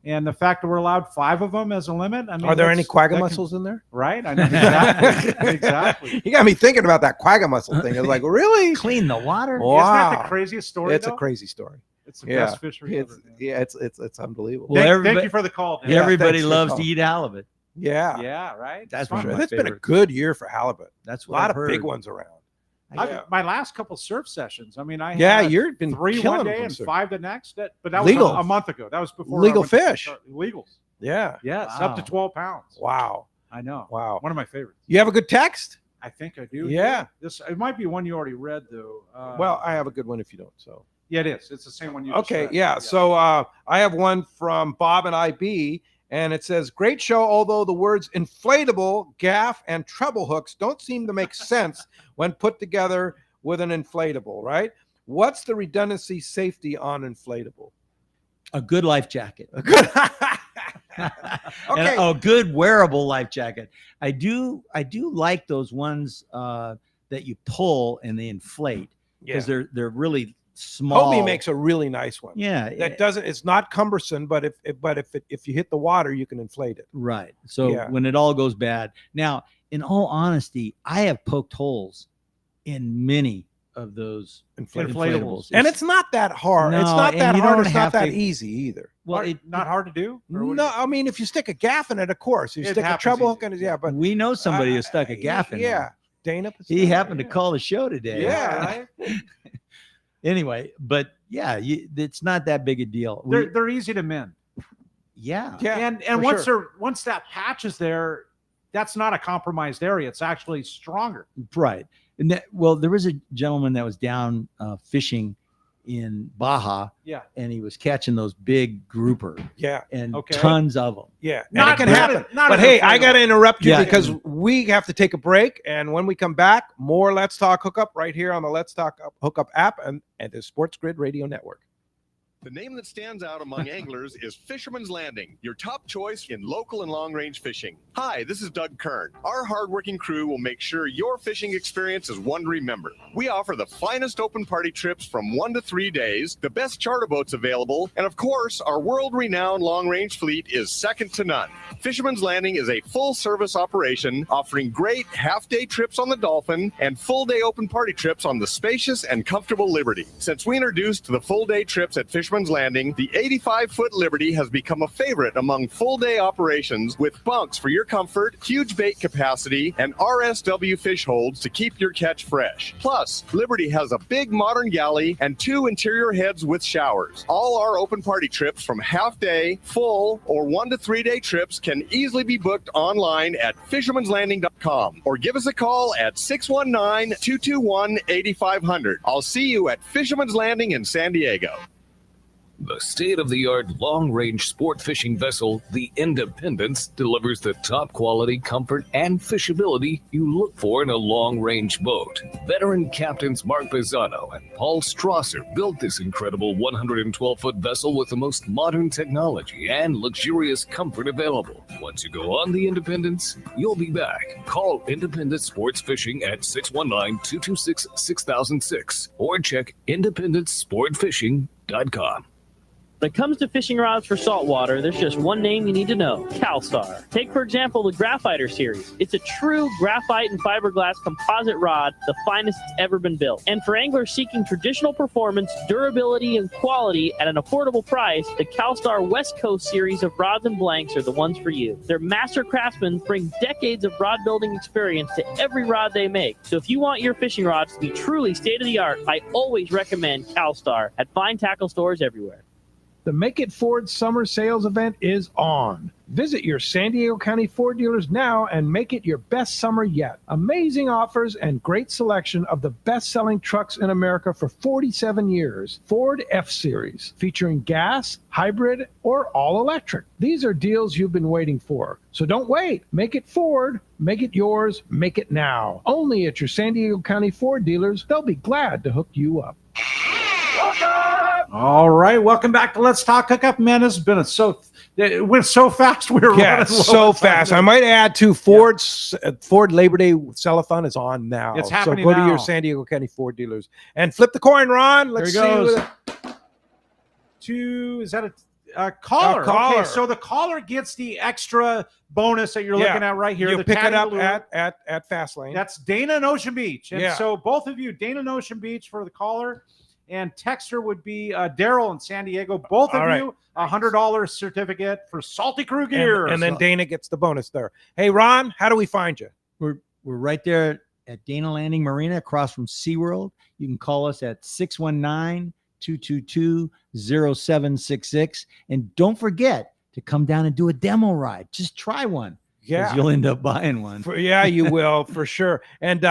the fact that we're allowed 5 of them as a limit. I mean, are there any quagga mussels in there? Right. I know exactly. Exactly. You got me thinking about that quagga mussel thing. I was like, really? Clean the water? Wow. Isn't that the craziest story? It's a crazy story. It's the best fishery ever. Yeah, it's unbelievable. Well, thank you for the call. Dan. Everybody loves to eat halibut. Yeah. Yeah, right. That's for one sure. of my It's been a favorites. good year for halibut. That's a what lot I've of big heard. ones around. My last couple surf sessions. I mean, I Yeah, had you've been 3 killing one them day from and surf. 5 the next. But that was Legal. a month ago. That was before Legal I went to fish. start- Legals. Yeah. Yes, up to 12 pounds. Wow. I know. Wow. One of my favorites. You have a good text? I think I do. Yeah. It might be one you already read though. Well, I have a good one if you don't. So yeah, it is. It's the same one you. Just okay. read. Yeah. So I have one from Bob and IB, and it says, "Great show. Although the words inflatable, gaff, and treble hooks don't seem to make sense when put together with an inflatable, right? What's the redundancy safety on inflatable?" A good life jacket. Okay. And a good wearable life jacket. I do like those ones that you pull and they inflate because they're really small. Hobie makes a really nice one. Yeah, that doesn't. It's not cumbersome, but if you hit the water, you can inflate it. Right. So when it all goes bad. Now, in all honesty, I have poked holes in many of those inflatables, and it's not that hard. No, it's not and that you hard. don't It's not have that to- easy either. Well, not hard to do. No, I mean if you stick a gaff in it, of course. You It stick a happens treble easy. hook in it, yeah. But we know somebody who stuck a gaff in there. Dana. He happened to call the show today. Yeah. Anyway, but yeah, it's not that big a deal. They're easy to mend. Yeah. And once that patch is there, that's not a compromised area. It's actually stronger. Right. And there was a gentleman that was down fishing in Baja. Yeah. And he was catching those big grouper. Yeah. And Okay. tons of them. Yeah. Not- It can not happen. a- not But an hey, inflatable. I got to interrupt you Yeah. because we have to take a break. And when we come back, more Let's Talk Hookup right here on the Let's Talk Hookup app and the Sports Grid Radio Network. The name that stands out among anglers is Fisherman's Landing, your top choice in local and long-range fishing. Hi, this is Doug Kern. Our hardworking crew will make sure your fishing experience is one to remember. We offer the finest open party trips from 1 to 3 days, the best charter boats available, and of course, our world-renowned long-range fleet is second to none. Fisherman's Landing is a full-service operation offering great half-day trips on the Dolphin and full-day open party trips on the spacious and comfortable Liberty. Since we introduced the full-day trips at Fisherman's Landing, the 85-foot Liberty has become a favorite among full-day operations with bunks for your comfort, huge bait capacity, and RSW fish holds to keep your catch fresh. Plus, Liberty has a big modern galley and 2 interior heads with showers. All our open party trips from half-day, full, or 1 to 3 day trips can easily be booked online at fishermanslanding.com or give us a call at 619-221-8500. I'll see you at Fisherman's Landing in San Diego. The state-of-the-art long-range sport fishing vessel, the Independence, delivers the top quality, comfort, and fishability you look for in a long-range boat. Veteran captains Mark Bizzano and Paul Strasser built this incredible 112-foot vessel with the most modern technology and luxurious comfort available. Once you go on the Independence, you'll be back. Call Independence Sports Fishing at 619-226-6006 or check independencesportfishing.com. When it comes to fishing rods for saltwater, there's just one name you need to know: CalStar. Take, for example, the Graphiter series. It's a true graphite and fiberglass composite rod, the finest it's ever been built. And for anglers seeking traditional performance, durability, and quality at an affordable price, the CalStar West Coast series of rods and blanks are the ones for you. Their master craftsmen bring decades of rod building experience to every rod they make. So if you want your fishing rods to be truly state-of-the-art, I always recommend CalStar at fine tackle stores everywhere. The Make It Ford Summer Sales Event is on. Visit your San Diego County Ford dealers now and make it your best summer yet. Amazing offers and great selection of the best-selling trucks in America for 47 years. Ford F-Series, featuring gas, hybrid, or all-electric. These are deals you've been waiting for. So don't wait. Make it Ford. Make it yours. Make it now. Only at your San Diego County Ford dealers. They'll be glad to hook you up. All right, welcome back to Let's Talk Hookup. Man, this has been it went so fast. We were running so low. fast. I might add to Ford Labor Day Sellathon is on now. It's happening So go to your now. San Diego County Ford dealers and flip the coin, Ron. Let's see. There he who goes. Is that a caller? A caller. Okay, so the caller gets the extra bonus that you're looking at right here. You the pick it up Tatty Lure. at Fast Lane. That's Dana and Ocean Beach. And Yeah. so both of you, Dana and Ocean Beach for the caller, and texter would be Daryl in San Diego. Both of All right. you, $100 certificate for Salty Crew gear. and then Dana gets the bonus there. Hey, Ron, how do we find you? We're right there at Dana Landing Marina across from SeaWorld. You can call us at 619-222-0766. And don't forget to come down and do a demo ride. Just try one. Yeah. You'll end up buying one. Yeah, you will for sure. And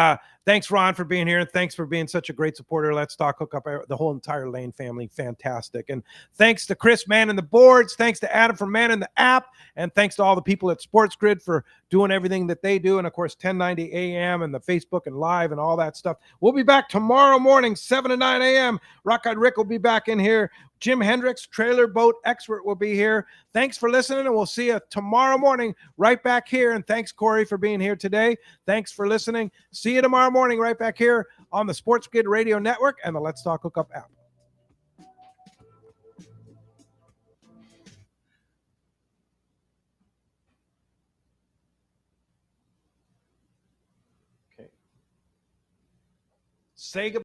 thanks, Ron, for being here. And thanks for being such a great supporter. Let's Talk Hookup, the whole entire Lane family. Fantastic. And thanks to Chris manning the boards. Thanks to Adam for manning the app. And thanks to all the people at Sports Grid for doing everything that they do. And of course, 1090 AM and the Facebook and live and all that stuff. We'll be back tomorrow morning, 7 to 9 AM. Rockeyed Rick will be back in here. Jim Hendricks, trailer boat expert, will be here. Thanks for listening, and we'll see you tomorrow morning right back here. And thanks, Corey, for being here today. Thanks for listening. See you tomorrow morning right back here on the Sports Grid Radio Network and the Let's Talk Hookup app. Okay. Say goodbye.